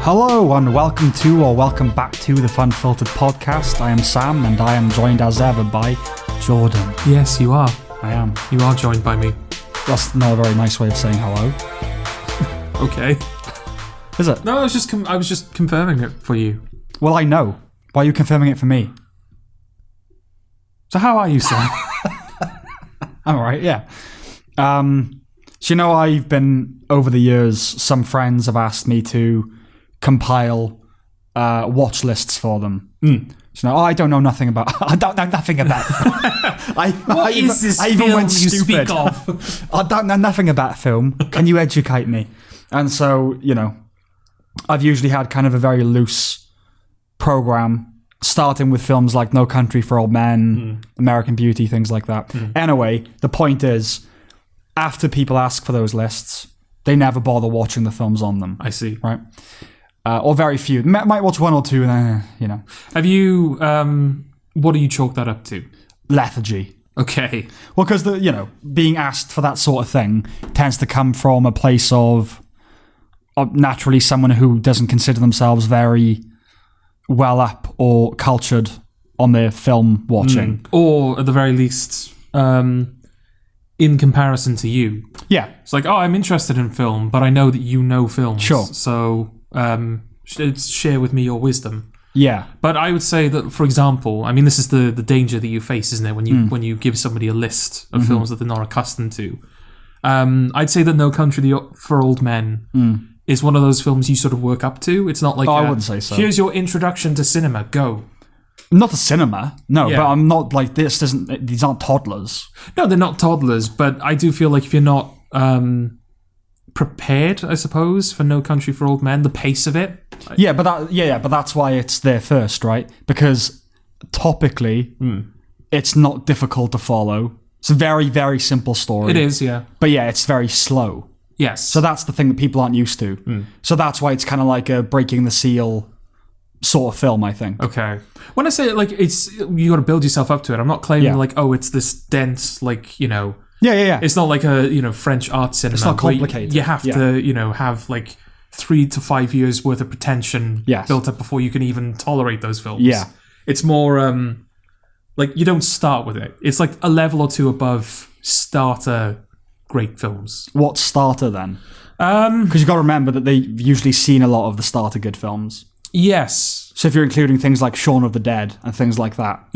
Hello and welcome back to the Funfiltered podcast. I am Sam and I am joined as ever by Jordan. Yes, you are. I am. You are joined by me. That's not a very nice way of saying hello. Okay. Is it? No, I was just confirming it for you. Well, I know. Why are you confirming it for me? So how are you, Sam? I'm alright, yeah. So I've been, over the years, some friends have asked me to compile watch lists for them. So I don't know nothing about... I don't know nothing about... What is this film you speak of? I don't know nothing about film. Can you educate me? And so, I've usually had kind of a very loose program, starting with films like No Country for Old Men, American Beauty, things like that. Anyway, the point is, after people ask for those lists, they never bother watching the films on them. I see. Right? Or very few. Might watch one or two and then, Have you... what do you chalk that up to? Lethargy. Okay. Well, because, being asked for that sort of thing tends to come from a place of naturally someone who doesn't consider themselves very well up or cultured on their film watching. Or, at the very least, in comparison to you. Yeah. It's like, I'm interested in film, but I know that you know films. Sure. So, share with me your wisdom. Yeah. But I would say that, for example, this is the danger that you face, isn't it, when you give somebody a list of films that they're not accustomed to. I'd say that No Country for Old Men is one of those films you sort of work up to. It's not like, I wouldn't say so. Here's your introduction to cinema, go. Not the cinema, no, Yeah. but I'm not like, these aren't toddlers. No, they're not toddlers, but I do feel like if you're not prepared, I suppose, for No Country for Old Men, the pace of it. Yeah, but that's why it's there first, right? Because topically, it's not difficult to follow. It's a very, very simple story. It is, yeah. But yeah, it's very slow. Yes. So that's the thing that people aren't used to. So that's why it's kind of like a breaking the seal sort of film, I think. Okay. When I say it's you got to build yourself up to it. I'm not claiming it's this dense Yeah. It's not like a French art cinema. It's not complicated. You have to have 3 to 5 years worth of pretension built up before you can even tolerate those films. Yeah. It's more you don't start with it. It's like a level or two above starter great films. What starter then? Because you've got to remember that they've usually seen a lot of the starter good films. Yes. So if you're including things like Shaun of the Dead and things like that,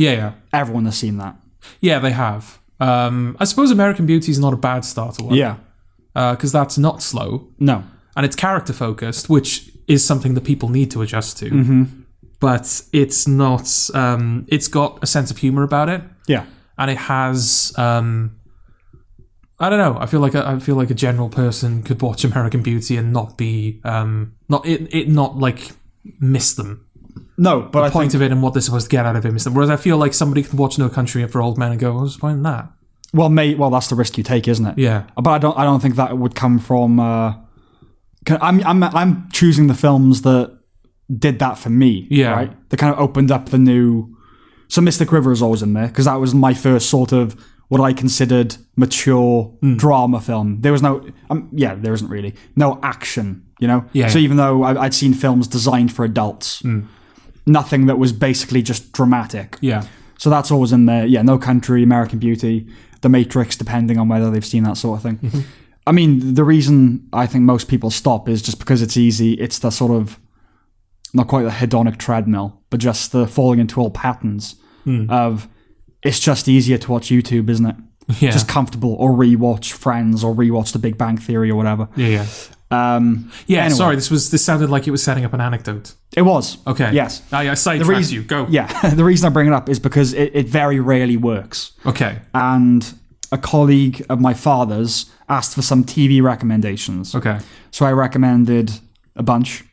everyone has seen that. Yeah, they have. I suppose American Beauty is not a bad starter one. Yeah. Because that's not slow. No. And it's character focused, which is something that people need to adjust to. But it's not... it's got a sense of humor about it. Yeah. And it has... I don't know. I feel like a general person could watch American Beauty and not be... not miss them. No, but the point of it and what they're supposed to get out of it. Whereas I feel like somebody can watch No Country for Old Men and go, what's the point in that? Well, that's the risk you take, isn't it? Yeah. But I don't think that would come from. I'm choosing the films that did that for me. Yeah. Right. That kind of opened up the new. So Mystic River is always in there because that was my first sort of what I considered mature drama film. There was no. There isn't really no action. Yeah. So even though I'd seen films designed for adults, nothing that was basically just dramatic. Yeah. So that's always in there. Yeah, No Country, American Beauty, The Matrix, depending on whether they've seen that sort of thing. I mean, the reason I think most people stop is just because it's easy. It's the sort of, not quite the hedonic treadmill, but just the falling into old patterns of, it's just easier to watch YouTube, isn't it? Yeah. Just comfortable, or rewatch Friends, or rewatch The Big Bang Theory, or whatever. Yeah. Anyway. Sorry, this sounded like it was setting up an anecdote. It was. Okay. Yes. I sidetracked you. Go. Yeah. The reason I bring it up is because it very rarely works. Okay. And a colleague of my father's asked for some TV recommendations. Okay. So I recommended a bunch,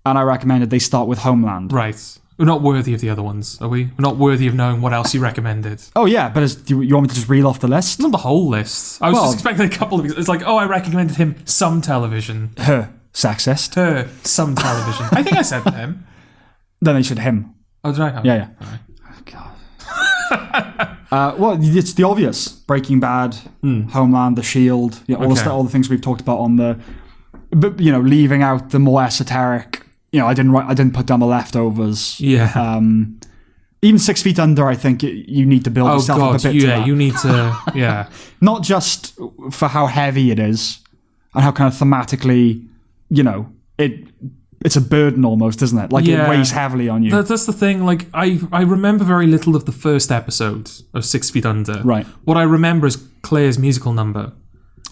and I recommended they start with Homeland. Right. We're not worthy of the other ones, are we? We're not worthy of knowing what else you recommended. Oh, yeah, but do you want me to just reel off the list? Not the whole list. I was just expecting a couple of... It's like, I recommended him some television. Her. Sexist. Her. Some television. I think I said them. Then they should him. Oh, did I? Yeah. All right. Oh, God. Well, it's the obvious. Breaking Bad, Homeland, The Shield, all the things we've talked about on the... But, leaving out the more esoteric I didn't put down The Leftovers. Yeah. Even 6 Feet Under, I think you need to build yourself up a bit to that. You need to, yeah. Not just for how heavy it is and how kind of thematically, it's a burden almost, isn't it? Like it weighs heavily on you. That's the thing. Like I remember very little of the first episode of 6 Feet Under. Right. What I remember is Claire's musical number.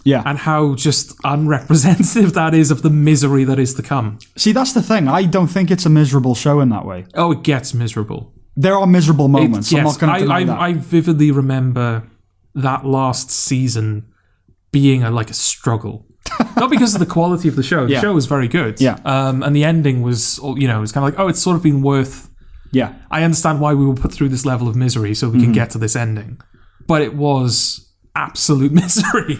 Yeah. And how just unrepresentative that is of the misery that is to come. See, that's the thing. I don't think it's a miserable show in that way. Oh, it gets miserable. There are miserable moments. I'm not going to deny that. I vividly remember that last season being a struggle. Not because of the quality of the show. The show was very good. Yeah. And the ending was, it was kind of like, it's sort of been worth... Yeah. I understand why we were put through this level of misery so we can get to this ending. But it was absolute misery.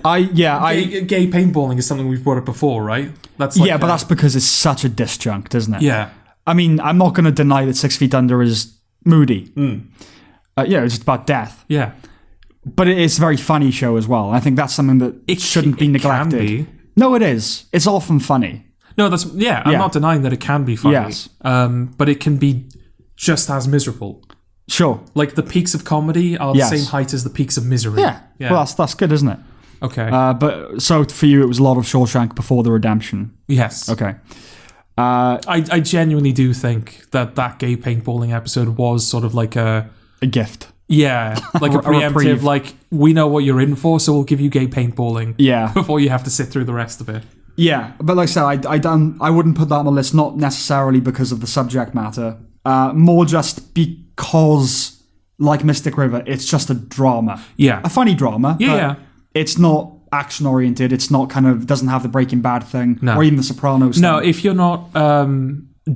Gay paintballing is something we've brought up before, right? That's but that's because it's such a disjunct, isn't it? Yeah. I mean, I'm not going to deny that 6 Feet Under is moody. It's just about death. Yeah. But it is a very funny show as well. I think that's something that it shouldn't be neglected. Can be. No, it is. It's often funny. No, I'm not denying that it can be funny. Yes. But it can be just as miserable. Sure. Like the peaks of comedy are the same height as the peaks of misery. Yeah. Well, that's good, isn't it? Okay. But so for you, it was a lot of Shawshank before the redemption. Yes. Okay. I genuinely do think that gay paintballing episode was sort of like a gift. Yeah, like a preemptive, reprieve. like, we know what you're in for, so we'll give you gay paintballing. Yeah. Before you have to sit through the rest of it. Yeah, but like I said, I wouldn't put that on the list, not necessarily because of the subject matter, more just because, like Mystic River, it's just a drama. Yeah. A funny drama. Yeah. It's not action-oriented, it's not doesn't have the Breaking Bad thing, or even the Sopranos thing. No, if you're not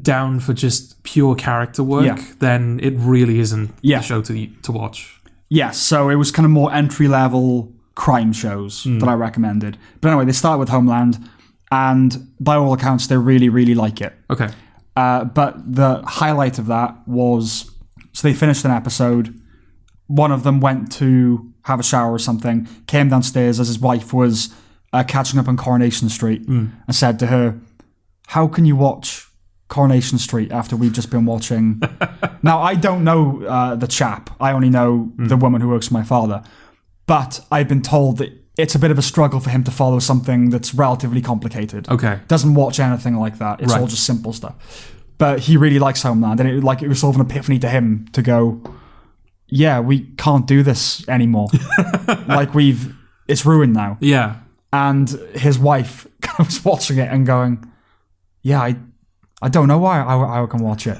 down for just pure character work, then it really isn't the show to watch. Yes, so it was kind of more entry-level crime shows that I recommended. But anyway, they start with Homeland, and by all accounts, they really, really like it. Okay. But the highlight of that was, so they finished an episode, one of them went to have a shower or something, came downstairs as his wife was catching up on Coronation Street, and said to her, "How can you watch Coronation Street after we've just been watching..." Now, I don't know the chap. I only know the woman who works for my father. But I've been told that it's a bit of a struggle for him to follow something that's relatively complicated. Okay. Doesn't watch anything like that. It's all just simple stuff. But he really likes Homeland. And it was sort of an epiphany to him to go, yeah, we can't do this anymore. It's ruined now. Yeah. And his wife was watching it and going, yeah, I don't know why I can watch it.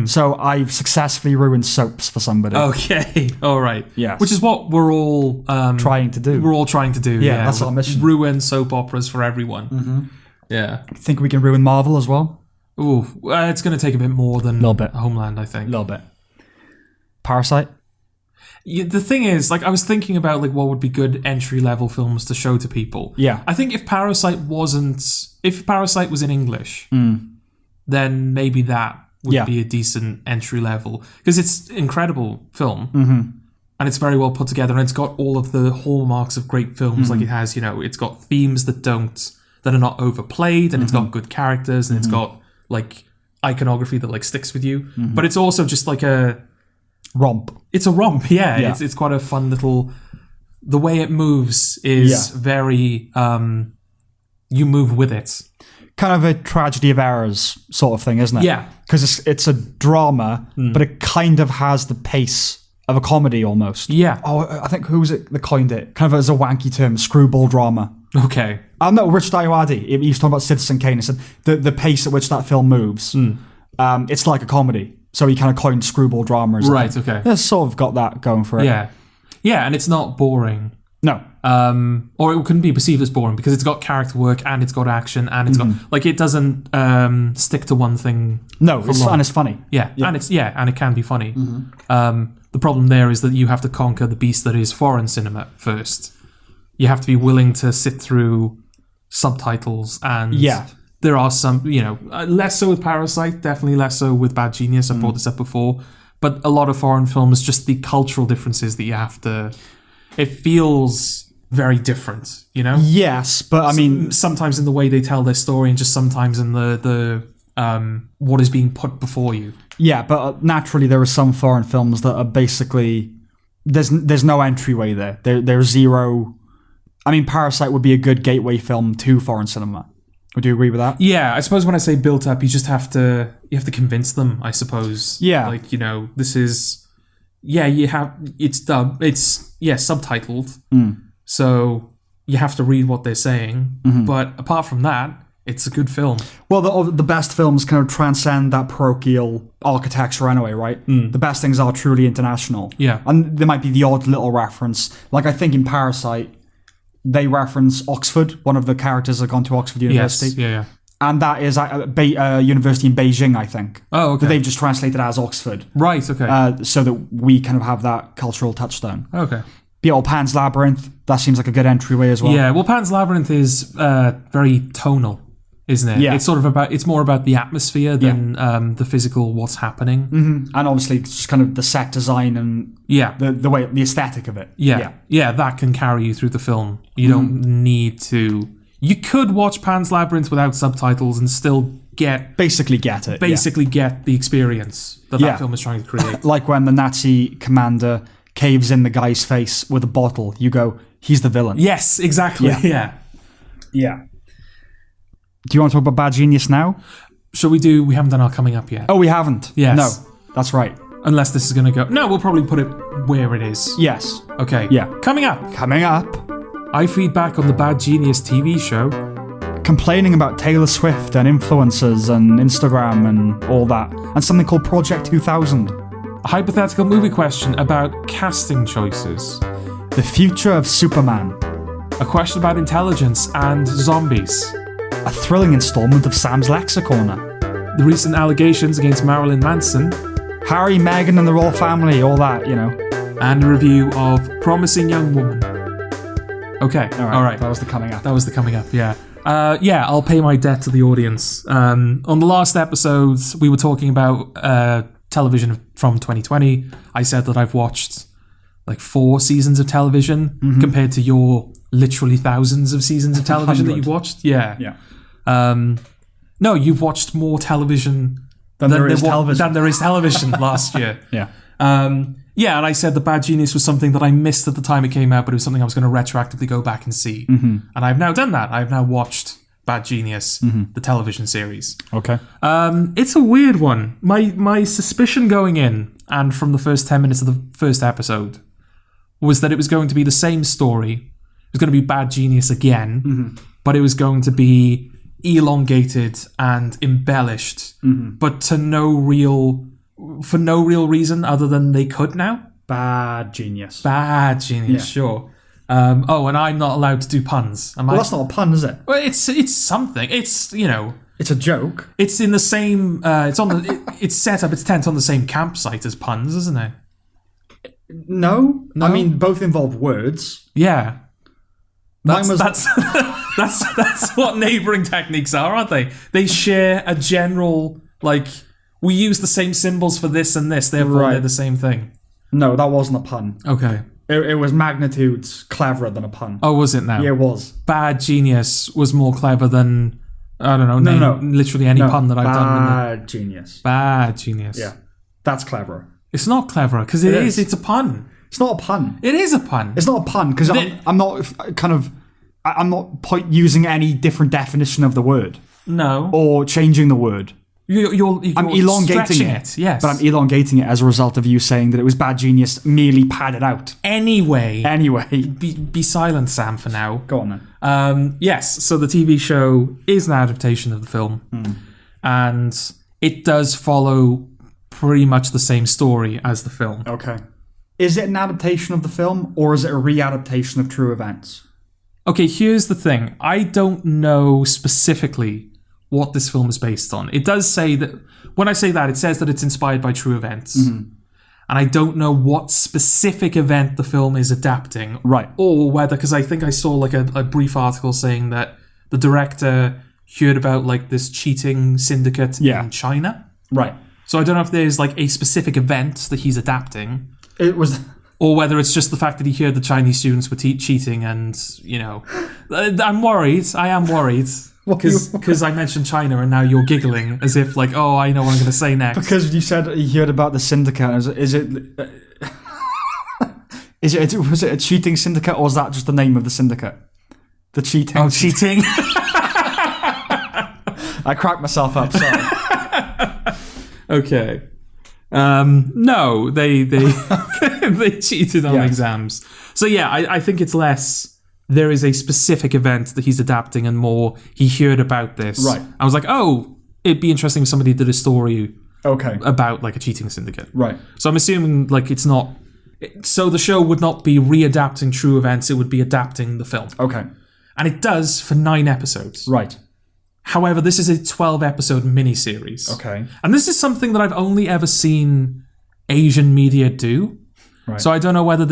So I've successfully ruined soaps for somebody. Okay, all right. Yes. Which is what we're all trying to do. We're all trying to do. Yeah, that's our mission. Ruin soap operas for everyone. Mm-hmm. Yeah. Think we can ruin Marvel as well? Ooh, it's going to take a bit more than Homeland, I think. A little bit. Parasite? The thing is, I was thinking about what would be good entry-level films to show to people. Yeah. I think if Parasite was in English, then maybe that would be a decent entry level, because it's an incredible film and it's very well put together, and it's got all of the hallmarks of great films. It has, it's got themes that are not overplayed, and it's got good characters, and it's got iconography that sticks with you. But it's also just a romp. It's a romp, yeah. It's quite a fun little. The way it moves is very. You move with it. Kind of a tragedy of errors sort of thing, isn't it? Yeah. Because it's a drama, but it kind of has the pace of a comedy almost. Yeah. Oh, I think who was it that coined it? Kind of as a wanky term, screwball drama. Okay. No, Rich Daiwadi. He was talking about Citizen Kane. He said the pace at which that film moves, it's like a comedy. So he kind of coined screwball drama. Right, okay. It's sort of got that going for it. Yeah. Yeah, and it's not boring. No. Or it couldn't be perceived as boring because it's got character work and it's got action and it's got it doesn't stick to one thing. No, and it's funny. Yeah, and it can be funny. The problem there is that you have to conquer the beast that is foreign cinema first. You have to be willing to sit through subtitles, and there are some, less so with Parasite, definitely less so with Bad Genius. I brought this up before, but a lot of foreign films, just the cultural differences that you have to. It feels very different, you know? Yes, but I mean, sometimes in the way they tell their story, and just sometimes in the what is being put before you. Yeah, but naturally there are some foreign films that are basically there's no entryway there. There's zero. I mean, Parasite would be a good gateway film to foreign cinema. Would you agree with that? Yeah, I suppose when I say built up, you have to convince them, I suppose. Yeah. Like, you know, this is it's dubbed, it's subtitled. So you have to read what they're saying. But apart from that, it's a good film. Well, the best films kind of transcend that parochial architecture anyway, right? The best things are truly international. Yeah. And there might be the odd little reference. Like, I think in Parasite, they reference Oxford. One of the characters have gone to Oxford University. Yes, yeah. And that is a university in Beijing, I think. Oh, okay. That they've just translated as Oxford. Right, okay. So that we kind of have that cultural touchstone. Okay. The old Pan's Labyrinth, that seems like a good entryway as well. Yeah, well, Pan's Labyrinth is very tonal, isn't it? Yeah. It's more about the atmosphere than the physical, what's happening. And obviously, just kind of the set design and the aesthetic of it. Yeah, that can carry you through the film. You don't need to. You could watch Pan's Labyrinth without subtitles and still get the experience that film is trying to create. Like when the Nazi commander caves in the guy's face with a bottle, you go, he's the villain. Yes, exactly. Yeah. Do you want to talk about Bad Genius now? Shall we do? We haven't done our coming up yet. Oh, we haven't? Yes. No, that's right. Unless this is going to go. No, we'll probably put it where it is. Yes. Okay. Yeah. Coming up. I feedback on the Bad Genius TV show. Complaining about Taylor Swift and influencers and Instagram and all that. And something called Project 2000. A hypothetical movie question about casting choices. The future of Superman. A question about intelligence and zombies. A thrilling installment of Sam's Lexicorner. The recent allegations against Marilyn Manson. Harry, Meghan and the royal family, all that, you know. And a review of Promising Young Woman. Okay, all right. That was the coming up. Yeah. I'll pay my debt to the audience. On the last episodes, we were talking about television from 2020. I said that I've watched like 4 seasons of television compared to your literally thousands of seasons of television that you've watched. Yeah. No, you've watched more television than there is television last year. Yeah. And I said the Bad Genius was something that I missed at the time it came out, but it was something I was going to retroactively go back and see. And I've now done that. I've now watched Bad Genius, the television series. Okay. It's a weird one. My suspicion going in, and from the first 10 minutes of the first episode, was that it was going to be the same story. It was going to be Bad Genius again, but it was going to be elongated and embellished, but for no real reason other than they could now. Bad Genius, sure. And I'm not allowed to do puns. Well, that's not a pun, is it? Well, it's something. It's, you know, it's a joke. It's in the same. It's set up its tent on the same campsite as puns, isn't it? No. I mean, both involve words. Yeah. That's what neighbouring techniques are, aren't they? They share a general, like, we use the same symbols for this and this, therefore they're the same thing. No, that wasn't a pun. Okay. It was magnitudes cleverer than a pun. Oh, was it now? Yeah, it was. Bad Genius was more clever than, I don't know, literally any pun that I've done. Bad Genius. Bad Genius. Yeah. That's clever. It's not clever, because it is. It's a pun. It's not a pun. It is a pun. It's not a pun, because I'm not using any different definition of the word. No. Or changing the word. You're I'm elongating it, yes. But I'm elongating it as a result of you saying that it was Bad Genius merely padded out. Anyway. Be silent, Sam, for now. Go on then. Yes, so the TV show is an adaptation of the film. And it does follow pretty much the same story as the film. Okay. Is it an adaptation of the film, or is it a re-adaptation of true events? Okay, here's the thing. I don't know specifically what this film is based on. It does say that, when I say that, it says that it's inspired by true events. And I don't know what specific event the film is adapting. Right. Or whether, because I think I saw like a brief article saying that the director heard about like this cheating syndicate in China. Right. So I don't know if there's like a specific event that he's adapting. It was... or whether it's just the fact that he heard the Chinese students were cheating, and I'm worried. I am worried because I mentioned China, and now you're giggling as if like, oh, I know what I'm going to say next. Because you said you heard about the syndicate. Was it a cheating syndicate, or was that just the name of the syndicate? The cheating. Oh, cheating. I cracked myself up. Sorry. Okay. No, they they cheated on exams. So yeah, I think it's less there is a specific event that he's adapting and more he heard about this. Right. I was like, oh, it'd be interesting if somebody did a story about like a cheating syndicate. Right. So I'm assuming like it's not... So the show would not be readapting true events, it would be adapting the film. Okay. And it does for 9 episodes. Right. However, this is a 12-episode miniseries. Okay. And this is something that I've only ever seen Asian media do. Right. So I don't know whether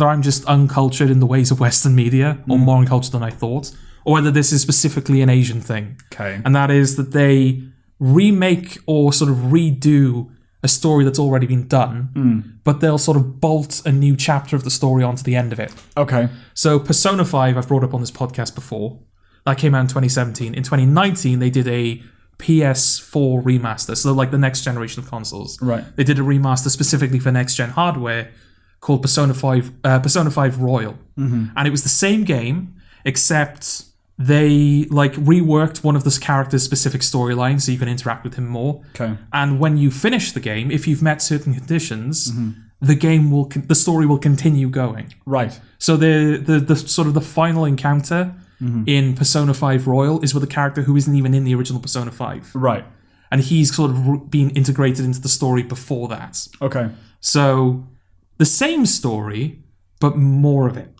I'm just uncultured in the ways of Western media, or more uncultured than I thought, or whether this is specifically an Asian thing. Okay. And that is that they remake or sort of redo a story that's already been done, but they'll sort of bolt a new chapter of the story onto the end of it. Okay. So Persona 5, I've brought up on this podcast before. That came out in 2017. In 2019, they did a PS4 remaster, so like the next generation of consoles. Right. They did a remaster specifically for next-gen hardware called Persona 5 Royal. Mm-hmm. And it was the same game, except they like reworked one of the character's specific storylines so you can interact with him more. Okay. And when you finish the game, if you've met certain conditions, the story will continue going. Right. So the sort of the final encounter in Persona 5 Royal is with a character who isn't even in the original Persona 5. Right. And he's sort of been integrated into the story before that. Okay. So the same story, but more of it.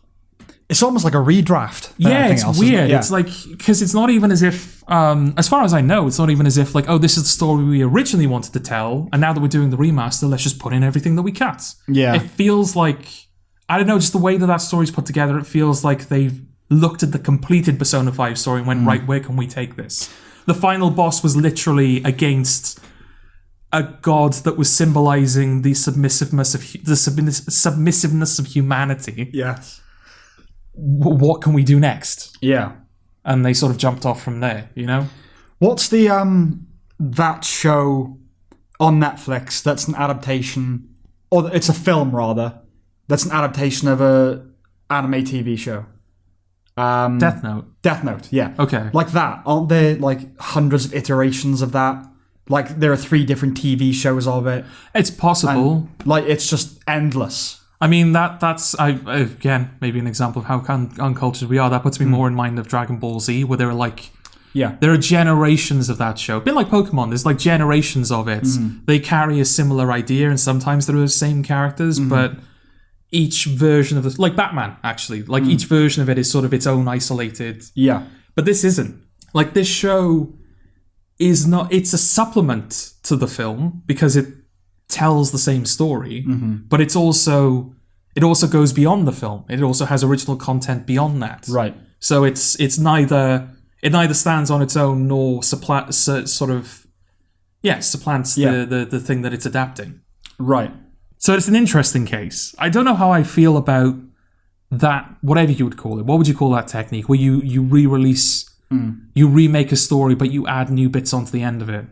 It's almost like a redraft. Yeah, it's else, weird. Yeah. It's like, because it's not even as if, as far as I know, it's not even as if like, oh, this is the story we originally wanted to tell, and now that we're doing the remaster, let's just put in everything that we cut. Yeah. It feels like, I don't know, just the way that story's put together, it feels like they've looked at the completed Persona 5 story and went, right, where can we take this? The final boss was literally against a god that was symbolizing the submissiveness of humanity. Yes. What can we do next? Yeah. And they sort of jumped off from there, you know? What's the that show on Netflix that's an adaptation, or it's a film rather, that's an adaptation of a anime TV show? Death Note. Death Note, yeah. Okay. Like that. Aren't there like hundreds of iterations of that? Like there are 3 different TV shows of it. It's possible. And, like it's just endless. I mean, that's again, maybe an example of how uncultured we are. That puts me more in mind of Dragon Ball Z, where there are like... Yeah. There are generations of that show. A bit like Pokemon, there's like generations of it. They carry a similar idea, and sometimes they're the same characters, but each version of this... Like Batman, actually. Like each version of it is sort of its own isolated... Yeah. But this isn't. Like this show is not... It's a supplement to the film, because it tells the same story, but it also goes beyond the film. It also has original content beyond that. Right. So it's neither stands on its own nor supplants the thing that it's adapting. Right. So it's an interesting case. I don't know how I feel about that, whatever you would call it. What would you call that technique where you re-release, you remake a story, but you add new bits onto the end of it?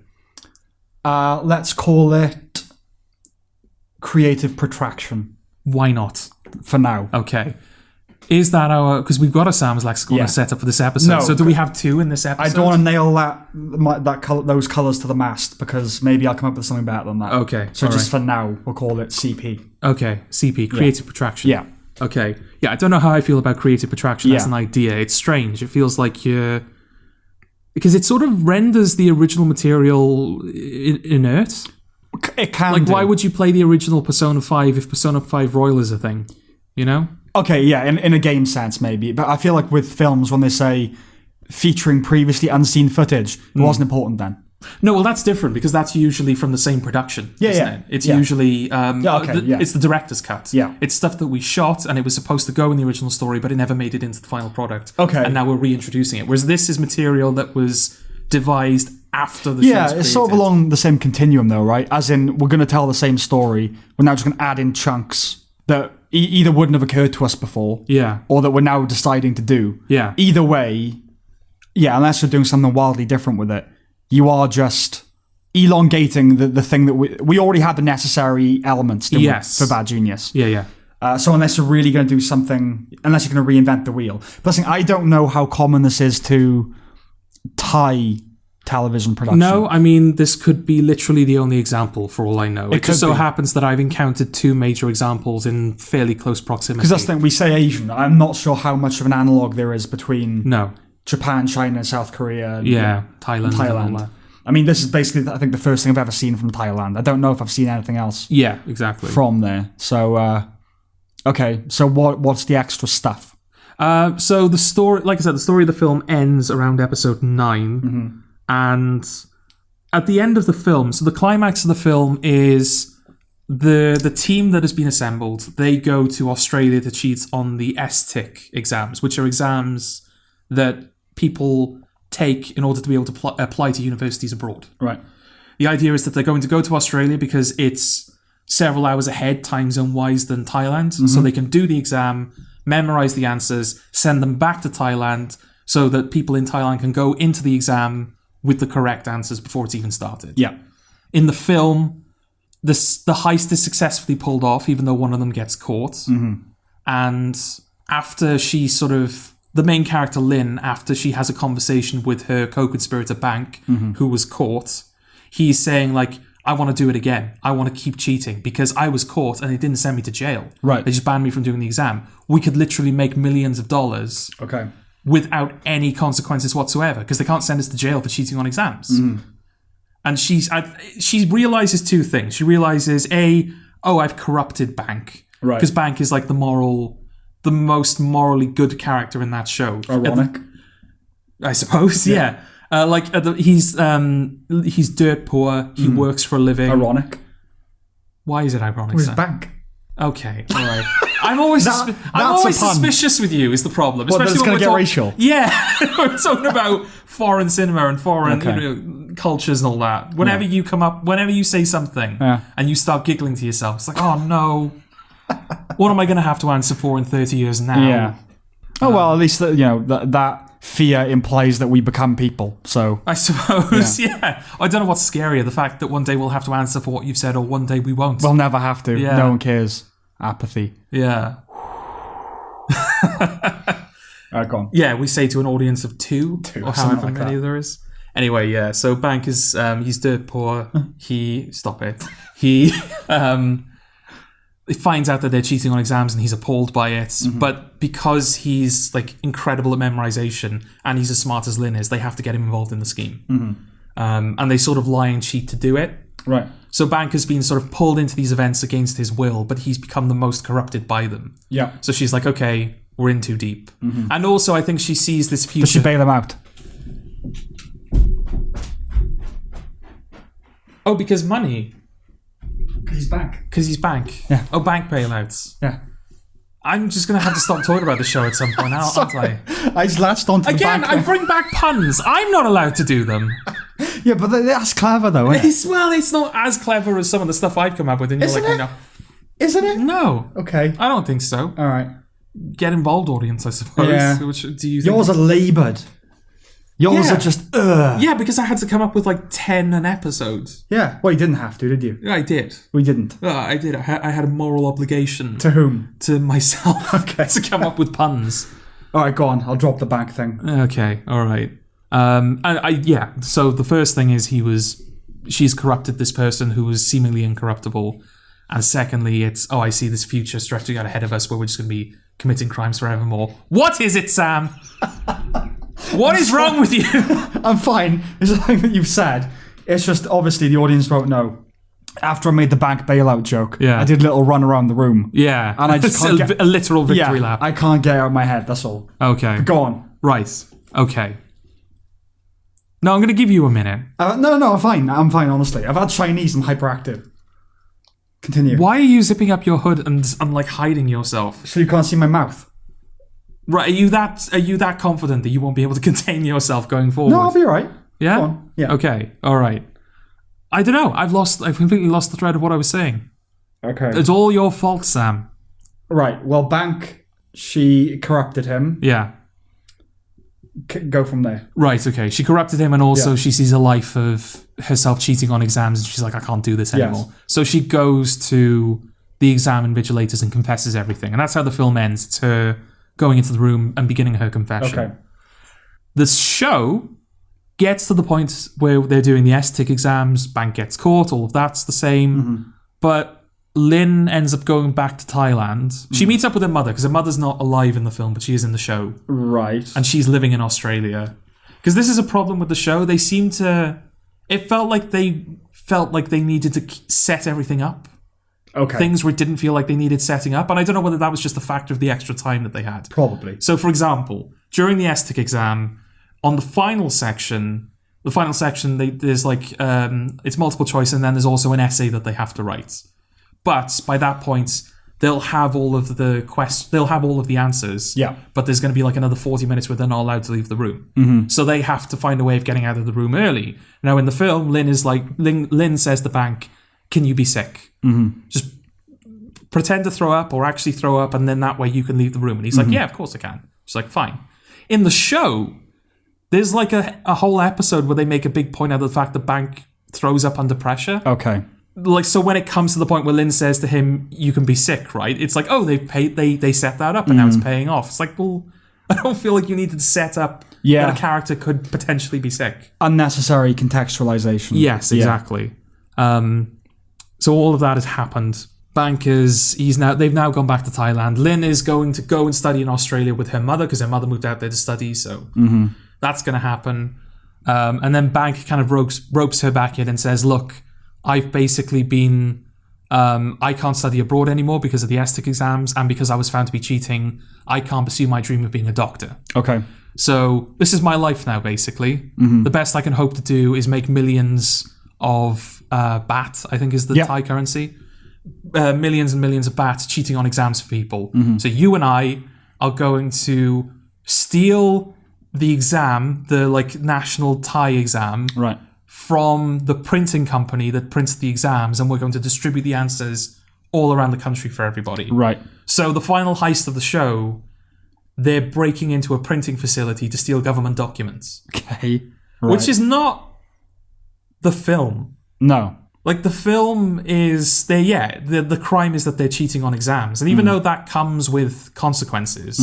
Let's call it creative protraction. Why not? For now. Okay. Is that because we've got a Sam's Lexicorner set up for this episode? No, so do we have 2 in this episode? I don't want to nail those colours to the mast, because maybe I'll come up with something better than that. Okay. So just for now, we'll call it CP. Okay. CP, creative protraction. Yeah. Okay. Yeah, I don't know how I feel about creative protraction as an idea. It's strange. It feels like because it sort of renders the original material inert. It can like, why would you play the original Persona 5 if Persona 5 Royal is a thing? You know? Okay, yeah, in a game sense, maybe. But I feel like with films, when they say featuring previously unseen footage, it wasn't important then. No, well, that's different, because that's usually from the same production, isn't it? It's usually... It's the director's cut. Yeah. It's stuff that we shot, and it was supposed to go in the original story, but it never made it into the final product. Okay. And now we're reintroducing it. Whereas this is material that was devised after the show's created. It's sort of along the same continuum, though, right? As in, we're going to tell the same story. We're now just going to add in chunks that either wouldn't have occurred to us before, or that we're now deciding to do. Yeah. Either way, unless you're doing something wildly different with it, you are just elongating the thing that we already had the necessary elements for bad genius. Yeah. So unless you're really going to do something, unless you're going to reinvent the wheel. Plus, I don't know how common this is to tie television production. No, I mean, this could be literally the only example for all I know. It just so happens that I've encountered two major examples in fairly close proximity. Because that's the thing, we say Asian. I'm not sure how much of an analogue there is between Japan, China, South Korea. Thailand. And all that. I mean, this is basically, I think, the first thing I've ever seen from Thailand. I don't know if I've seen anything else. Yeah, exactly. From there. So, okay. So what's the extra stuff? So the story, like I said, the story of the film ends around episode 9. And at the end of the film, so the climax of the film is the team that has been assembled, they go to Australia to cheat on the STIC exams, which are exams that people take in order to be able to apply to universities abroad. Right. The idea is that they're going to go to Australia because it's several hours ahead time zone-wise than Thailand, so they can do the exam, memorize the answers, send them back to Thailand so that people in Thailand can go into the exam with the correct answers before it's even started. Yeah. In the film, the heist is successfully pulled off, even though one of them gets caught. And after she the main character, Lynn, after she has a conversation with her co-conspirator, Bank, who was caught, he's saying, like, I want to do it again. I want to keep cheating because I was caught and they didn't send me to jail. Right. They just banned me from doing the exam. We could literally make millions of dollars. Okay. Without any consequences whatsoever, because they can't send us to jail for cheating on exams. And she realizes two things. She realizes, I've corrupted Bank. Right. Because Bank is like the most morally good character in that show. Ironic. I suppose, yeah. He's dirt poor. He works for a living. Ironic. Why is it ironic? Where's Bank? Okay, all right. I'm always suspicious with you is the problem. Especially it's going to get racial. Yeah, we're talking about foreign cinema and foreign cultures and all that. Whenever you say something and you start giggling to yourself, it's like, oh no, what am I going to have to answer for in 30 years now? Yeah. Oh well, at least that fear implies that we become people. So I suppose, yeah. I don't know what's scarier, the fact that one day we'll have to answer for what you've said, or one day we won't. We'll never have to. Yeah. No one cares. Apathy. Yeah. Go on. Yeah, we say to an audience of two or however like many there is. Anyway, yeah. So Bank is he's dirt poor. He finds out that they're cheating on exams and he's appalled by it. But because he's like incredible at memorization and he's as smart as Lynn is, they have to get him involved in the scheme. And they sort of lie and cheat to do it. Right. So Bank has been sort of pulled into these events against his will, but he's become the most corrupted by them. Yeah. So she's like, okay, we're in too deep. And also I think she sees this future. Does she bail him out? Oh, because money. Because he's Bank. Because he's Bank. Yeah. Oh, bank bailouts. Yeah. I'm just going to have to stop talking about the show at some point now, aren't I? I just latched onto the Again, bank. I bring back puns. I'm not allowed to do them. Yeah, but that's clever though, isn't it? It's not as clever as some of the stuff I've come up with. And you're Isn't like, it? no. Isn't it? No. Okay. I don't think so. All right. Get involved, audience, I suppose. Yeah. Which do you think? Yours are laboured. Yours are just, Yeah, because I had to come up with like 10 an episode. Yeah. Well, you didn't have to, did you? Yeah, I did. We didn't. I did. I had a moral obligation. To whom? To myself. Okay. To come up with puns. All right, go on. I'll drop the Bank thing. Okay. All right. So the first thing is she's corrupted this person who was seemingly incorruptible. And secondly, it's, I see this future stretching out ahead of us where we're just going to be committing crimes forevermore. What is it, Sam? What is wrong with you? I'm fine. It's something that you've said. It's just, obviously, the audience won't know. After I made the Bank bailout joke, I did a little run around the room. Yeah. And I just can't get... a literal victory lap. I can't get it out of my head, that's all. Okay. But go on. Right. Okay. No, I'm going to give you a minute. No, I'm fine. I'm fine, honestly. I've had Chinese and hyperactive. Continue. Why are you zipping up your hood and like hiding yourself? So you can't see my mouth. Right, are you that confident that you won't be able to contain yourself going forward? No, I'll be alright. Yeah? Go on. Yeah. Okay, alright. I don't know. I've completely lost the thread of what I was saying. Okay. It's all your fault, Sam. Right. Well, Bank, she corrupted him. Yeah. Go from there. Right, okay. She corrupted him, and also she sees a life of herself cheating on exams, and she's like, I can't do this anymore. Yes. So she goes to the exam invigilators and confesses everything. And that's how the film ends. It's her going into the room and beginning her confession. Okay. The show gets to the point where they're doing the aesthetic exams, Bank gets caught, all of that's the same. But Lynn ends up going back to Thailand. She meets up with her mother, because her mother's not alive in the film, but she is in the show. Right. And she's living in Australia. Because this is a problem with the show. They seem to... It felt like they needed to set everything up. Okay. Things where it didn't feel like they needed setting up. And I don't know whether that was just a factor of the extra time that they had. Probably. So, for example, during the aesthetic exam, on the final section, there's like... it's multiple choice, and then there's also an essay that they have to write. But by that point, they'll have all of the answers. Yeah. But there's going to be like another 40 minutes where they're not allowed to leave the room. So they have to find a way of getting out of the room early. Now in the film, Lynn says to Bank, "Can you be sick? Just pretend to throw up or actually throw up, and then that way you can leave the room." And he's like, "Yeah, of course I can." She's like, "Fine." In the show, there's like a whole episode where they make a big point out of the fact that Bank throws up under pressure. Okay. Like, so when it comes to the point where Lynn says to him, "You can be sick," right? It's like, oh, they set that up and now it's paying off. It's like, well, I don't feel like you needed to set up that a character could potentially be sick. Unnecessary contextualization. Yes, exactly. So all of that has happened. Bank they've now gone back to Thailand. Lynn is going to go and study in Australia with her mother, because her mother moved out there to study, so that's going to happen. And then Bank kind of ropes her back in and says, "Look, I've basically been... I can't study abroad anymore because of the aesthetic exams, and because I was found to be cheating, I can't pursue my dream of being a doctor. Okay. So this is my life now, basically. The best I can hope to do is make millions of baht, I think is the Thai currency. Millions and millions of baht cheating on exams for people. So you and I are going to steal the exam, the like national Thai exam... Right. from the printing company that prints the exams, and we're going to distribute the answers all around the country for everybody." Right. So the final heist of the show, they're breaking into a printing facility to steal government documents. Okay. Right. Which is not the film. No. Like, the film is... The crime is that they're cheating on exams. And even though that comes with consequences,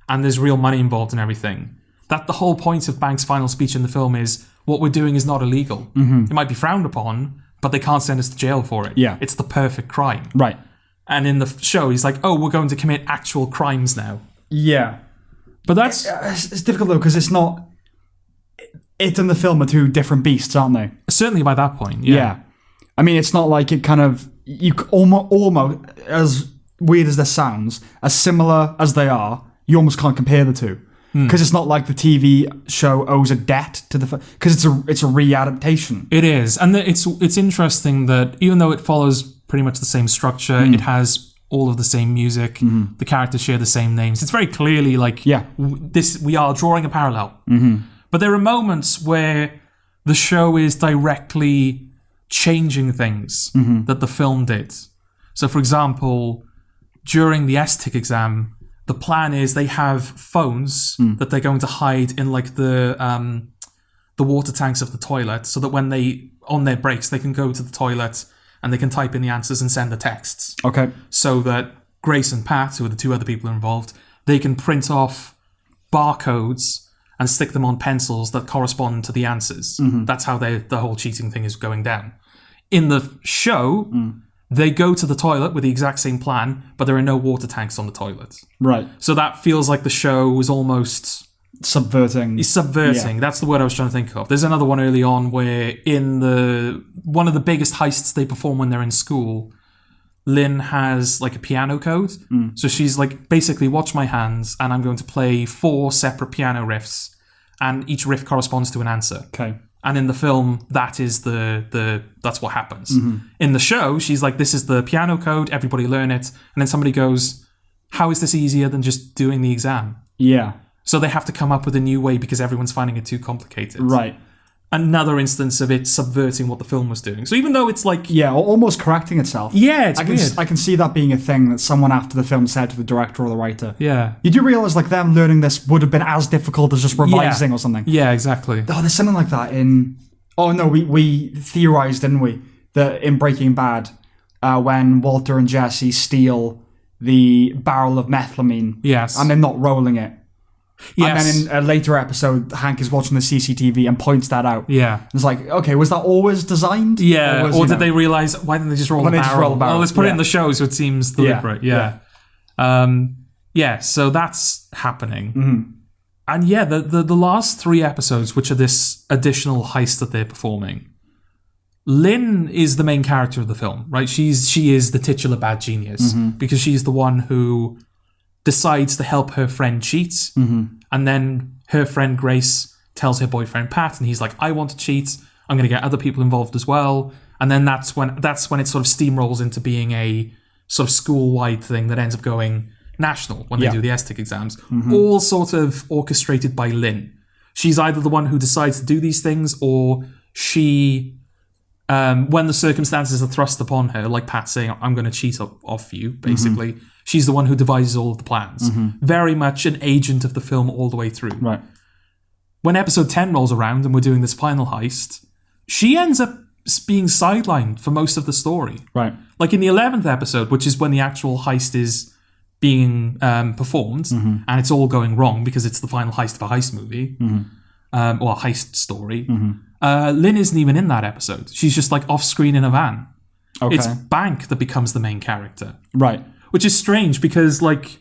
and there's real money involved and everything, that the whole point of Bank's final speech in the film is... what we're doing is not illegal. It might be frowned upon, but they can't send us to jail for it. Yeah. It's the perfect crime. Right. And in the show, he's like, "Oh, we're going to commit actual crimes now." Yeah. But that's... It's difficult, though, because it's not... It and the film are two different beasts, aren't they? Certainly by that point, yeah. I mean, it's not like it kind of... You almost, as weird as this sounds, as similar as they are, you almost can't compare the two. Because it's not like the TV show owes a debt to the... Because it's a re-adaptation. It is. And it's interesting that even though it follows pretty much the same structure, it has all of the same music, the characters share the same names. It's very clearly like, we are drawing a parallel. But there are moments where the show is directly changing things that the film did. So, for example, during the aesthetic exam... the plan is they have phones that they're going to hide in like the water tanks of the toilet, so that when they on their breaks they can go to the toilet and they can type in the answers and send the texts. Okay. So that Grace and Pat, who are the two other people involved, they can print off barcodes and stick them on pencils that correspond to the answers. That's how the whole cheating thing is going down. In the show, they go to the toilet with the exact same plan, but there are no water tanks on the toilet. Right. So that feels like the show was almost... Subverting. Yeah. That's the word I was trying to think of. There's another one early on where in one of the biggest heists they perform when they're in school, Lynn has like a piano code. So she's like, basically, watch my hands, and I'm going to play 4 separate piano riffs, and each riff corresponds to an answer. Okay. And in the film, that is that's what happens. In the show, she's like, this is the piano code, everybody learn it. And then somebody goes, how is this easier than just doing the exam? Yeah. So they have to come up with a new way because everyone's finding it too complicated. Right. another instance of it subverting what the film was doing. So even though it's like... Yeah, almost correcting itself. Yeah, it's weird. I can see that being a thing that someone after the film said to the director or the writer. Yeah. You do realise, like, them learning this would have been as difficult as just revising or something. Yeah, exactly. Oh, there's something like that in... Oh, no, we theorised, didn't we? That in Breaking Bad, when Walter and Jesse steal the barrel of methylamine. Yes. And they're not rolling it. Yes. And then in a later episode, Hank is watching the CCTV and points that out. Yeah. It's like, okay, was that always designed? Yeah. Or did they realise, why didn't they just roll the barrel? Oh, let's put it in the show so it seems deliberate. Yeah. So that's happening. Mm-hmm. And yeah, the last 3 episodes, which are this additional heist that they're performing, Lynn is the main character of the film, right? She is the titular bad genius because she's the one who decides to help her friend cheat, and then her friend Grace tells her boyfriend Pat, and he's like, I want to cheat, I'm going to get other people involved as well. And then that's when it sort of steamrolls into being a sort of school-wide thing that ends up going national when they do the ESTIC exams, all sort of orchestrated by Lynn. She's either the one who decides to do these things, or she... when the circumstances are thrust upon her, like Pat saying, I'm going to cheat off you, basically, she's the one who devises all of the plans. Very much an agent of the film all the way through. Right. When episode 10 rolls around and we're doing this final heist, she ends up being sidelined for most of the story. Right. Like in the 11th episode, which is when the actual heist is being performed, and it's all going wrong because it's the final heist of a heist movie, or a heist story. Lynn isn't even in that episode. She's just like off screen in a van. Okay. It's Bank that becomes the main character. Right. Which is strange because like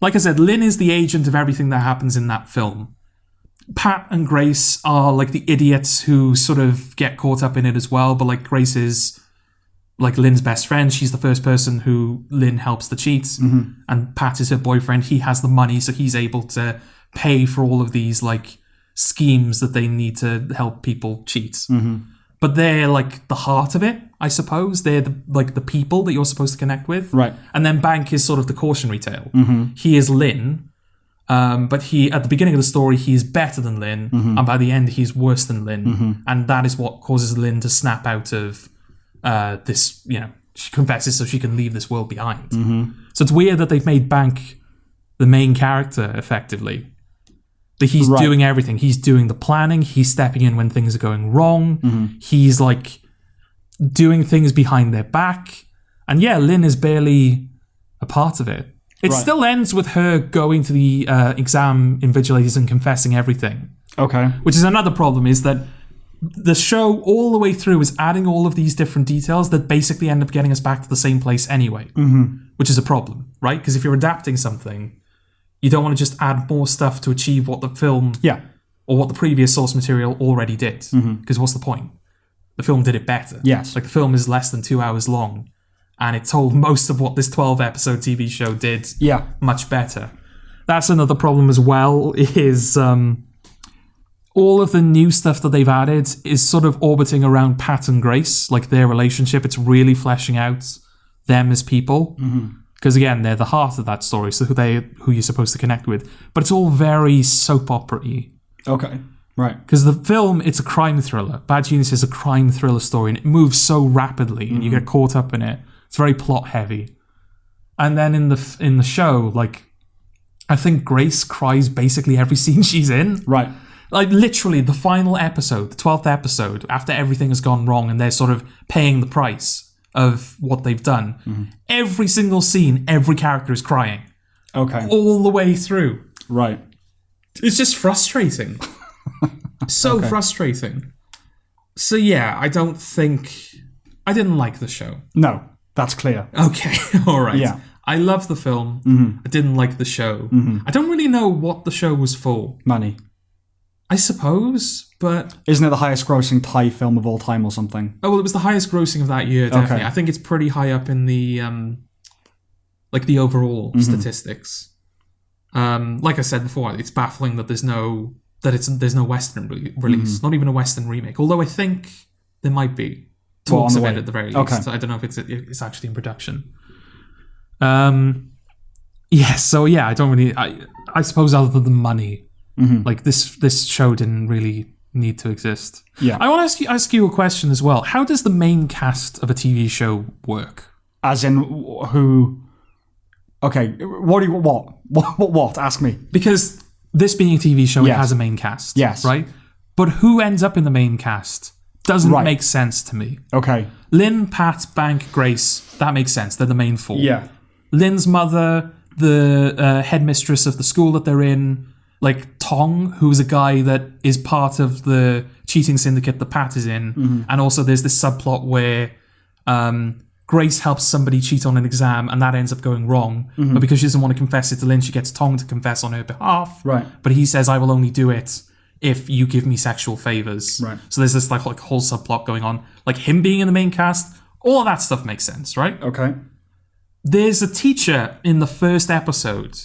I said, Lynn is the agent of everything that happens in that film. Pat and Grace are like the idiots who sort of get caught up in it as well, but like Grace is like Lynn's best friend. She's the first person who Lynn helps to cheat. And Pat is her boyfriend. He has the money, so he's able to pay for all of these like schemes that they need to help people cheat. But they're like the heart of it, I suppose. They're the people that you're supposed to connect with. Right. And then Bank is sort of the cautionary tale. He is Lynn, but he at the beginning of the story, he is better than Lynn, and by the end, he's worse than Lynn. And that is what causes Lynn to snap out of this, she confesses so she can leave this world behind. So it's weird that they've made Bank the main character, effectively. That he's doing everything. He's doing the planning. He's stepping in when things are going wrong. He's like doing things behind their back. And yeah, Lynn is barely a part of it. It still ends with her going to the exam invigilators and confessing everything. Okay. Which is another problem, is that the show all the way through is adding all of these different details that basically end up getting us back to the same place anyway. Which is a problem, right? Because if you're adapting something, you don't want to just add more stuff to achieve what the film or what the previous source material already did. Because what's the point? The film did it better. Yes. Like the film is less than 2 hours long, and it told most of what this 12-episode TV show did much better. That's another problem as well, is all of the new stuff that they've added is sort of orbiting around Pat and Grace, like their relationship. It's really fleshing out them as people. Because again, they're the heart of that story, so who you're supposed to connect with. But it's all very soap opera-y. Okay, right. Because the film, it's a crime thriller. Bad Genius is a crime thriller story, and it moves so rapidly, and you get caught up in it. It's very plot heavy. And then in the show, like, I think Grace cries basically every scene she's in. Right. Like literally the final episode, the 12th episode, after everything has gone wrong and they're sort of paying the price of what they've done. Every single scene, every character is crying. Okay. All the way through. Right. It's just frustrating. So frustrating. So yeah, I didn't like the show. No, that's clear. Okay, all right. Yeah. I love the film. I didn't like the show. I don't really know what the show was for. Money. I suppose, but... Isn't it the highest grossing Thai film of all time or something? Oh, well, it was the highest grossing of that year, definitely. I think it's pretty high up in the, the overall statistics. Like I said before, it's baffling that there's no Western release, not even a Western remake. Although I think there might be talks of it at the very least. Okay. So I don't know if it's actually in production. So yeah, I don't really... I suppose other than the money... Like this show didn't really need to exist. Yeah. I want to ask you a question as well. How does the main cast of a TV show work? As in who? Okay, what? Ask me. Because this being a TV show, it has a main cast. Yes. Right? But who ends up in the main cast doesn't make sense to me. Okay. Lynn, Pat, Bank, Grace, that makes sense. They're the main four. Yeah. Lynn's mother, the headmistress of the school that they're in, like Tong, who's a guy that is part of the cheating syndicate that Pat is in. And also there's this subplot where Grace helps somebody cheat on an exam and that ends up going wrong. But because she doesn't want to confess it to Lynn, she gets Tong to confess on her behalf. Right. But he says, I will only do it if you give me sexual favors. Right. So there's this like whole subplot going on. Like him being in the main cast, all of that stuff makes sense, right? Okay. There's a teacher in the first episode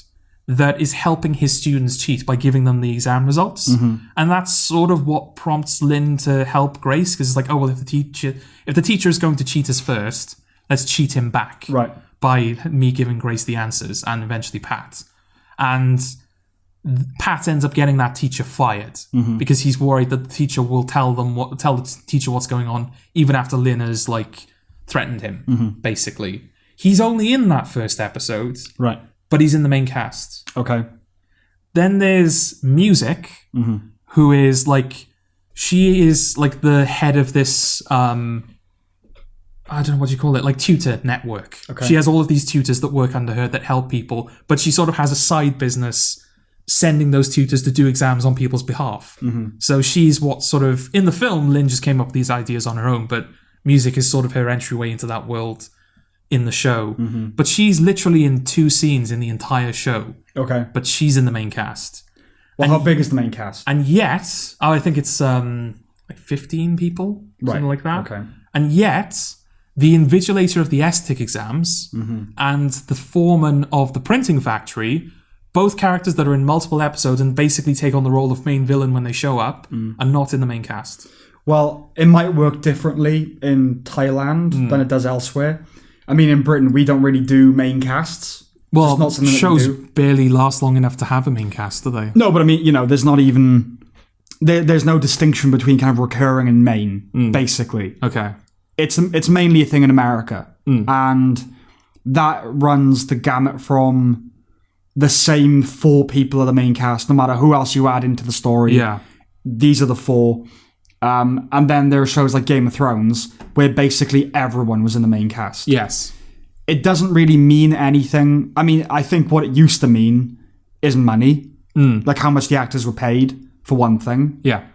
that is helping his students cheat by giving them the exam results. And that's sort of what prompts Lynn to help Grace, because it's like, oh, well, if the teacher is going to cheat us first, let's cheat him back. Right. By me giving Grace the answers and eventually Pat. And Pat ends up getting that teacher fired because he's worried that the teacher will tell the teacher what's going on even after Lynn has like threatened him, basically. He's only in that first episode. Right. But he's in the main cast. Okay. Then there's Music, who is like, she is like the head of this, I don't know what you call it, like tutor network. Okay. She has all of these tutors that work under her that help people, but she sort of has a side business sending those tutors to do exams on people's behalf. So she's what sort of, in the film, Lynn just came up with these ideas on her own, but Music is sort of her entryway into that world in the show. But she's literally in 2 scenes in the entire show. Okay. But she's in the main cast. Well, how big is the main cast? And yet, I think it's like 15 people, something like that. Okay. And yet, the invigilator of the ESTIC exams and the foreman of the printing factory, both characters that are in multiple episodes and basically take on the role of main villain when they show up, are not in the main cast. Well, it might work differently in Thailand than it does elsewhere. I mean, in Britain, we don't really do main casts. Well, not something shows that we do. barely last long enough to have a main cast, do they? No, but I mean, there's not even... There's no distinction between kind of recurring and main, basically. Okay. It's mainly a thing in America. And that runs the gamut from the same 4 people are the main cast, no matter who else you add into the story. Yeah. These are the 4. And then there are shows like Game of Thrones, where basically everyone was in the main cast. Yes. It doesn't really mean anything. I mean, I think what it used to mean is money. Like how much the actors were paid, for one thing. Yeah.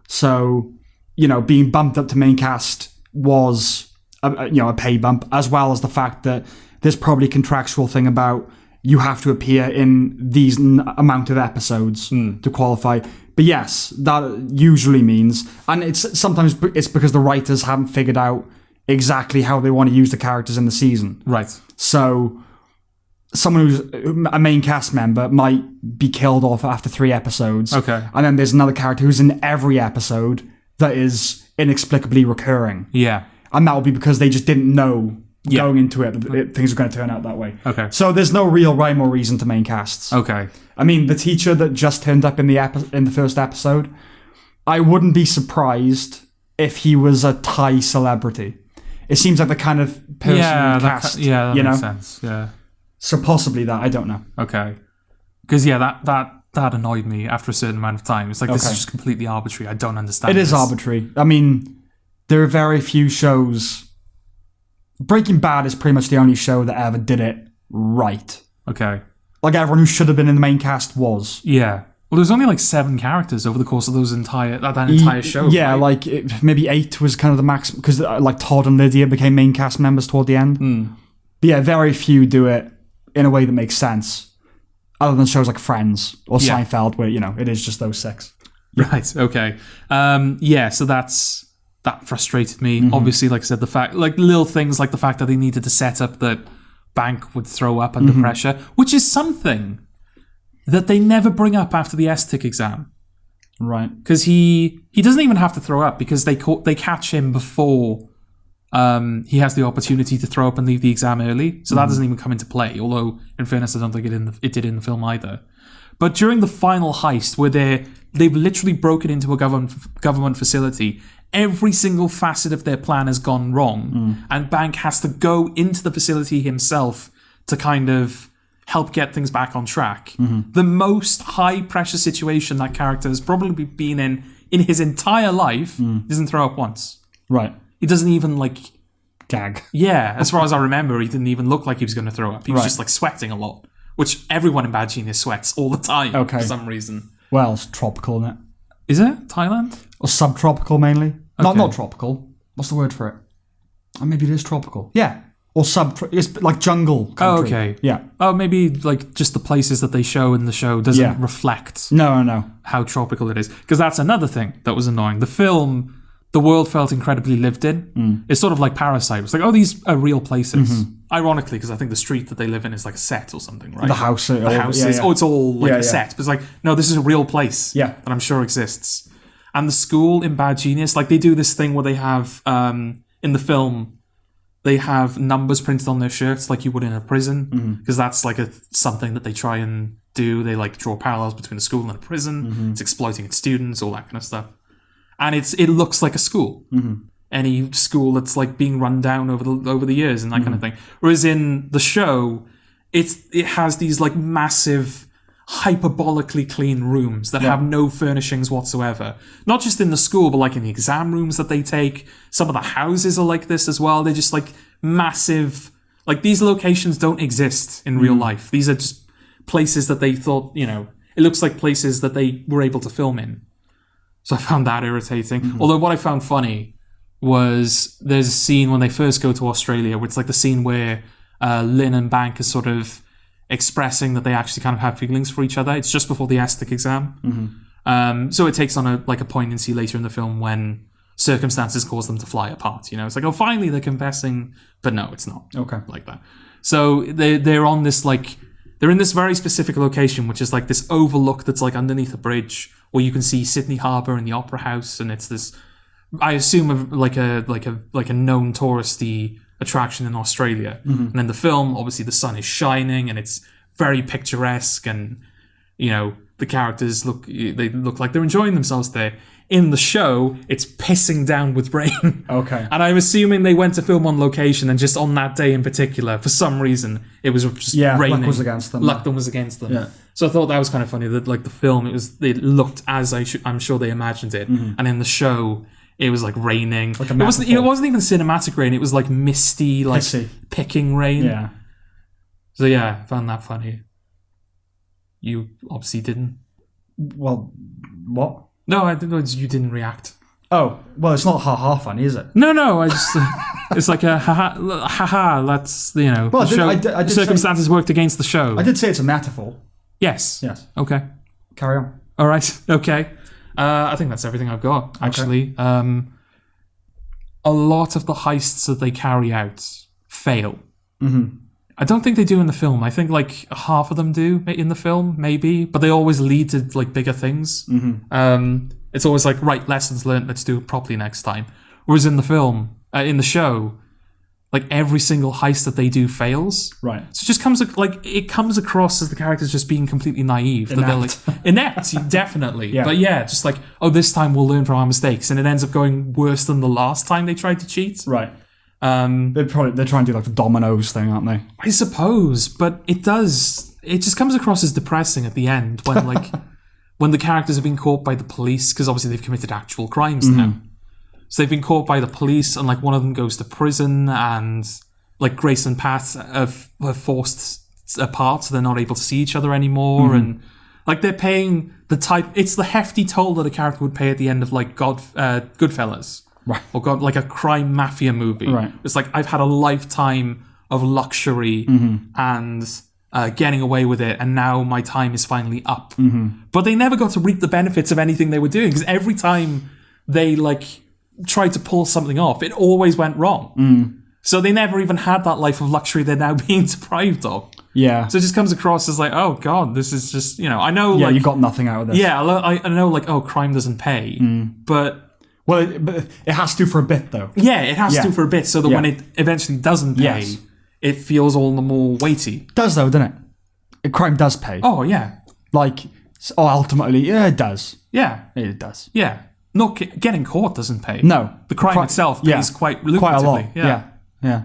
So, being bumped up to main cast was a pay bump, as well as the fact that there's probably a contractual thing about you have to appear in these amount of episodes to qualify. But yes, that usually means, and sometimes it's because the writers haven't figured out exactly how they want to use the characters in the season. Right. So someone who's a main cast member might be killed off after 3 episodes. Okay. And then there's another character who's in every episode that is inexplicably recurring. Yeah. And that will be because they just didn't know going into it that things are going to turn out that way. Okay. So there's no real rhyme or reason to main casts. Okay. I mean, the teacher that just turned up in the first episode, I wouldn't be surprised if he was a Thai celebrity. It seems like the kind of person cast. That makes sense. Yeah. So possibly that, I don't know. Okay. Because that annoyed me after a certain amount of time. It's like, this is just completely arbitrary. I don't understand It is arbitrary. I mean, there are very few shows. Breaking Bad is pretty much the only show that ever did it right. Okay. Like everyone who should have been in the main cast was. Yeah. Well, there's only like 7 characters over the course of that entire show. Yeah, right? like maybe 8 was kind of the max, because like Todd and Lydia became main cast members toward the end. But yeah, very few do it in a way that makes sense, other than shows like Friends or Seinfeld, where it is just those 6. Right. Okay. So that frustrated me. Obviously, like I said, the fact, like little things like the fact that they needed to set up that Bank would throw up under pressure, which is something that they never bring up after the ESTIC exam. Right. Because he doesn't even have to throw up, because they catch him before he has the opportunity to throw up and leave the exam early. So that doesn't even come into play. Although, in fairness, I don't think it did in the film either. But during the final heist, where they're they've literally broken into a government facility. Every single facet of their plan has gone wrong, and Bank has to go into the facility himself to kind of help get things back on track. The most high-pressure situation that character has probably been in his entire life. He doesn't throw up once. Right. He doesn't even, like... Gag. Yeah, as far as I remember, he didn't even look like he was going to throw up. He was just, like, sweating a lot, which everyone in Bad Genius sweats all the time for some reason. Well, it's tropical, isn't it? Is it? Thailand? Or subtropical, mainly. Okay. Not tropical. What's the word for it? Or maybe it is tropical. Yeah. Or it's like jungle country. Oh, okay. Yeah. Oh, maybe like just the places that they show in the show doesn't reflect how tropical it is. Because that's another thing that was annoying. The film, the world felt incredibly lived in. It's sort of like Parasite. It's like, oh, these are real places. Ironically, because I think the street that they live in is like a set or something, right? The house. The house is, it's all like a set. But it's like, no, this is a real place that I'm sure exists. And the school in Bad Genius, like they do this thing where they have, in the film, they have numbers printed on their shirts like you would in a prison, because that's like something that they try and do. They like draw parallels between a school and a prison. It's exploiting its students, all that kind of stuff. And it looks like a school. Any school that's like being run down over the years and that kind of thing. Whereas in the show, it has these like massive, hyperbolically clean rooms that have no furnishings whatsoever. Not just in the school, but like in the exam rooms that they take. Some of the houses are like this as well. They're just like massive. Like these locations don't exist in real life. These are just places that they thought, it looks like places that they were able to film in. So I found that irritating. Although what I found funny was there's a scene when they first go to Australia, where it's like the scene where Lynn and Bank are sort of expressing that they actually kind of have feelings for each other. It's just before the aesthetic exam. So it takes on a poignancy later in the film when circumstances cause them to fly apart. It's like, oh, finally they're confessing, but no, it's not like that. So they're on this they're in this very specific location, which is like this overlook that's like underneath a bridge where you can see Sydney Harbour and the Opera House, and it's this, I assume, like a known touristy attraction in Australia. And in the film, obviously the sun is shining and it's very picturesque, and the characters look like they're enjoying themselves there. In the show, it's pissing down with rain. Okay. And I'm assuming they went to film on location, and just on that day in particular, for some reason, it was just raining. Luck was against them. Luck was against them. Yeah. So I thought that was kind of funny that like the film, it looked as I'm sure they imagined it, and in the show, it was like raining. Like it wasn't even cinematic rain. It was like misty, like picking rain. Yeah. So yeah, I found that funny. You obviously didn't. Well, what? No, I didn't. You didn't react. Oh, well, it's not ha-ha funny, is it? No. I just it's like a ha-ha. That's Well, I did circumstances worked against the show. I did say it's a metaphor. Yes. Okay. Carry on. All right. Okay. I think that's everything I've got, actually. Okay. A lot of the heists that they carry out fail. I don't think they do in the film. I think like half of them do in the film, maybe, but they always lead to like bigger things. It's always like, right, lessons learned, let's do it properly next time. Whereas in the film, in the show, like every single heist that they do fails. Right. So it just comes across as the characters just being completely naive. Inept. That they're like inept, definitely. Yeah. But yeah, just like, oh, this time we'll learn from our mistakes, and it ends up going worse than the last time they tried to cheat. Right. They're trying to do like the dominoes thing, aren't they? I suppose, but it just comes across as depressing at the end when like when the characters have been caught by the police, because obviously they've committed actual crimes now. So they've been caught by the police, and like one of them goes to prison, and like Grace and Pat are forced apart, so they're not able to see each other anymore, and like they're paying it's the hefty toll that a character would pay at the end of like Goodfellas. Right. Or got like a crime mafia movie. Right. It's like, I've had a lifetime of luxury and getting away with it, and now my time is finally up. But they never got to reap the benefits of anything they were doing, because every time they like tried to pull something off, it always went wrong. So they never even had that life of luxury they're now being deprived of. Yeah. So it just comes across as like, oh God, this is just, I know like... Yeah, you got nothing out of this. Yeah, I know like, oh, crime doesn't pay, but... Well, it has to for a bit, though. Yeah, it has to for a bit, so that when it eventually doesn't pay, it feels all the more weighty. It does, though, doesn't it? Crime does pay. Oh, yeah. Like, ultimately, yeah, it does. Yeah. It does. Yeah. No, getting caught doesn't pay. No. The crime itself pays quite lucratively. Quite a lot. Yeah.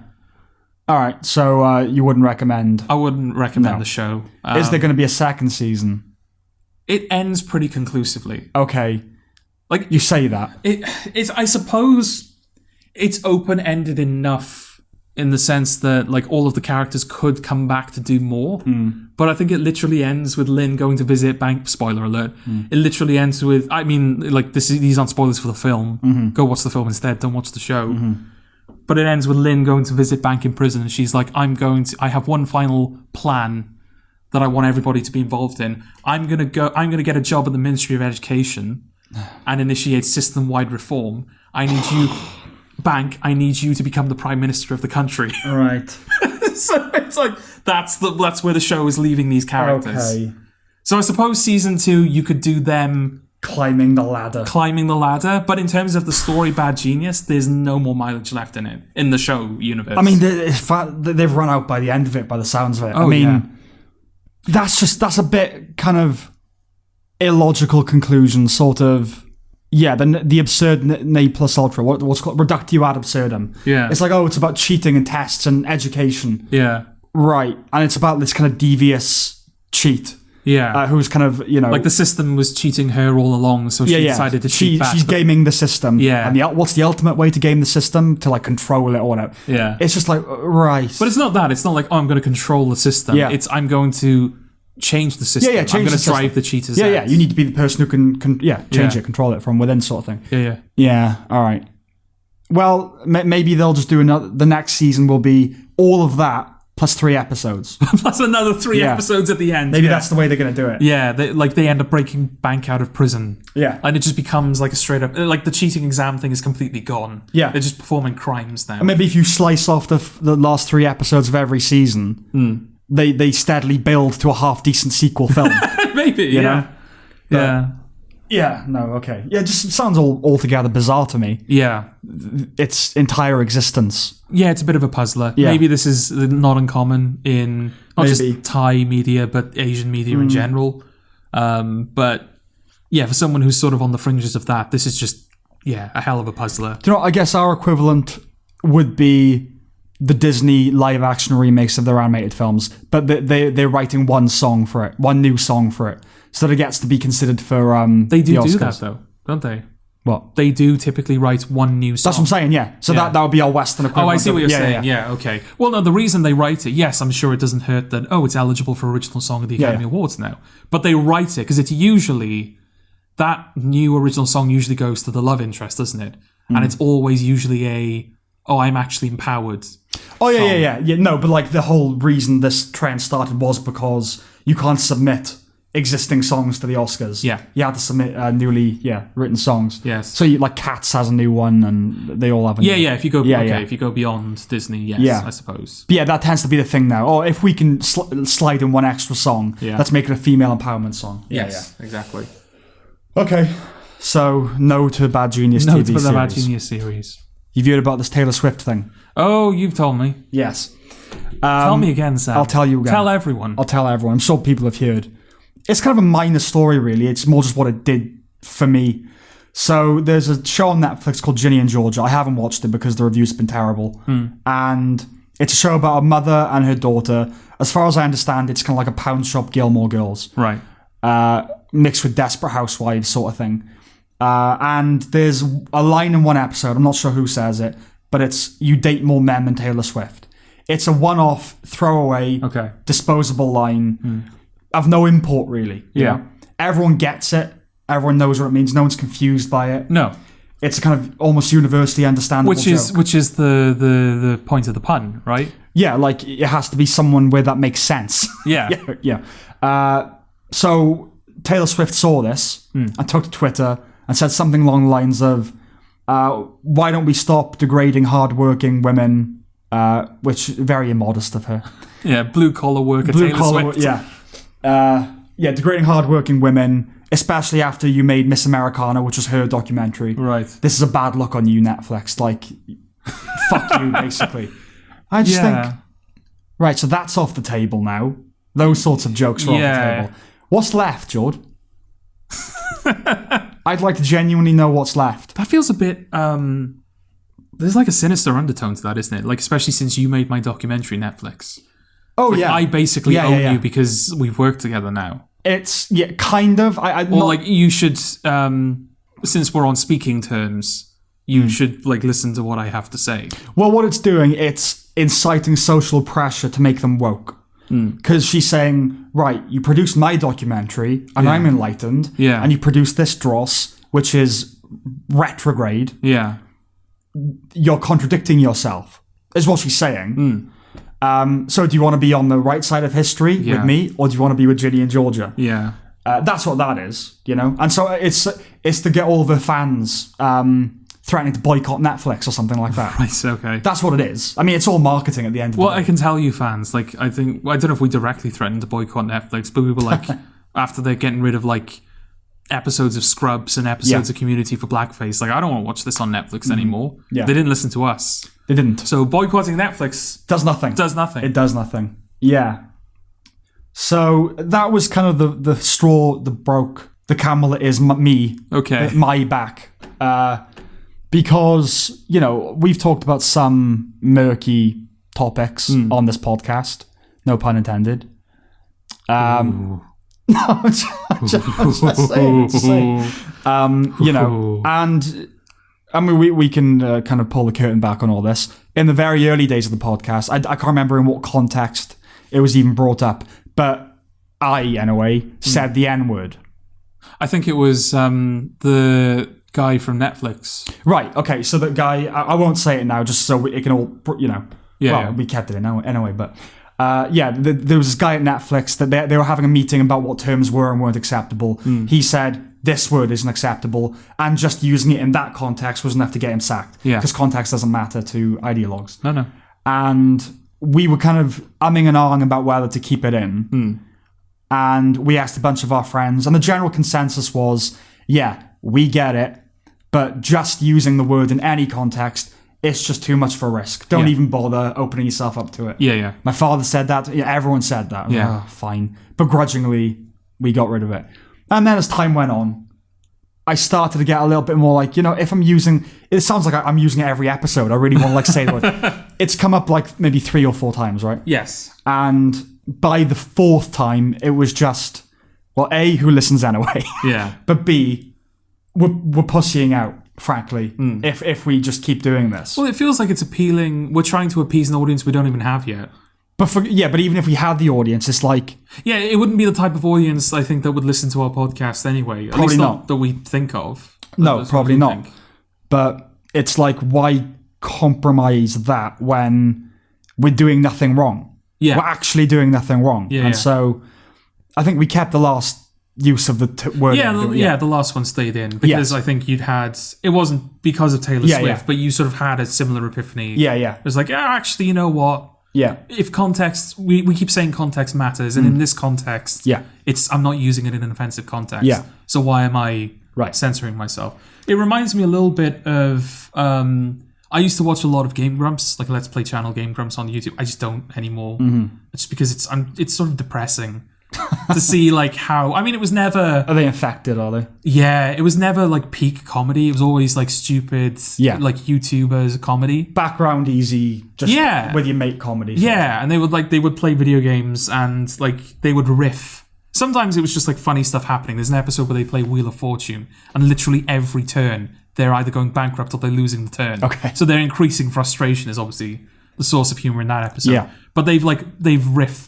All right, so you wouldn't recommend... I wouldn't recommend the show. Is there going to be a second season? It ends pretty conclusively. Okay. Like you say that. It's I suppose it's open-ended enough in the sense that like all of the characters could come back to do more. But I think it literally ends with Lynn going to visit bank. Spoiler alert. It literally ends with, I mean, like these aren't spoilers for the film. Go watch the film instead. Don't watch the show. But it ends with Lynn going to visit Bank in prison, and she's like, I have one final plan that I want everybody to be involved in. I'm gonna get a job at the Ministry of Education and initiate system-wide reform. I need you, Bank, I need you to become the Prime Minister of the country. Right. So it's like that's where the show is leaving these characters. Okay. So I suppose season 2 you could do them climbing the ladder, but in terms of the story Bad Genius, there's no more mileage left in it in the show universe. I mean, they've run out by the end of it, by the sounds of it. That's a bit kind of illogical conclusion, sort of. Yeah, the absurd ne plus ultra, what's called reductio ad absurdum. Yeah, it's like, it's about cheating and tests and education. Yeah, right, and it's about this kind of devious cheat. Yeah, who's kind of, like the system was cheating her all along, so she decided to cheat back. She's gaming the system. Yeah, and what's the ultimate way to game the system? To like control it or whatever. Yeah, it's just like right, but it's not that. It's not like I'm going to control the system. Yeah, it's I'm going to change the system. Change I'm going to drive the cheaters. Yeah, you need to be the person who can change it, control it from within, sort of thing. Yeah. All right. Well, maybe they'll just do the next season will be all of that. Plus 3 episodes. Plus another 3 episodes at the end. Maybe that's the way they're going to do it. Yeah, they end up breaking Bank out of prison. Yeah. And it just becomes like a straight up... Like the cheating exam thing is completely gone. Yeah. They're just performing crimes now. And maybe if you slice off the last 3 episodes of every season, they steadily build to a half-decent sequel film. Maybe, you know? Yeah. Yeah, no, okay. Yeah, it just sounds altogether bizarre to me. Yeah. Its entire existence. Yeah, it's a bit of a puzzler. Yeah. Maybe this is not uncommon in not just Thai media, but Asian media in general. But yeah, for someone who's sort of on the fringes of that, this is just, a hell of a puzzler. Do you know, I guess our equivalent would be the Disney live-action remakes of their animated films, but they're writing one new song for it. So that it gets to be considered for they do the Oscars. Do that though, don't they? What? They do typically write one new song. That's what I'm saying, yeah. So that would be our Western equivalent. Oh, I see what you're saying. Yeah, okay. Well, no, the reason they write it, yes, I'm sure it doesn't hurt that, it's eligible for Original Song of the Academy Awards now. But they write it because it's usually, that new original song usually goes to the love interest, doesn't it? And it's always usually I'm actually empowered. Oh, yeah. No, but like the whole reason this trend started was because you can't submit existing songs to the Oscars. Yeah. You have to submit newly written songs. Yes. So like Cats has a new one and they all have a new one. If you go if you go beyond Disney, yes, I suppose. But yeah, that tends to be the thing now. Or if we can slide in one extra song, let's make it a female empowerment song. Yes, exactly. Okay. So no to Bad Genius TV series. No to the Bad Genius series. You've heard about this Taylor Swift thing? Oh, you've told me. Yes. Tell me again, Sam. I'll tell you again. Tell everyone. I'll tell everyone. I'm sure people have heard. It's kind of a minor story, really. It's more just what it did for me. So there's a show on Netflix called Ginny and Georgia. I haven't watched it because the reviews have been terrible. And it's a show about a mother and her daughter. As far as I understand, it's kind of like a Pound Shop Gilmore Girls. Right. Mixed with Desperate Housewives sort of thing. And there's a line in one episode, I'm not sure who says it, but it's, you date more men than Taylor Swift. It's a one-off, throwaway, disposable line of no import, really. You know? Everyone gets it. Everyone knows what it means. No one's confused by it. No. It's a kind of almost universally understandable Which is the point of the pun, right? Yeah, like it has to be someone where that makes sense. Yeah. So Taylor Swift saw this and took to Twitter and said something along the lines of, why don't we stop degrading hardworking women, which is very immodest of her. Yeah, blue-collar worker Taylor Swift. Degrading hardworking women, especially after you made Miss Americana, which was her documentary. Right. This is a bad look on you, Netflix. Like, fuck you, basically. I just think, right, so that's off the table now. Those sorts of jokes are off the table. What's left, Jord? I'd like to genuinely know what's left. That feels a bit... there's like a sinister undertone to that, isn't it? Like, especially since you made my documentary Netflix. Oh, like, yeah. I basically own you because we've worked together now. It's, kind of. Like, you should... since we're on speaking terms, you should, like, listen to what I have to say. Well, what it's doing, it's inciting social pressure to make them woke. Because she's saying, right, you produced my documentary, and I'm enlightened, and you produced this Dross, which is retrograde. Yeah. You're contradicting yourself, is what she's saying. So do you want to be on the right side of history with me, or do you want to be with Ginny and Georgia? Yeah. That's what that is, And so it's to get all the fans threatening to boycott Netflix or something like that. Right, okay. That's what it is. I mean, it's all marketing at the end of the day. Well, I can tell you fans, like, I don't know if we directly threatened to boycott Netflix, but we were like, after they're getting rid of, like, episodes of Scrubs and episodes of Community for Blackface, like, I don't want to watch this on Netflix anymore. Yeah. They didn't listen to us. They didn't. So boycotting Netflix... Does nothing. It does nothing. Yeah. So that was kind of the straw that broke the camel that is me. Okay. My back. Because, we've talked about some murky topics on this podcast. No pun intended. No, just saying. And I mean, we can kind of pull the curtain back on all this. In the very early days of the podcast, I can't remember in what context it was even brought up, but I, anyway, said the N-word. I think it was the guy from Netflix. Right, okay, so that guy, I won't say it now, just so it can all, we kept it in anyway, but there was this guy at Netflix that they were having a meeting about what terms were and weren't acceptable. He said, this word isn't acceptable, and just using it in that context was enough to get him sacked. Yeah. Because context doesn't matter to ideologues. No. And we were kind of umming and ahhing about whether to keep it in. And we asked a bunch of our friends, and the general consensus was, we get it, but just using the word in any context, it's just too much for risk. Don't even bother opening yourself up to it. Yeah. My father said that. Everyone said that. Yeah. Fine. Begrudgingly, we got rid of it. And then as time went on, I started to get a little bit more like, if I'm using... It sounds like I'm using it every episode. I really want to say the word. It's come up like maybe 3 or 4 times, right? Yes. And by the 4th time, it was just... Well, A, who listens anyway? Yeah. But B, we're pussying out, frankly, if we just keep doing this. Well, it feels like it's appealing. We're trying to appease an audience we don't even have yet. But but even if we had the audience, it's like... Yeah, it wouldn't be the type of audience, I think, that would listen to our podcast anyway. At probably least not. That we think of. No, probably not. But it's like, why compromise that when we're doing nothing wrong? Yeah. We're actually doing nothing wrong. Yeah, and so I think we kept the last use of the word. The last one stayed in. Because I think you'd had... It wasn't because of Taylor Swift, but you sort of had a similar epiphany. Yeah. It was like, actually, you know what? Yeah. If context, we keep saying context matters, and in this context, I'm not using it in an offensive context. Yeah. So why am I censoring myself? It reminds me a little bit of I used to watch a lot of Game Grumps, like Let's Play channel Game Grumps on YouTube. I just don't anymore. It's because it's sort of depressing to see like how... I mean, it was never... Are they infected, are they? Yeah, it was never like peak comedy. It was always like stupid, like YouTubers comedy. Background easy, just with your mate comedy. Yeah, and they would play video games and like they would riff. Sometimes it was just like funny stuff happening. There's an episode where they play Wheel of Fortune, and literally every turn they're either going bankrupt or they're losing the turn. Okay. So their increasing frustration is obviously the source of humor in that episode. Yeah. But they've been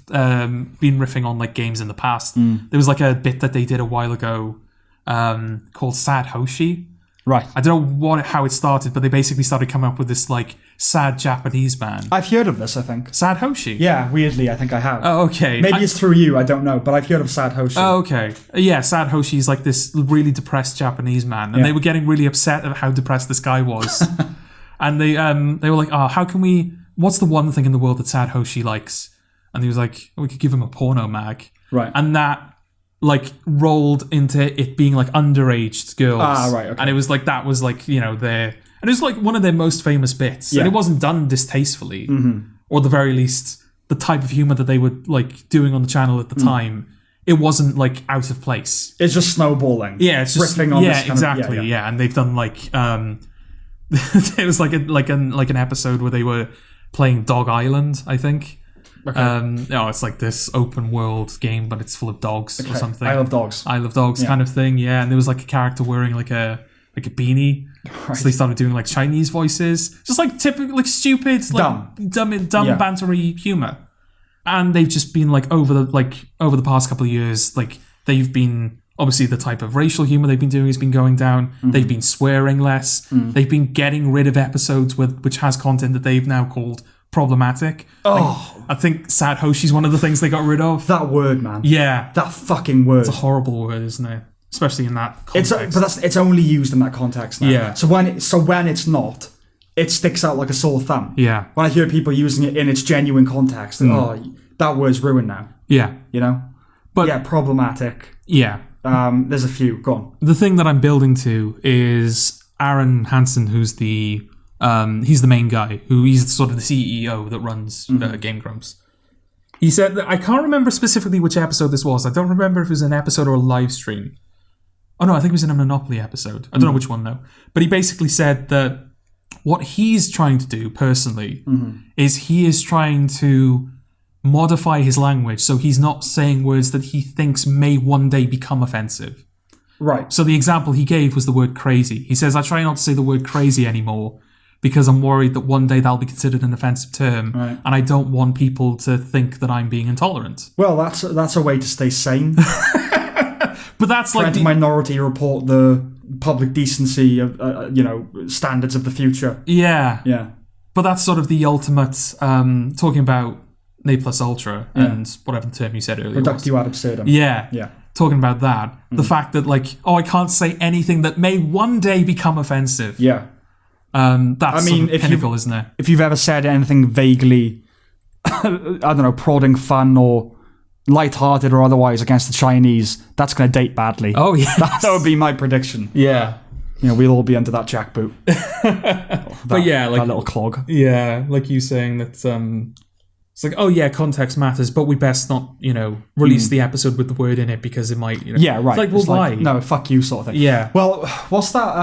riffing on like games in the past. There was like a bit that they did a while ago called Sad Hoshi. Right. I don't know how it started, but they basically started coming up with this like sad Japanese man. I've heard of this, I think. Sad Hoshi? Yeah, weirdly, I think I have. Oh, okay. Maybe it's through you, I don't know, but I've heard of Sad Hoshi. Oh, okay. Yeah, Sad Hoshi is like this really depressed Japanese man, and they were getting really upset at how depressed this guy was. And they were like, how can we... What's the one thing in the world that Sad Hoshi likes? And he was like, we could give him a porno mag. Right. And that like rolled into it being like underage girls. Right, okay. And it was like, that was like, their... And it was like one of their most famous bits. Yeah. And it wasn't done distastefully. Or at the very least, the type of humor that they were like doing on the channel at the time. it wasn't like out of place. It's just snowballing. Yeah, it's just riffing on yeah, this kind exactly. of, And they've done like it was like an episode where they were playing Dog Island, I think. Okay. It's like this open world game, but it's full of dogs or something. I love dogs. I love dogs kind of thing. Yeah, and there was like a character wearing like a beanie. Right. So they started doing like Chinese voices, just like typical, like stupid, like dumb bantery humor. And they've just been like over the past couple of years, like they've been obviously the type of racial humor they've been doing has been going down. Mm-hmm. They've been swearing less. Mm. They've been getting rid of episodes which has content that they've now called problematic. Oh, like, I think Sad Hoshi's one of the things they got rid of. That word, man. Yeah, that fucking word. It's a horrible word, isn't it? Especially in that context. It's only used in that context now. Yeah. So when it's not, it sticks out like a sore thumb. Yeah. When I hear people using it in its genuine context, that word's ruined now. Yeah. You know? But yeah, problematic. Yeah. There's a few. Go on. The thing that I'm building to is Aaron Hansen, who's he's the main guy, he's sort of the CEO that runs Game Grumps. He said that, I can't remember specifically which episode this was. I don't remember if it was an episode or a live stream. Oh no, I think it was in a Monopoly episode. I don't know which one though. But he basically said that what he's trying to do personally is he is trying to modify his language so he's not saying words that he thinks may one day become offensive. Right. So the example he gave was the word crazy. He says, I try not to say the word crazy anymore because I'm worried that one day that'll be considered an offensive term, right. And I don't want people to think that I'm being intolerant. Well, that's a way to stay sane. But that's like the minority report the public decency of standards of the future. Yeah. Yeah. But that's sort of the ultimate talking about ne plus ultra and whatever the term you said earlier. Reductio ad absurdum. Yeah. Yeah. Talking about that. The fact that I can't say anything that may one day become offensive. Yeah. That's sort of pinnacle, isn't it? If you've ever said anything vaguely, I don't know, prodding fun or lighthearted or otherwise against the Chinese, that's going to date badly. Oh, yeah. That would be my prediction. Yeah. We'll all be under that jackboot. But yeah, that little clog. Yeah, like you saying that it's like, oh yeah, context matters, but we best not, release the episode with the word in it because it might, Yeah, right. It's like, why? No, fuck you sort of thing. Yeah. Well, what's that,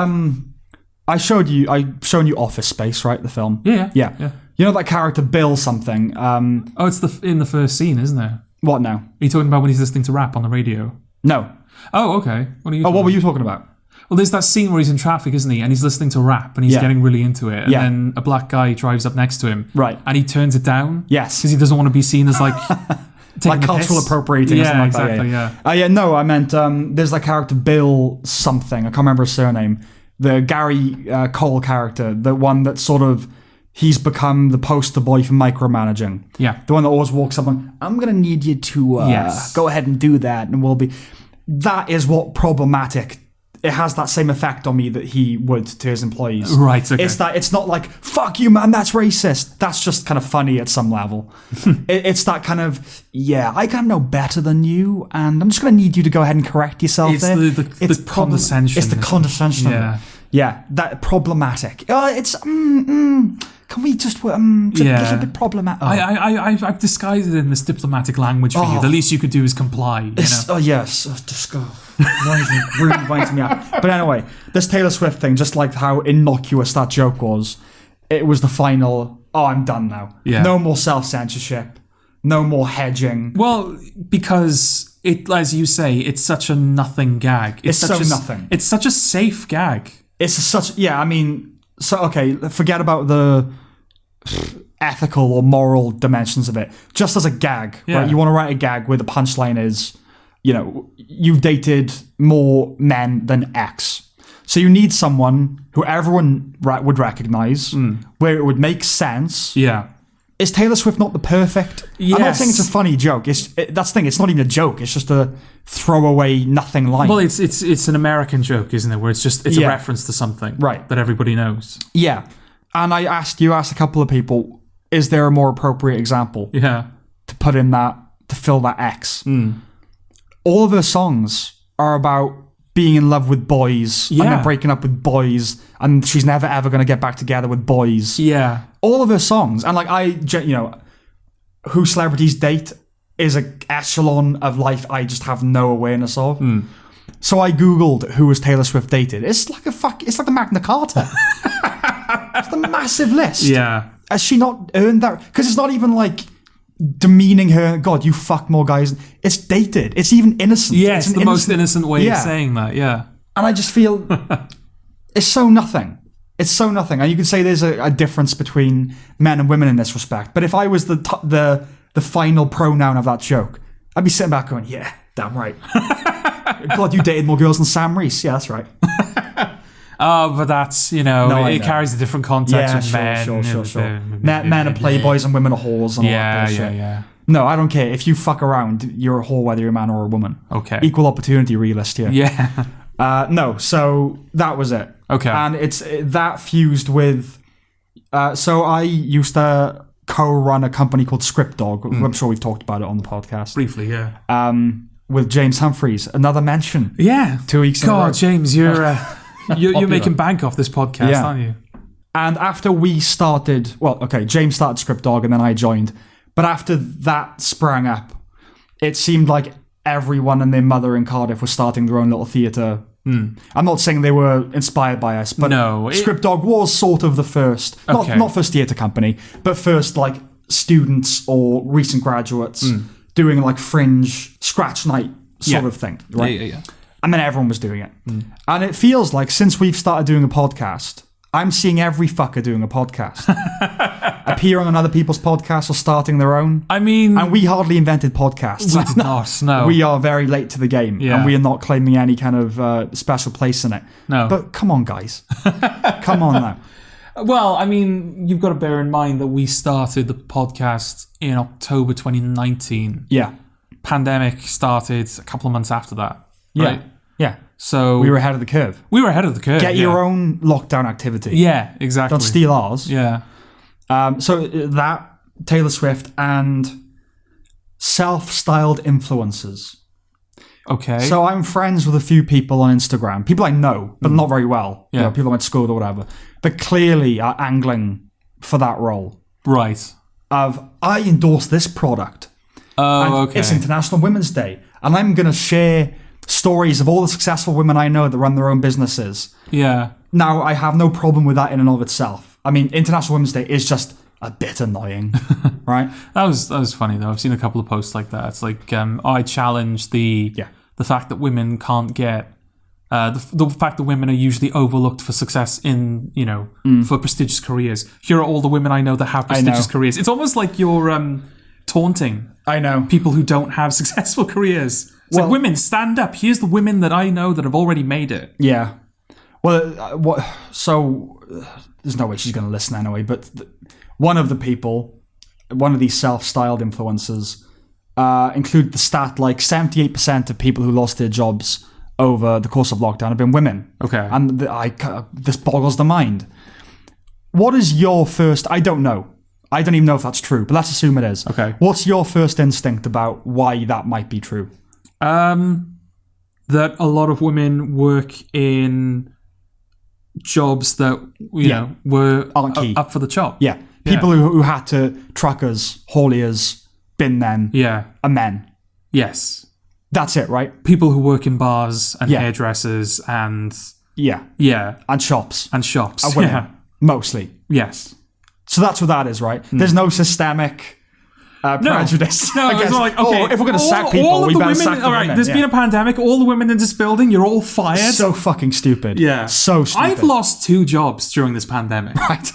I've shown you Office Space, right, the film? Yeah. You know that character Bill something? It's in the first scene, isn't it? What now? Are you talking about when he's listening to rap on the radio? No. Oh, okay. What were you talking about? Well, there's that scene where he's in traffic, isn't he? And he's listening to rap and he's getting really into it. And then a black guy drives up next to him. Right. And he turns it down. Yes. Because he doesn't want to be seen as like cultural appropriating or something like that. Exactly. No, I meant there's that character Bill something. I can't remember his surname. The Gary Cole character, the one that sort of he's become the poster boy for micromanaging. Yeah. The one that always walks up and, I'm going to need you to go ahead and do that. And we'll be... That is what problematic... It has that same effect on me that he would to his employees. Right, okay. It's not like, fuck you, man, that's racist. That's just kind of funny at some level. It's that kind of, I kind of know better than you, and I'm just going to need you to go ahead and correct yourself it's there. The condescension. It's the condescension. Yeah, that problematic. Can we just a little bit problematic? I've disguised it in this diplomatic language for you. The least you could do is comply. Oh yes, really winds me out. But anyway, this Taylor Swift thing, just like how innocuous that joke was, it was the final. Oh, I'm done now. Yeah. No more self-censorship. No more hedging. Well, because as you say, it's such a nothing gag. It's so nothing. It's such a safe gag. Forget about the ethical or moral dimensions of it. Just as a gag, right? You want to write a gag where the punchline is, you've dated more men than X. So you need someone who everyone would recognize, where it would make sense. Yeah. Is Taylor Swift not the perfect? Yes. I'm not saying it's a funny joke. That's the thing. It's not even a joke. It's just a throwaway nothing line. Well, it's an American joke, isn't it? Where it's a reference to something that everybody knows. Yeah. And I asked a couple of people, is there a more appropriate example? Yeah. To put in that, to fill that X. All of her songs are about being in love with boys and then breaking up with boys, and she's never ever going to get back together with boys. Yeah. All of her songs, and who celebrities date is a echelon of life I just have no awareness of. So I googled who was Taylor Swift dated. It's like the Magna Carta. It's the massive list. Yeah. Has she not earned that? Because it's not even like demeaning her. God, you fuck more guys. It's dated. It's even innocent. Yeah, it's the most innocent way of saying that. Yeah. And I just feel it's so nothing. It's so nothing. And you could say there's a difference between men and women in this respect. But if I was the final pronoun of that joke, I'd be sitting back going, yeah, damn right. God, you dated more girls than Sam Reese. Yeah, that's right. But that's, it carries a different context with men. Sure. Men are playboys and women are whores and all that bullshit. Yeah. No, I don't care. If you fuck around, you're a whore whether you're a man or a woman. Okay. Equal opportunity realist here. Yeah. No, so that was it. Okay. And it's that fused with... so I used to co-run a company called Script Dog. I'm sure we've talked about it on the podcast. Briefly, yeah. With James Humphreys. Another mention. Yeah. 2 weeks in a row. God, James, you're making bank off this podcast, aren't you? And after we started... Well, okay, James started Script Dog and then I joined. But after that sprang up, it seemed like everyone and their mother in Cardiff was starting their own little theatre. I'm not saying they were inspired by us, but Script Dog was sort of the first, not first theatre company, but first like students or recent graduates doing like fringe scratch night sort of thing, right? Yeah. And then everyone was doing it. And it feels like since we've started doing a podcast, I'm seeing every fucker doing a podcast. Appearing on other people's podcasts or starting their own. I mean... And we hardly invented podcasts. We did not, no. We are very late to the game. Yeah. And we are not claiming any kind of special place in it. No. But come on, guys. Come on now. Well, I mean, you've got to bear in mind that we started the podcast in October 2019. Yeah. Pandemic started a couple of months after that. Right? Yeah. So we were ahead of the curve. Get your own lockdown activity. Yeah, exactly. Don't steal ours. Yeah. So that, Taylor Swift, and self-styled influencers. Okay. So I'm friends with a few people on Instagram. People I know, but not very well. Yeah. People I went to school with or whatever. But clearly are angling for that role. Right. Of, I endorse this product. Oh, okay. It's International Women's Day. And I'm going to share stories of all the successful women I know that run their own businesses. Yeah. Now, I have no problem with that in and of itself. I mean, International Women's Day is just a bit annoying, right? That was funny, though. I've seen a couple of posts like that. It's like, I challenge the fact that women can't get... the fact that women are usually overlooked for success in, for prestigious careers. Here are all the women I know that have prestigious careers. It's almost like you're taunting people who don't have successful careers. It's like, women, stand up. Here's the women that I know that have already made it. Yeah. Well, so there's no way she's going to listen anyway, but one of these self-styled influencers include the stat like 78% of people who lost their jobs over the course of lockdown have been women. Okay. And this boggles the mind. What is your first... I don't know. I don't even know if that's true, but let's assume it is. Okay. What's your first instinct about why that might be true? That a lot of women work in jobs that were up for the chop. Yeah, people who had to truckers, hauliers, bin men, are men. Yes, that's it, right? People who work in bars and hairdressers and and shops are women, mostly. Yes, so that's what that is, right? There's no systemic. Prejudice. No, it's not like, okay, if we're going to sack people, we better sack the all right, women. There's been a pandemic. All the women in this building, you're all fired. So fucking stupid. Yeah. So stupid. I've lost 2 jobs during this pandemic. Right.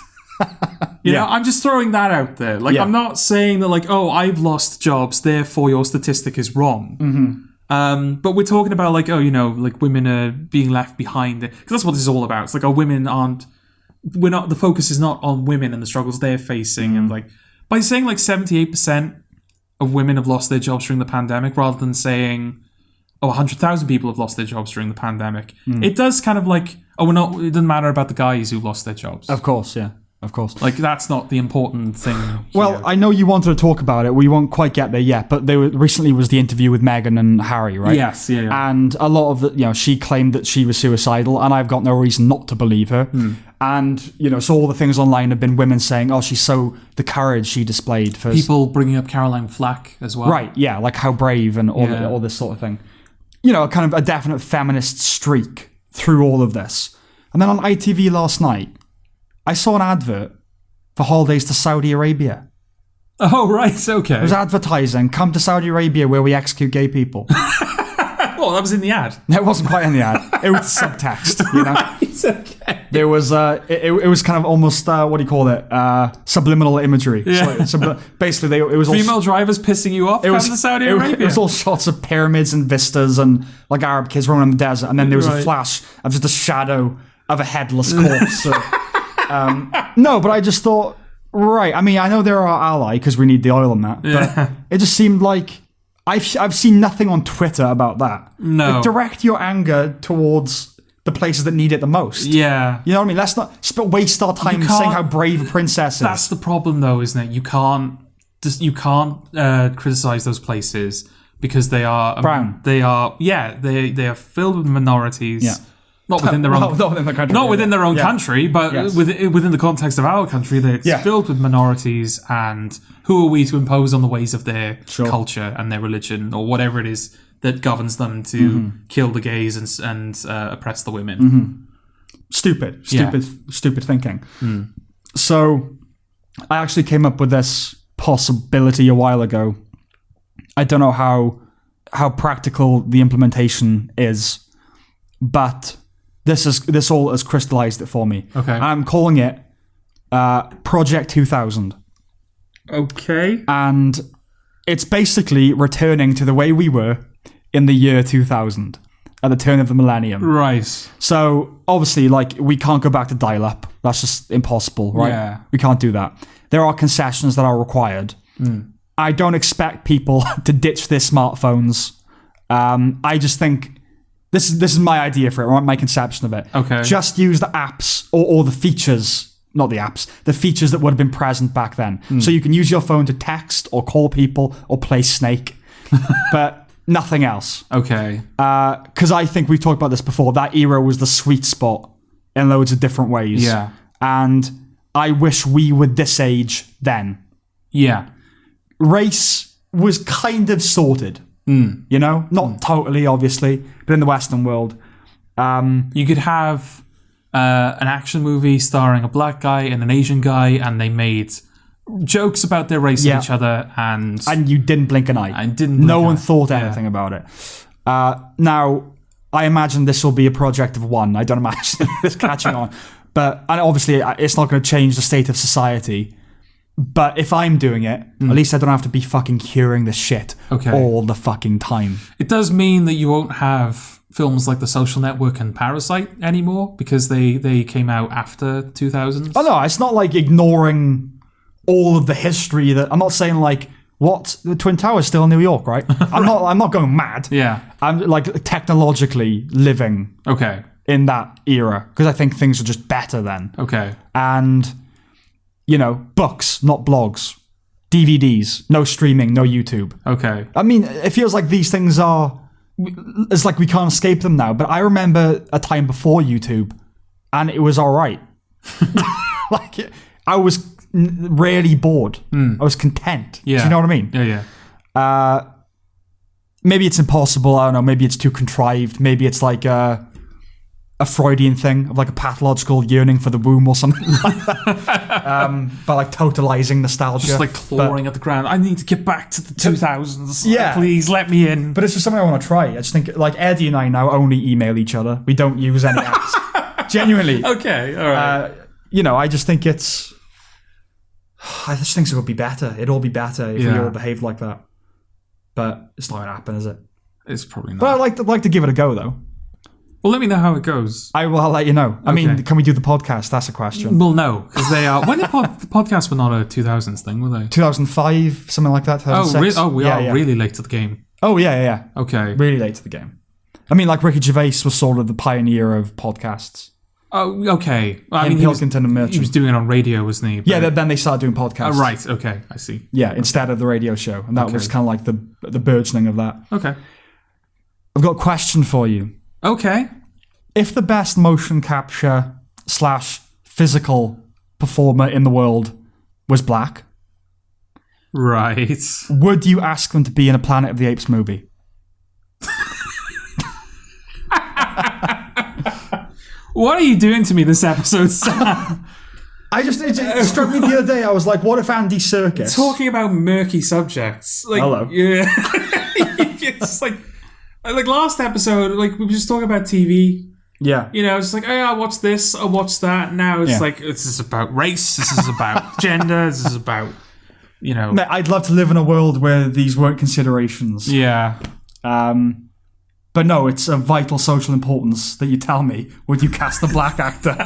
You know, I'm just throwing that out there. Like, I'm not saying that, like, oh, I've lost jobs, therefore your statistic is wrong. Mm-hmm. But we're talking about, like, like women are being left behind. Because that's what this is all about. It's like, women aren't... the focus is not on women and the struggles they're facing. And, like... By saying like 78% of women have lost their jobs during the pandemic, rather than saying, 100,000 people have lost their jobs during the pandemic, it does kind of like, it doesn't matter about the guys who lost their jobs. Of course, yeah. of course. Like, that's not the important thing here. Well, I know you wanted to talk about it. We won't quite get there yet, but recently was the interview with Meghan and Harry, right? Yes, yeah. And a lot of she claimed that she was suicidal, and I've got no reason not to believe her. And, so all the things online have been women saying, oh, the courage she displayed. For people bringing up Caroline Flack as well. Right, yeah, like how brave and all this sort of thing. Kind of a definite feminist streak through all of this. And then on ITV last night, I saw an advert for holidays to Saudi Arabia. Oh, right, okay. It was advertising, come to Saudi Arabia where we execute gay people. Well, that was in the ad. It wasn't quite in the ad. It was subtext, It's okay. There was, it was kind of almost, what do you call it? Subliminal imagery. Yeah. Basically, it was female drivers pissing you off come to Saudi Arabia. It was all shots of pyramids and vistas and like Arab kids running in the desert. And then there was a flash of just a shadow of a headless corpse. No, but I just thought, right. I mean, I know they're our ally because we need the oil and that. But it just seemed like I've seen nothing on Twitter about that. No. Like, direct your anger towards the places that need it the most. Yeah. You know what I mean? Let's not waste our time saying how brave a princess is. That's the problem, though, isn't it? You can't criticize those places because they are brown. They are they are filled with minorities. Yeah. Not within their own, not within the country. Not within their own country, but within the context of our country, they're filled with minorities. And who are we to impose on the ways of their culture and their religion or whatever it is that governs them to kill the gays and oppress the women? Stupid thinking. So I actually came up with this possibility a while ago. I don't know how practical the implementation is, but this all has crystallized it for me. Okay. I'm calling it Project 2000. Okay. And it's basically returning to the way we were in the year 2000, at the turn of the millennium. Right. So, obviously, we can't go back to dial-up. That's just impossible, right? Yeah. We can't do that. There are concessions that are required. I don't expect people to ditch their smartphones. I just think this is my idea for it, my conception of it. Okay. Just use the apps or the features, not the apps, the features that would have been present back then. So you can use your phone to text or call people or play Snake, but nothing else. Okay. Because I think we've talked about this before. That era was the sweet spot in loads of different ways. Yeah. And I wish we were this age then. Yeah. Race was kind of sorted. Not totally, obviously, but in the Western world. You could have an action movie starring a black guy and an Asian guy, and they made jokes about their race and each other, and you didn't blink an eye. No one thought anything about it. Now, I imagine this will be a project of one. I don't imagine this catching on. And obviously, it's not going to change the state of society. But if I'm doing it, at least I don't have to be fucking curing this shit all the fucking time. It does mean that you won't have films like The Social Network and Parasite anymore because they came out after 2000. Oh no, it's not like ignoring all of the history that I'm not saying what the Twin Towers still in New York, right? I'm not going mad. Yeah. I'm technologically living in that era because I think things are just better then. Okay. And books, not blogs. DVDs, no streaming, no YouTube. Okay. I mean, it feels like these things it's like we can't escape them now, but I remember a time before YouTube, and it was all right. I was rarely bored. I was content. Yeah. Do you know what I mean? Yeah. Maybe it's impossible. I don't know. Maybe it's too contrived. Maybe it's like a Freudian thing of a pathological yearning for the womb or something like that. But totalizing nostalgia. Just clawing at the ground. I need to get back to the 2000s. Yeah. Please let me in. But it's just something I want to try. I just think Eddie and I now only email each other. We don't use any apps. Genuinely. Okay. All right. I just think I just think it would be better. It'd all be better if we all behaved like that. But it's not going to happen, is it? It's probably not. But I'd like to give it a go, though. Well, let me know how it goes. I'll let you know. I mean, can we do the podcast? That's a question. Well, no, because they are... When the podcasts were not a 2000s thing, were they? 2005, something like that, 2006. We are really late to the game. Oh, yeah. Okay. Really late to the game. I mean, Ricky Gervais was sort of the pioneer of podcasts. Oh, okay. I Him, mean, Pilkington and Merchant. he was doing it on radio, wasn't he? Yeah, then they started doing podcasts. Right, okay, I see. Yeah, instead of the radio show. And that was kind of like the burgeoning of that. Okay. I've got a question for you. Okay. If the best motion capture / physical performer in the world was black, Right. would you ask them to be in a Planet of the Apes movie? What are you doing to me this episode, Sam? It struck me the other day. I was like, what if Andy Serkis... Talking about murky subjects. Like, Hello. Yeah. It's like last episode, like, we were just talking about TV. Yeah. You know, it's like, oh, yeah, I watch this, I watch that. Now it's like, this is about race, this is about gender, this is about, you know. Mate, I'd love to live in a world where these weren't considerations. Yeah. But no, it's of vital social importance that you tell me, would you cast a black actor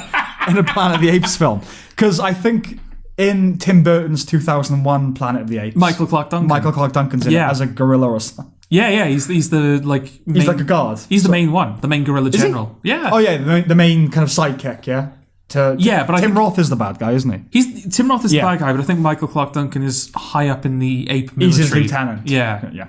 in a Planet of the Apes film? Because I think in Tim Burton's 2001 Planet of the Apes... Michael Clark Duncan's in it as a gorilla or something. Yeah, he's the, like... He's like a guard. He's the main one, the main gorilla general. He? Yeah. Oh, yeah, the main kind of sidekick, yeah? But Tim Roth is the bad guy, isn't he? Tim Roth is the bad guy, but I think Michael Clark Duncan is high up in the ape military. He's his lieutenant. Yeah.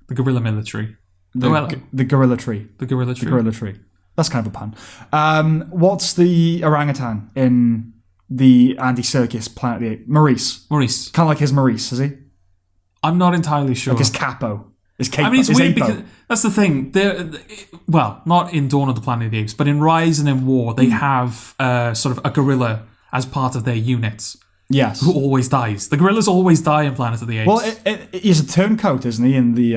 The gorilla military. The gorilla tree. The gorilla tree. The gorilla tree. That's kind of a pun. What's the orangutan in the Andy Serkis Planet of the Apes? Maurice. Kind of like his Maurice, is he? I'm not entirely sure. Like his capo. I mean, it's weird because that's the thing. Well, not in Dawn of the Planet of the Apes, but in Rise and in War, they have sort of a gorilla as part of their unit. Yes. Who always dies. The gorillas always die in Planet of the Apes. Well, he's a turncoat, isn't he, in the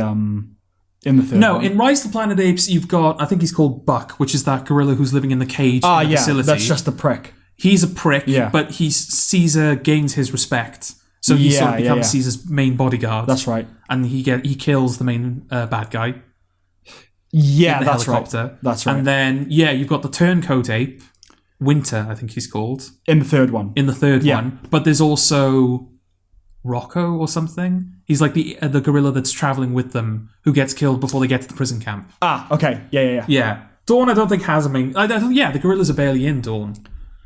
third one? In Rise of the Planet of the Apes, you've got, I think he's called Buck, which is that gorilla who's living in the cage in the facility. That's just a prick. He's a prick, but Caesar gains his respect. So he sort of becomes Caesar's main bodyguard. That's right. And he kills the main bad guy. Yeah, that's helicopter. Right. That's right. And then, you've got the turncoat ape, Winter, I think he's called. In the third one. But there's also Rocco or something. He's like the gorilla that's traveling with them who gets killed before they get to the prison camp. Ah, okay. Yeah. Dawn, I don't think has a main... the gorillas are barely in Dawn.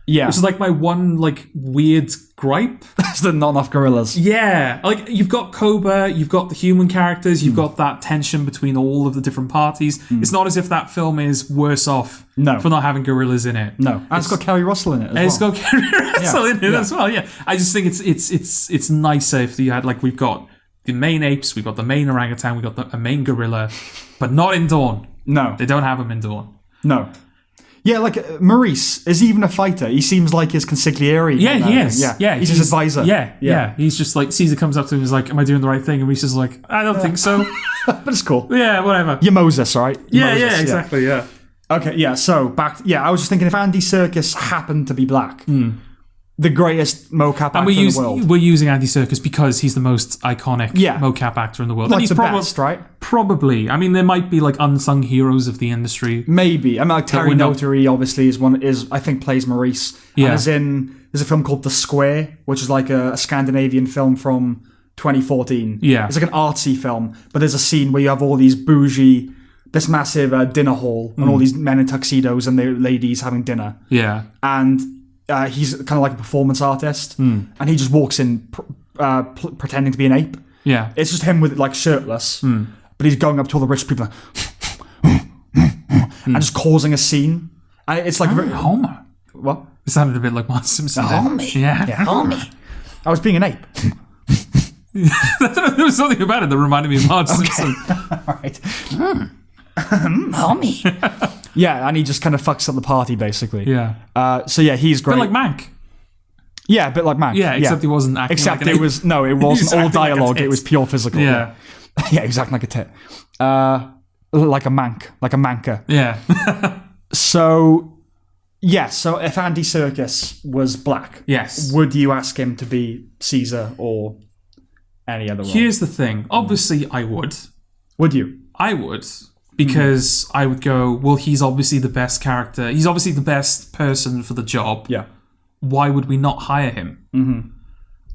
Yeah. Which is like my one weird gripe. There's not enough gorillas. Yeah. Like you've got Cobra, you've got the human characters, you've got that tension between all of the different parties. It's not as if that film is worse off for not having gorillas in it. No. And it's got Kerry Russell in it as well. It's got Kerry Russell in it as well, yeah. I just think it's nicer if you had we've got the main apes, we've got the main orangutan, we've got a main gorilla, but not in Dawn. No. They don't have him in Dawn. No. Yeah, Maurice is even a fighter. He seems like his consigliere. Yeah, he is. Yeah, he's his advisor. Yeah. He's just like, Caesar comes up to him and is like, am I doing the right thing? And Maurice is like, I don't think so. But it's cool. Yeah, whatever. You're Moses, right? Yeah, exactly, yeah. Okay, yeah, so back... Yeah, I was just thinking if Andy Serkis happened to be black... The greatest mocap actor in the world. We're using Andy Serkis because he's the most iconic mocap actor in the world. Like and he's the best, right? Probably. I mean, there might be unsung heroes of the industry. Maybe. I mean, Terry Notary obviously is I think plays Maurice. Yeah. And there's a film called The Square, which is like a Scandinavian film from 2014. Yeah. It's like an artsy film, but there's a scene where you have all these bougie, this massive dinner hall, and all these men in tuxedos and the ladies having dinner. Yeah. And he's kind of like a performance artist, and he just walks in pretending to be an ape. Yeah. It's just him with shirtless, but he's going up to all the rich people and just causing a scene. And it's like Homer. What? It sounded a bit like Mark Simpson. Homie. Yeah. Homie. I was being an ape. There was something about it that reminded me of Mark Simpson. All right. Homie. Yeah, and he just kind of fucks up the party, basically. Yeah. So yeah, he's great. A bit like Mank. Yeah, a bit like Mank. Yeah, except he wasn't acting except like an it was no, it wasn't all dialogue. It was pure physical. Yeah. Yeah, exactly like a tit. Like a mank, like a manker. Yeah. So if Andy Serkis was black, yes, would you ask him to be Caesar or any other role? Here's the thing. Obviously, I would. Would you? I would. Because I would go, well, he's obviously the best character. He's obviously the best person for the job. Yeah. Why would we not hire him? Mm-hmm.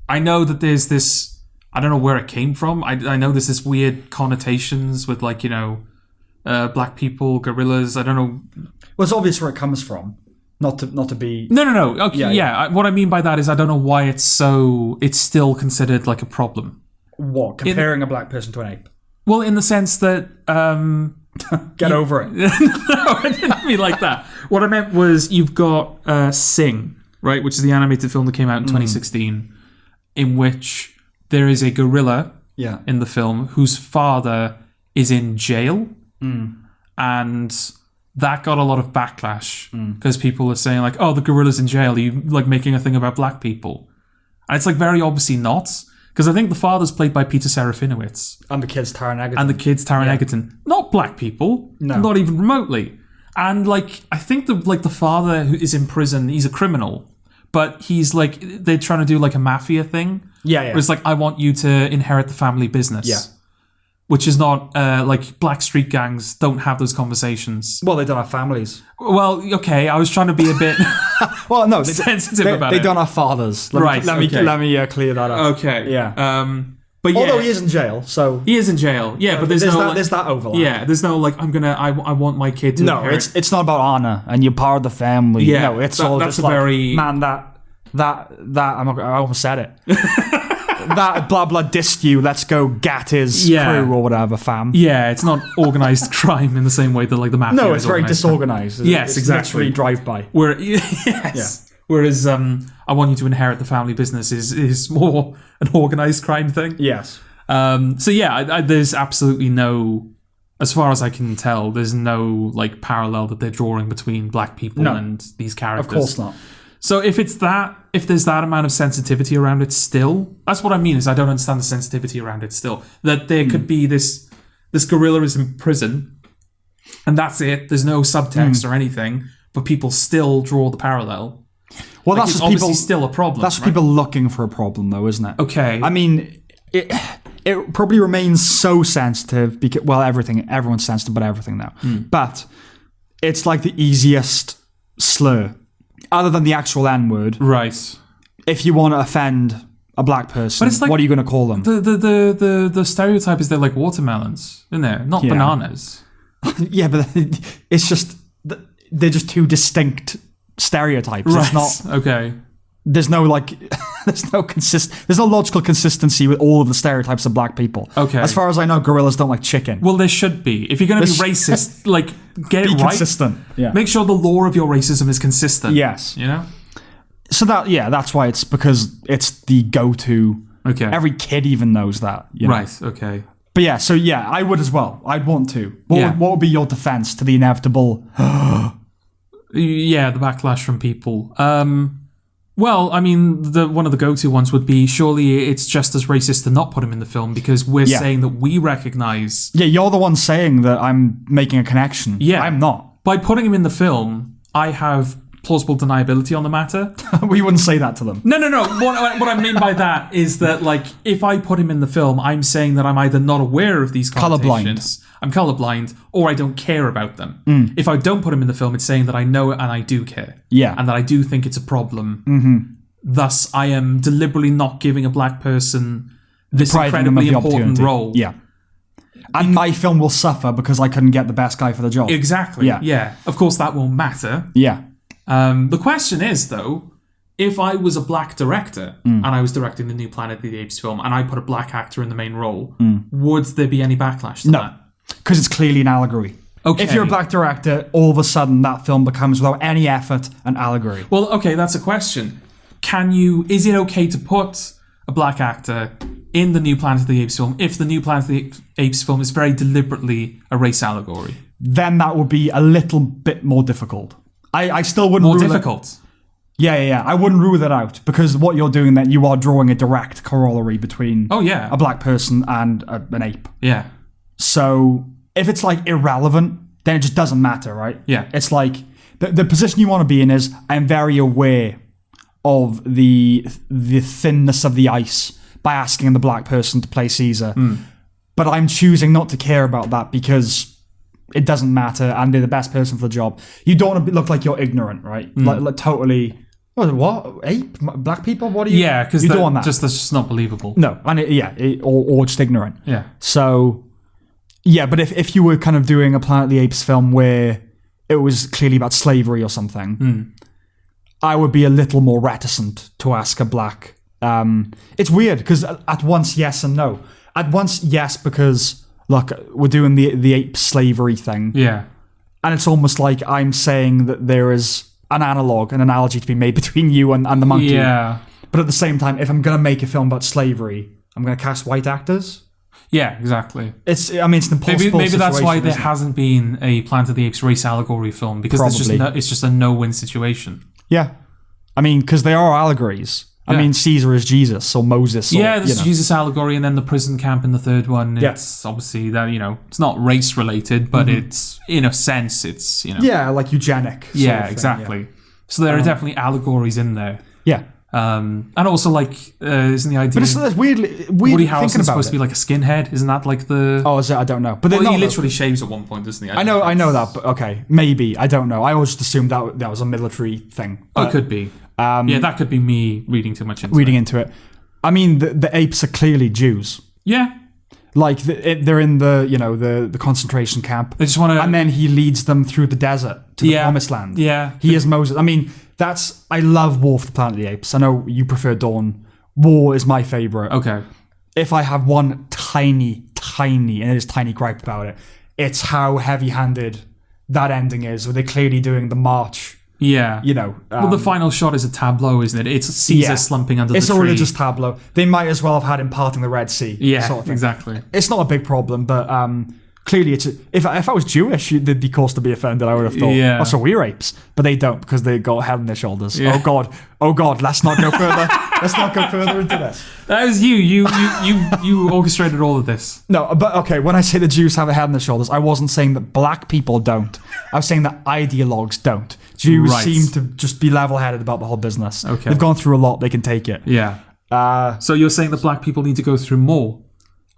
I know that there's this... I don't know where it came from. I know there's this weird connotations with, black people, gorillas. I don't know. Well, it's obvious where it comes from. Not to be... No. Okay, yeah. What I mean by that is I don't know why it's still considered like a problem. What? Comparing a black person to an ape? Well, in the sense that... Get over it. No, I didn't mean like that. What I meant was you've got Sing, right, which is the animated film that came out in 2016, in which there is a gorilla in the film whose father is in jail. And... that got a lot of backlash because people are saying like, "Oh, the gorilla's in jail. Are you like making a thing about black people?" And it's like very obviously not, because I think the father's played by Peter Serafinowicz and the kid's Taron Egerton. Not black people, not even remotely. And like, I think the father who is in prison, he's a criminal, but he's like they're trying to do like a mafia thing. Where it's like, I want you to inherit the family business. Yeah. Which is not, like, black street gangs don't have those conversations. Well, they don't have families. Well, okay, I was trying to be a bit sensitive about it. They don't have fathers. Let me clear that up. Okay. Yeah. But yeah. Although he is in jail, so... He is in jail, yeah, but there's that overlap. Yeah, there's no, like, I want my kid to inherit. It's not about honor, and you're part of the family. Yeah, no, it's all just like, man, I almost said it. That blah blah dissed you, let's go get his crew or whatever, fam. Yeah, it's not organised crime in the same way that like the mafia. No, it's very disorganised. Yes, exactly. Literally drive-by. Whereas I want you to inherit the family business is more an organised crime thing. Yes. So yeah, there's absolutely no, as far as I can tell, there's no like parallel that they're drawing between black people and these characters. Of course not. So if there's that amount of sensitivity around it still, that's what I mean, is I don't understand the sensitivity around it still. That there could be this gorilla is in prison, and that's it. There's no subtext or anything, but people still draw the parallel. Well, like, that's it's just obviously people, still a problem. That's people looking for a problem, though, isn't it? Okay. I mean, it probably remains so sensitive because, well, everyone's sensitive about everything now. But it's like the easiest slur. Other than the actual N-word. Right. If you want to offend a black person, but it's like, what are you going to call them? The stereotype is they're like watermelons, isn't there? Not bananas. Yeah, but it's just... They're just two distinct stereotypes. Right. It's not... Okay. There's no, like... There's no logical consistency with all of the stereotypes of black people. Okay. As far as I know, gorillas don't like chicken. Well, there should be. If you're going to be racist, like, get it right. Be consistent. Yeah. Make sure the law of your racism is consistent. Yes. You know? So that's why it's because it's the go-to. Okay. Every kid even knows that. You know? Right, okay. But I would as well. I'd want to. What would be your defense to the inevitable... Yeah, the backlash from people. Well, I mean, one of the go-to ones would be, surely it's just as racist to not put him in the film because we're saying that we recognise... Yeah, you're the one saying that I'm making a connection. Yeah. I'm not. By putting him in the film, I have plausible deniability on the matter. We wouldn't say that to them. No. What I mean by that is that, like, if I put him in the film, I'm saying that I'm either not aware of these connotations... I'm colorblind, or I don't care about them. If I don't put him in the film, it's saying that I know it and I do care. Yeah. And that I do think it's a problem. Thus, I am deliberately not giving a black person this incredibly important role. Yeah. And my film will suffer because I couldn't get the best guy for the job. Exactly. Yeah. Of course, that won't matter. Yeah. The question is, though, if I was a black director and I was directing the new Planet of the Apes film and I put a black actor in the main role, would there be any backlash to that? Because it's clearly an allegory. Okay. If you're a black director, all of a sudden that film becomes, without any effort, an allegory. Well, okay, that's a question. Is it okay to put a black actor in the new Planet of the Apes film if the new Planet of the Apes film is very deliberately a race allegory? Then that would be a little bit more difficult. I still wouldn't more difficult? Yeah. I wouldn't rule that out because what you're doing then, you are drawing a direct corollary between a black person and an ape. Yeah. So if it's like irrelevant, then it just doesn't matter, right? Yeah. It's like the position you want to be in is I'm very aware of the thinness of the ice by asking the black person to play Caesar. But I'm choosing not to care about that because it doesn't matter and they're the best person for the job. You don't want to look like you're ignorant, right? Like totally... What? Ape? Black people? What are you... Yeah, because that's just not believable. No, and or just ignorant. Yeah. So... Yeah, but if you were kind of doing a Planet of the Apes film where it was clearly about slavery or something, I would be a little more reticent to ask a black. It's weird because at once yes and no. At once yes because look, we're doing the ape slavery thing. Yeah. And it's almost like I'm saying that there is an analogy to be made between you and the monkey. Yeah. But at the same time, if I'm going to make a film about slavery, I'm going to cast white actors. Yeah, exactly. It's an impossible maybe that's why there situation, hasn't been a Planet of the Apes race allegory film, because it's just a no-win situation. Yeah. I mean, because they are allegories. I mean, Caesar is Jesus, or Moses. Or, there's Jesus allegory, and then the prison camp in the third one. It's obviously that, it's not race related, but it's, in a sense, it's, Yeah, like eugenic. Yeah, exactly. Yeah. So there are definitely allegories in there. Yeah. And also, like, isn't the idea... But it's weirdly Woody Harrelson's supposed to be like a skinhead? Isn't that like the... Oh, is it? I don't know. But he literally shaves at one point, doesn't he? I know that, but okay. Maybe. I don't know. I always just assumed that was a military thing. But, it could be. That could be me reading too much into it. I mean, the apes are clearly Jews. Yeah. Like, they're in the concentration camp. They just want to... And then he leads them through the desert to the promised land. Yeah. He is Moses. I mean... I love War for the Planet of the Apes. I know you prefer Dawn. War is my favourite. Okay. If I have one tiny, and it is tiny gripe about it, it's how heavy-handed that ending is, where they're clearly doing the march. Yeah. Well, the final shot is a tableau, isn't it? It's Caesar slumping under the tree. It's a religious tableau. They might as well have had him parting the Red Sea. Yeah, sort of thing. Exactly. It's not a big problem, but... clearly, if I was Jewish, they'd be caused to be offended. I would have thought. Yeah. Oh, so we're apes, but they don't because they got head on their shoulders. Yeah. Oh God! Let's not go further. Let's not go further into this. That was you. You orchestrated all of this. No, but okay. When I say the Jews have a head on their shoulders, I wasn't saying that black people don't. I was saying that ideologues don't. Jews seem to just be level-headed about the whole business. Okay. They've gone through a lot. They can take it. Yeah. So you're saying that black people need to go through more.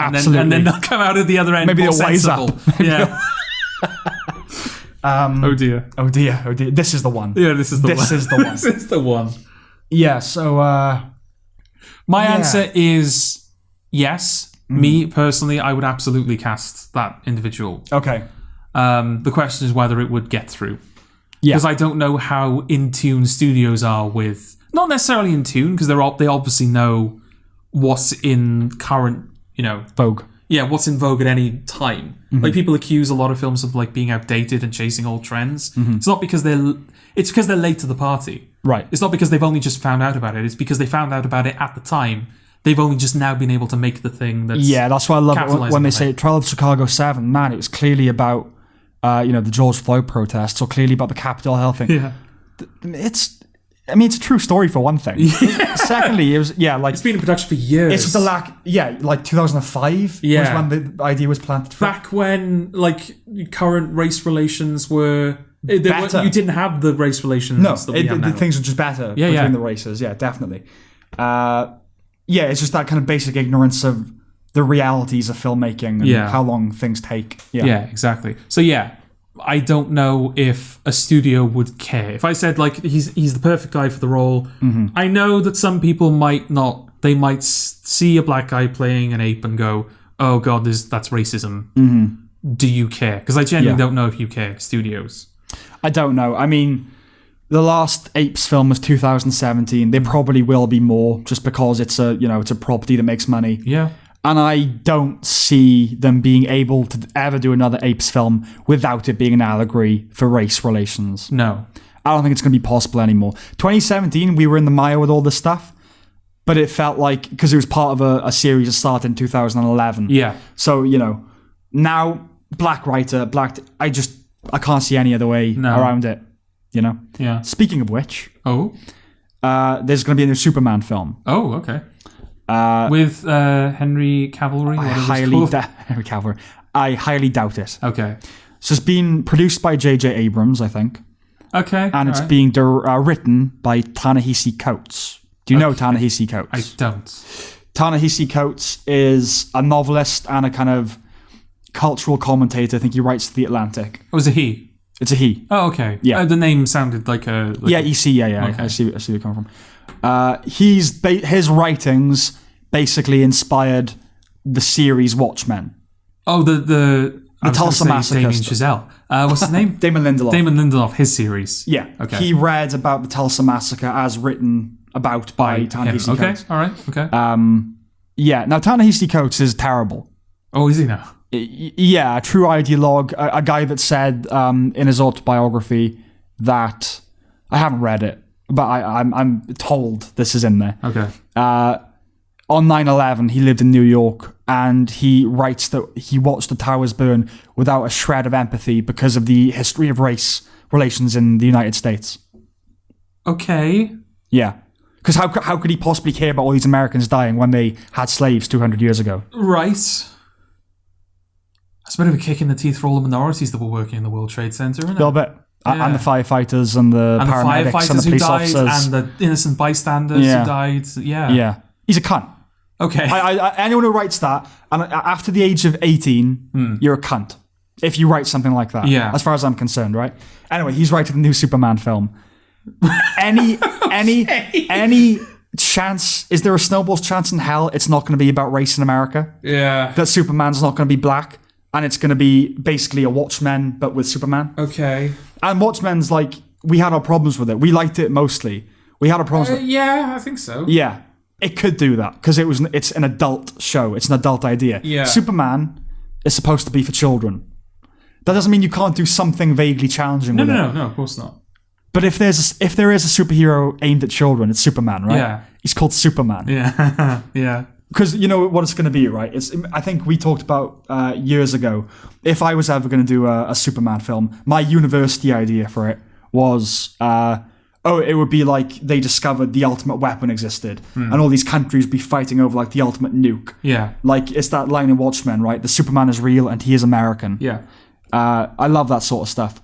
Absolutely. And then they'll come out at the other end. Maybe more they'll wise sensible. up. Yeah. Oh dear. Oh dear. This is the one. Yeah, this is the one. This is the one. This is the one. Yeah, so... My answer is yes. Me, personally, I would absolutely cast that individual. Okay. The question is whether it would get through. Yeah. Because I don't know how in tune studios are with... Not necessarily in tune, because they obviously know what's in current... Vogue. Yeah, what's in vogue at any time. Mm-hmm. Like, people accuse a lot of films of, like, being outdated and chasing old trends. Mm-hmm. It's not because it's because they're late to the party. Right. It's not because they've only just found out about it. It's because they found out about it at the time. They've only just now been able to make the thing that's... Yeah, that's why I love it when they say Trial of Chicago 7. Man, it was clearly about, the George Floyd protests, or clearly about the Capitol Hill thing. Yeah. It's a true story for one thing. Yeah. Secondly, it was, it's been in production for years. It's just the lack, like 2005 was when the idea was planted. Back when, like, current race relations were... you didn't have the race relations that we have now. Things were just better between the races. Yeah, definitely. It's just that kind of basic ignorance of the realities of filmmaking and how long things take. Yeah, exactly. So, I don't know if a studio would care. If I said, like, he's the perfect guy for the role, I know that some people might not. They might see a black guy playing an ape and go, oh, God, that's racism. Mm-hmm. Do you care? Because I genuinely don't know if you care, studios. I don't know. I mean, the last Apes film was 2017. There probably will be more just because it's a property that makes money. Yeah. And I don't see them being able to ever do another Apes film without it being an allegory for race relations. No. I don't think it's going to be possible anymore. 2017, we were in the mire with all this stuff, but it felt like, because it was part of a series that started in 2011. Yeah. So, now, black writer, I can't see any other way around it, Yeah. Speaking of which... Oh? There's going to be a new Superman film. Oh, okay. With Henry Cavill? Henry Cavill. I highly doubt it. Okay. So it's been produced by J.J. Abrams, I think. Okay. And it's being written by Ta-Nehisi Coates. Do you know Ta-Nehisi Coates? I don't. Ta-Nehisi Coates is a novelist and a kind of cultural commentator. I think he writes for The Atlantic. Oh, is it he? It's a he. Oh, okay. Yeah. The name sounded like a... EC, yeah. Okay. I see where you come from. His writings basically inspired the series Watchmen. Oh, the The Tulsa Massacre. Damien Chazelle. What's his name? Damon Lindelof. Damon Lindelof, his series. Yeah. Okay. He read about the Tulsa Massacre as written about by Ta-Nehisi Coates. Okay, all right, okay. Yeah, now Ta-Nehisi Coates is terrible. Oh, is he now? Yeah, a true ideologue, a guy that said in his autobiography that, I haven't read it, but I'm told this is in there. Okay. On 9/11, he lived in New York, and he writes that he watched the towers burn without a shred of empathy because of the history of race relations in the United States. Okay. Yeah. Because how could he possibly care about all these Americans dying when they had slaves 200 years ago? Right. That's a bit of a kick in the teeth for all the minorities that were working in the World Trade Center, isn't it? A little bit. Yeah. And the firefighters and the paramedics and the police officers. And the innocent bystanders who died. Yeah. Yeah. He's a cunt. Okay. Anyone who writes that, and after the age of 18, you're a cunt. If you write something like that. Yeah. As far as I'm concerned, right? Anyway, he's writing the new Superman film. Any chance, is there a snowball's chance in hell it's not going to be about race in America? Yeah. That Superman's not going to be black, and it's going to be basically a Watchmen, but with Superman? Okay. And Watchmen's like, we had our problems with it. We liked it mostly. We had our problems with it. Yeah, I think so. Yeah. It could do that, because it's an adult show. It's an adult idea. Yeah. Superman is supposed to be for children. That doesn't mean you can't do something vaguely challenging with it. No, of course not. But if there is a superhero aimed at children, it's Superman, right? Yeah. He's called Superman. Yeah. Yeah. Because you know what it's going to be, right? I think we talked about years ago, if I was ever going to do a Superman film, my university idea for it was, it would be like they discovered the ultimate weapon existed, and all these countries would be fighting over like the ultimate nuke. Yeah. Like, it's that line in Watchmen, right? The Superman is real and he is American. Yeah. I love that sort of stuff.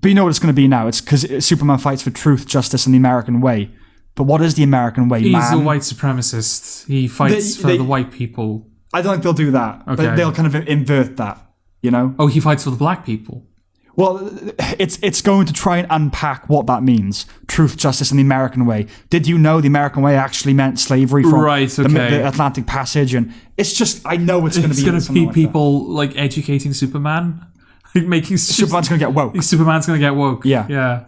But you know what it's going to be now? It's because Superman fights for truth, justice, and the American way. But what is the American way, He's man? a white supremacist. He fights for the white people. I don't think they'll do that. Okay. They'll kind of invert that, you know? Oh, he fights for the black people. Well, it's going to try and unpack what that means. Truth, justice, and the American way. Did you know the American way actually meant slavery from the Atlantic Passage? And it's just, I know it's going to be going to be people like educating Superman. Making Superman's going to get woke. Superman's going to get woke. Yeah. Yeah.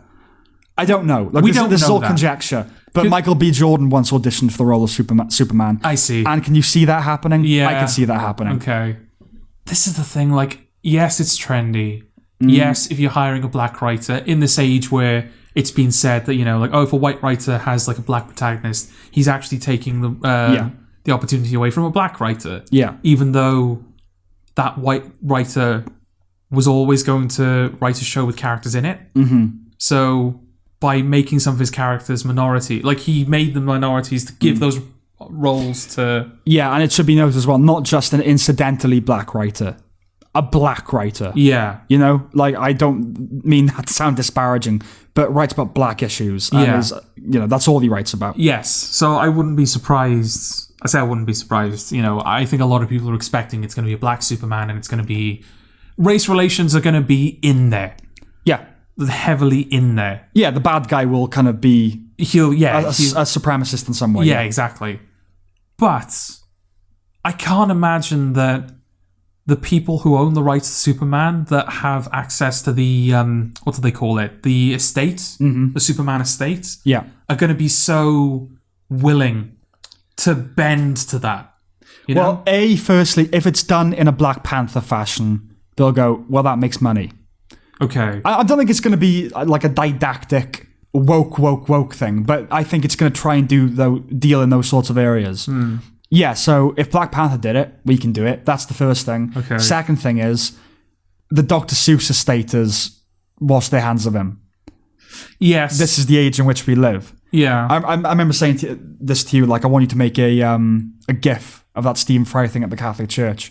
I don't know. Like, this is all conjecture. But Michael B. Jordan once auditioned for the role of Superman. I see. And can you see that happening? Yeah. I can see that happening. Okay. This is the thing, like, yes, it's trendy. Yes, if you're hiring a black writer in this age where it's been said that, you know, like, oh, if a white writer has like a black protagonist, he's actually taking the opportunity away from a black writer. Yeah. Even though that white writer was always going to write a show with characters in it. Mm-hmm. So by making some of his characters minority, like he made them minorities to give those roles to... Yeah, and it should be noted as well, not just an incidentally black writer, a black writer. Yeah. You know, like, I don't mean that to sound disparaging, but writes about black issues. And that's all he writes about. Yes. So I wouldn't be surprised. I wouldn't be surprised. You know, I think a lot of people are expecting it's going to be a black Superman, and it's going to be... Race relations are going to be in there. Yeah. Heavily in there. Yeah, the bad guy will kind of be a supremacist in some way. Yeah, exactly. But I can't imagine that the people who own the rights to Superman that have access to the, what do they call it? The estate, the Superman estate, are going to be so willing to bend to that. You know? Firstly, if it's done in a Black Panther fashion, they'll go, well, that makes money. Okay. I don't think it's going to be like a didactic woke thing, but I think it's going to try and deal in those sorts of areas. Yeah, so if Black Panther did it, we can do it. That's the first thing. Okay. Second thing is, the Dr. Seuss estate has washed their hands of him. Yes. This is the age in which we live. Yeah. I remember saying this to you, like, I want you to make a GIF of that Stephen Fry thing at the Catholic Church.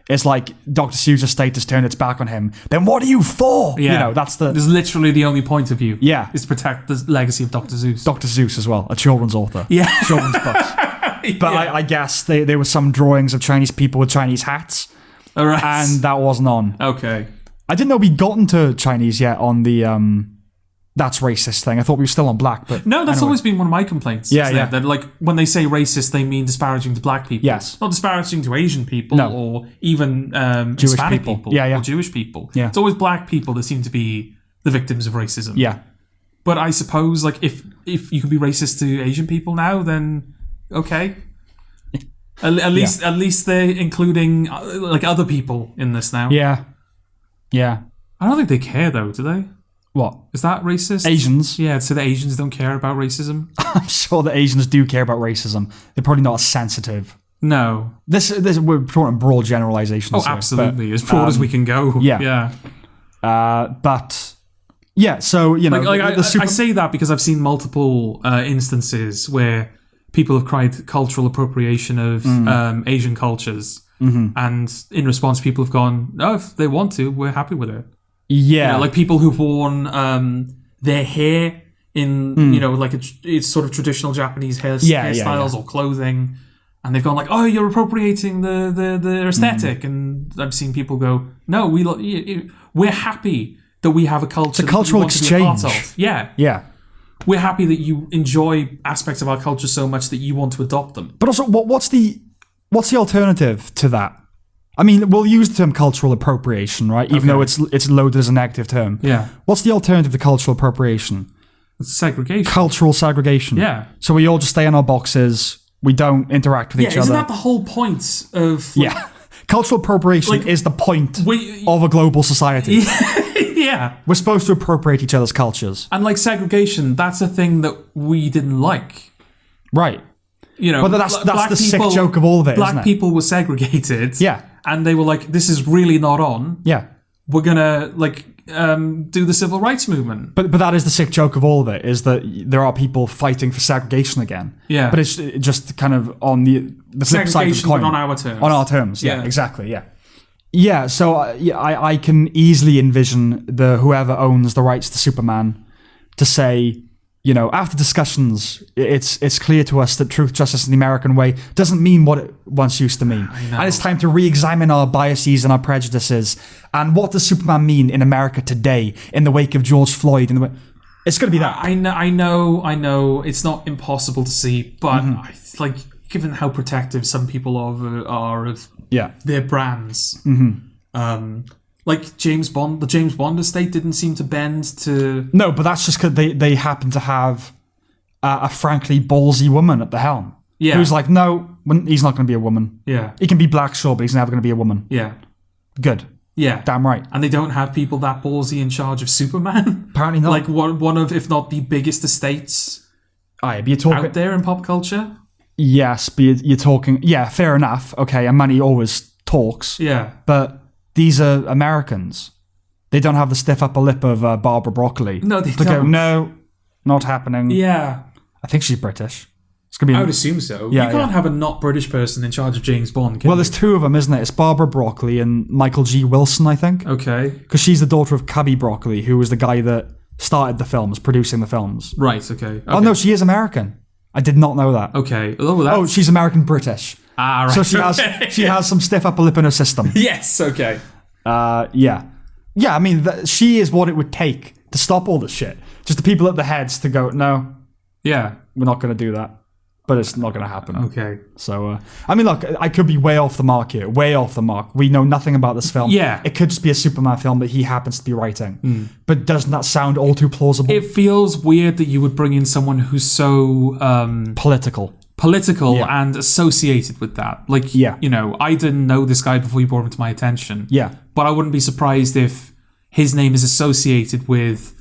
It's like Dr. Seuss' estate has turned its back on him. Then what are you for? Yeah. You know, that's There's literally the only point of view. Yeah. Is to protect the legacy of Dr. Seuss. Dr. Seuss as well, a children's author. Yeah. Children's books. But I guess there were some drawings of Chinese people with Chinese hats. All right. And that wasn't on. Okay. I didn't know we'd gotten to Chinese yet on the that's racist thing. I thought we were still on black, but No, that's anyway. always been one of my complaints. Yeah, is yeah. That like when they say racist, they mean disparaging to black people. Yes. Not disparaging to Asian people No. or even Hispanic people. Yeah, yeah. Or Jewish people. Yeah. It's always black people that seem to be the victims of racism. Yeah. But I suppose like if you can be racist to Asian people now, then okay. At least they're including like other people in this now. Yeah. Yeah. I don't think they care though, do they? What? Is that racist? Asians? Yeah, so the Asians don't care about racism? I'm sure the Asians do care about racism. They're probably not as sensitive. No. This we're talking broad generalizations. Oh, here, absolutely. but, As broad as we can go. Yeah. But yeah, so you know, I say that because I've seen multiple instances where people have cried cultural appropriation of Asian cultures, and in response, people have gone, "No, if they want to, we're happy with it." Yeah, you know, like people who've worn their hair in like it's sort of traditional Japanese hairstyles or clothing, and they've gone like, "Oh, you're appropriating the aesthetic," and I've seen people go, "No, we're happy that we have a culture, it's a cultural exchange." Yeah. We're happy that you enjoy aspects of our culture so much that you want to adopt them. But also, what's the alternative to that? I mean, we'll use the term cultural appropriation, right? Even though it's loaded as a negative term. Yeah. What's the alternative to cultural appropriation? It's segregation. Cultural segregation. Yeah. So we all just stay in our boxes. We don't interact with each other. Isn't that the whole point of... Cultural appropriation is the point of a global society. Yeah. We're supposed to appropriate each other's cultures. And like segregation, that's a thing that we didn't like. Right. You know, but that's the sick joke of all of it, isn't it? Black people were segregated. Yeah. And they were like, this is really not on. Yeah. We're going to do the civil rights movement. But that is the sick joke of all of it, is that there are people fighting for segregation again. Yeah. But it's just kind of on the flip side of the coin. But on our terms. On our terms, yeah. Exactly, yeah. Yeah, so I can easily envision whoever owns the rights to Superman to say, you know, after discussions, it's clear to us that truth, justice, and the American way doesn't mean what it once used to mean. And it's time to re-examine our biases and our prejudices. And what does Superman mean in America today in the wake of George Floyd? It's going to be that. I know. It's not impossible to see, but given how protective some people are of their brands, like James Bond, the James Bond estate didn't seem to bend to... No, but that's just because they happen to have a frankly ballsy woman at the helm. Yeah. Who's like, no, he's not going to be a woman. Yeah. He can be black, sure, but he's never going to be a woman. Yeah. Good. Yeah. Damn right. And they don't have people that ballsy in charge of Superman. Apparently not. Like one of, if not the biggest estates out there in pop culture. Yes, but you're talking... Yeah, fair enough. Okay, and money always talks. Yeah. But these are Americans. They don't have the stiff upper lip of Barbara Broccoli. No, they don't. Go, no, not happening. Yeah. I think she's British. It's gonna be. I would assume so. Yeah, you can't have a not British person in charge of James Bond, can Well, you? there's two of them, isn't it? It's Barbara Broccoli and Michael G. Wilson, I think. Okay. Because she's the daughter of Cubby Broccoli, who was the guy that started the films, producing the films. Right, okay. Oh, no, she is American. I did not know that. Okay. Oh, she's American-British. Ah, right. So she has some stiff upper lip in her system. Yes, okay. Yeah. Yeah, I mean, she is what it would take to stop all this shit. Just the people at the heads to go, no. Yeah. We're not going to do that. But it's not going to happen. Okay. So, I mean, look, I could be way off the mark here. Way off the mark. We know nothing about this film. Yeah. It could just be a Superman film that he happens to be writing. But doesn't that sound all too plausible? It feels weird that you would bring in someone who's so... Political and associated with that. Like, you know, I didn't know this guy before you brought him to my attention. Yeah. But I wouldn't be surprised if his name is associated with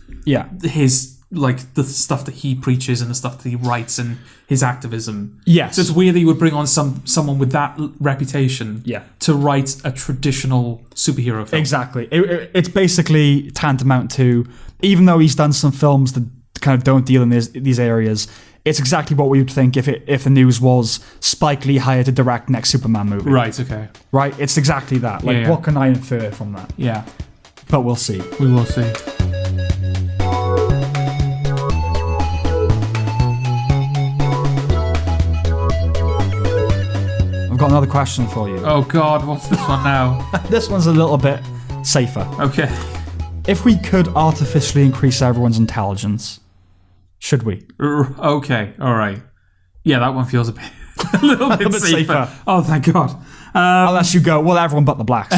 his, like, the stuff that he preaches and the stuff that he writes and his activism. Yes. So it's weird that you would bring on someone with that reputation to write a traditional superhero film. Exactly. It's basically tantamount to, even though he's done some films that kind of don't deal in these areas, it's exactly what we would think if the news was Spike Lee hired to direct next Superman movie. Right, okay. Right? It's exactly that. Like, what can I infer from that? Yeah. But we'll see. We will see. I've got another question for you. Oh, God, what's this one now? This one's a little bit safer. Okay. If we could artificially increase everyone's intelligence, should we? Okay, all right. Yeah, that one feels a little bit safer. Oh, thank God. Unless you go, well, everyone but the blacks.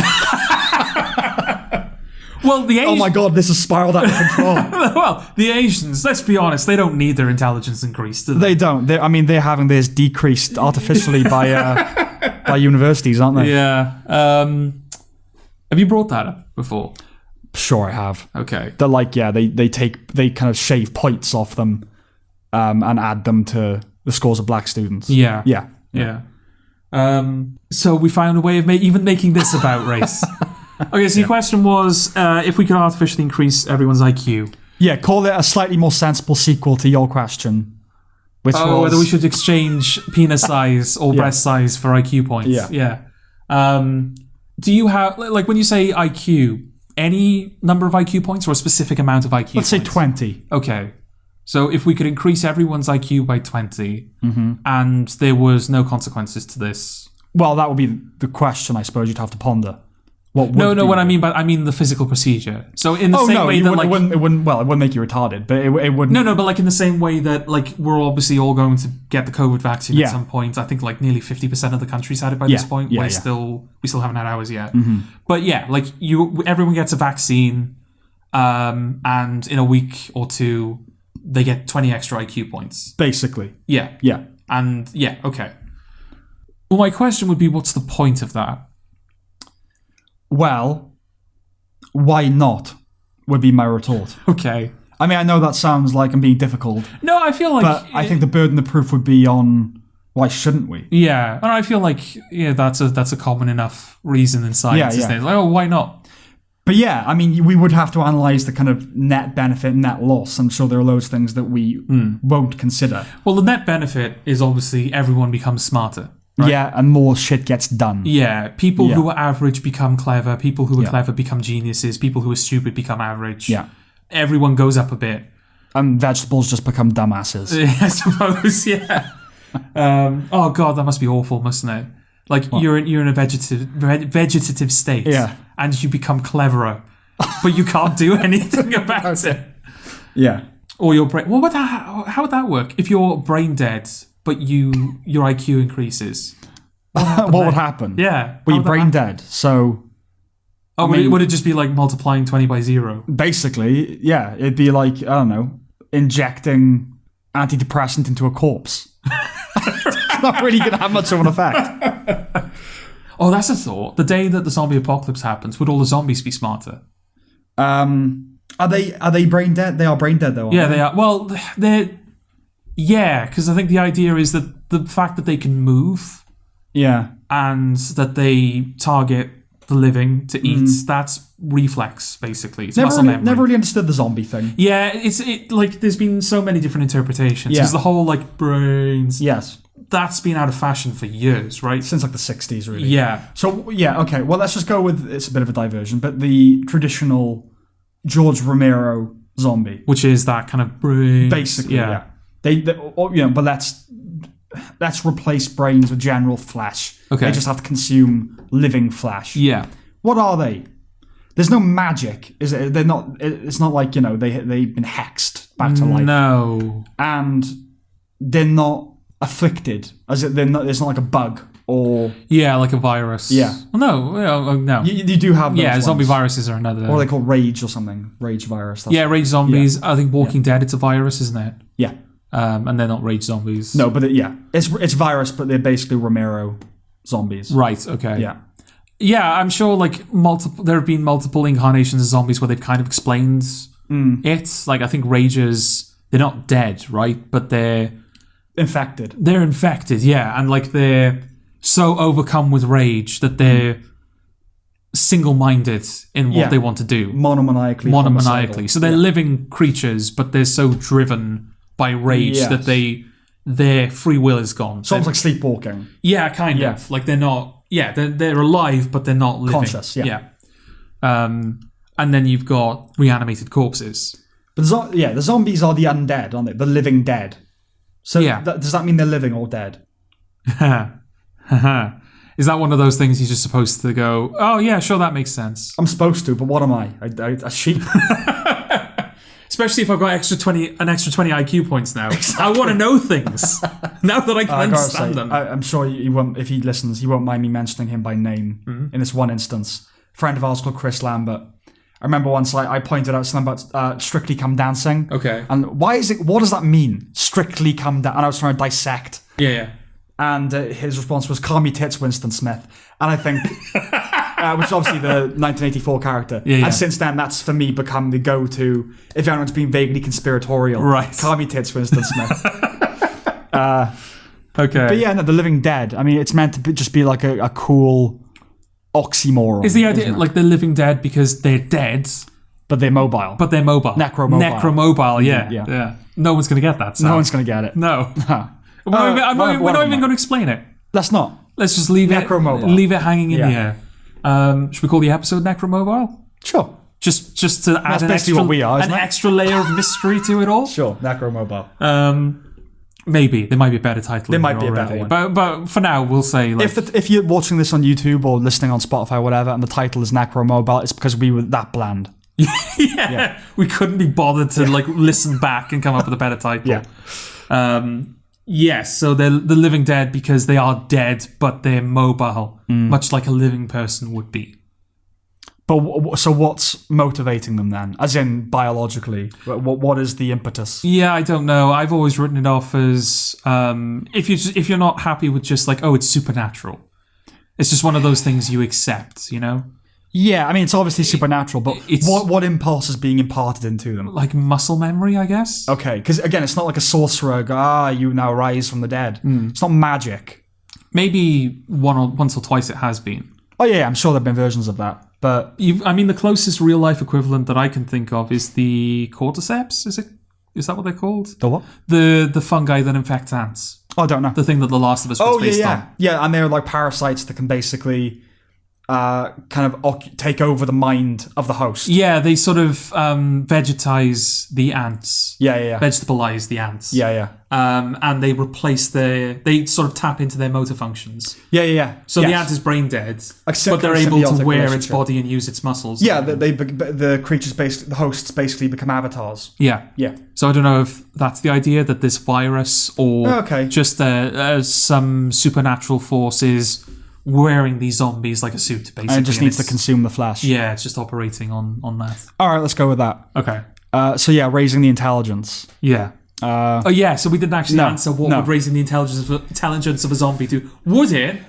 Well, the Asians... Oh my God, this has spiraled out of control. Well, the Asians, let's be honest, they don't need their intelligence increased, do they? They don't. They're having theirs decreased artificially by universities, aren't they? Yeah. Have you brought that up before? Sure, I have. Okay. They're like, they kind of shave points off them and add them to the scores of black students. Yeah. Yeah. So we found a way of even making this about race. Okay, so your question was if we could artificially increase everyone's IQ. Yeah, call it a slightly more sensible sequel to your question. Which was... whether we should exchange penis size or breast size for IQ points. Yeah. Do you have, like when you say IQ, any number of IQ points or a specific amount of IQ points? Let's say 20. Okay. So if we could increase everyone's IQ by 20 and there was no consequences to this. Well, that would be the question I suppose you'd have to ponder. What I mean the physical procedure. So in the same way that it wouldn't make you retarded, but it wouldn't. No, but like in the same way that like we're obviously all going to get the COVID vaccine at some point. I think like nearly 50% of the country's had it by this point. We still haven't had ours yet. But yeah, like everyone gets a vaccine, and in a week or two they get 20 extra IQ points. Basically. Yeah. And okay. Well, my question would be, what's the point of that? Well, why not? Would be my retort. Okay. I mean, I know that sounds like I'm being difficult. No, I feel like... But I think the burden of proof would be on why shouldn't we? Yeah, and I feel like that's a common enough reason in science. Isn't it? Like, why not? But yeah, I mean, we would have to analyse the kind of net benefit, net loss. I'm sure there are loads of things that we won't consider. Well, the net benefit is obviously everyone becomes smarter. Right? Yeah, and more shit gets done. Yeah, people who are average become clever. People who are clever become geniuses. People who are stupid become average. Yeah. Everyone goes up a bit. And vegetables just become dumbasses. I suppose, yeah. Oh, God, that must be awful, mustn't it? Like, you're in a vegetative state. Yeah. And you become cleverer. But you can't do anything about it. Yeah. Or your brain... Well, how would that work? If you're brain dead... but your IQ increases. What would happen? Yeah. Well, you're brain dead, so... Oh, would it just be like multiplying 20 by 0? Basically, yeah. It'd be like, I don't know, injecting antidepressant into a corpse. It's not really going to have much of an effect. Oh, that's a thought. The day that the zombie apocalypse happens, would all the zombies be smarter? Are they brain dead? They are brain dead, though, aren't they? They are. Well, they're... Yeah, because I think the idea is that the fact that they can move, and that they target the living to eat, that's reflex, basically. It's muscle memory. Never really understood the zombie thing. Yeah, like there's been so many different interpretations. Because the whole like brains, that's been out of fashion for years, right? Since like the 60s, really. Yeah. So okay. Well, let's just go with, it's a bit of a diversion, but the traditional George Romero zombie, which is that kind of brain, basically, yeah. But let's replace brains with general flesh. Okay. They just have to consume living flesh. Yeah. What are they? There's no magic, is it? They're not. It's not like they've been hexed back to life. No. And they're not afflicted, as it. It's not like a bug or like a virus. Yeah. Well, no. You do have those ones. Zombie viruses are another. Or they call rage or something. Rage virus. Rage zombies. I think Walking Dead. It's a virus, isn't it? Yeah. And they're not rage zombies. No, but it's virus, but they're basically Romero zombies. Right. Okay. Yeah. Yeah, I'm sure. Like there have been multiple incarnations of zombies where they've kind of explained it. Like I think rages, they're not dead, right? But they're infected. They're infected, yeah, and like they're so overcome with rage that they're single-minded in what they want to do. Monomaniacally. So they're living creatures, but they're so driven by rage that their free will is gone. So it's like sleepwalking. Yeah, kind of. Like they're not... Yeah, they're alive, but they're not living. Conscious, yeah. And then you've got reanimated corpses. But the zombies are the undead, aren't they? The living dead. So does that mean they're living or dead? Is Is that one of those things you're just supposed to go, oh yeah, sure, that makes sense? I'm supposed to, but what am I? A sheep? Especially if I've got an extra 20 IQ points now. Exactly. I want to know things now that I can understand them. I'm sure he won't, if he listens, he won't mind me mentioning him by name in this one instance. A friend of ours called Chris Lambert. I remember once I pointed out something about Strictly Come Dancing. Okay. And what does that mean? Strictly Come Dancing? And I was trying to dissect. Yeah. And his response was, calm your tits, Winston Smith. And I think, which is obviously the 1984 character. Yeah. And since then, that's for me become the go-to, if anyone's being vaguely conspiratorial. Right. Calm your tits, Winston Smith. Okay. But yeah, no, The Living Dead. I mean, it's meant to just be like a cool oxymoron. Is the idea like they're living dead because they're dead, but they're mobile? Necromobile. Yeah. No one's going to get that. So. No one's going to get it. No. We're not even going to explain it. Let's not. Let's just leave it hanging in the air. Should we call the episode Necromobile? Sure. Just to add an extra layer of mystery to it all. Sure. Necromobile. Maybe there might be a better title. There might be a better one, but for now we'll say like, if you're watching this on YouTube or listening on Spotify or whatever, and the title is Necromobile, it's because we were that bland. We couldn't be bothered to like listen back and come up with a better title. Yes, so they're the living dead because they are dead, but they're mobile, much like a living person would be. But so what's motivating them then? As in biologically, what is the impetus? Yeah, I don't know. I've always written it off as if you're not happy with just like, oh, it's supernatural. It's just one of those things you accept, you know? Yeah, I mean, it's obviously supernatural, but what impulse is being imparted into them? Like muscle memory, I guess? Okay, because again, it's not like a sorcerer, you now rise from the dead. It's not magic. Maybe once or twice it has been. Oh yeah, I'm sure there have been versions of that. But the closest real life equivalent that I can think of is the cordyceps. Is that what they're called? The what? The fungi that infect ants. Oh, I don't know. The thing that The Last of Us was based on. Yeah, and they're like parasites that can basically kind of take over the mind of the host. Yeah, they sort of vegetize the ants. Yeah. Vegetabilize the ants. Yeah. And they they sort of tap into their motor functions. Yeah. So the ant is brain dead, but they're able to wear its body and use its muscles. Yeah, the creatures the hosts basically become avatars. Yeah. So I don't know if that's the idea, that this virus or just some supernatural forces wearing these zombies like a suit, basically. And it just needs to consume the flesh. Yeah, it's just operating on that. All right, let's go with that. Okay. So yeah, raising the intelligence. Yeah. So we didn't actually answer what would raising the intelligence of a zombie do. Would it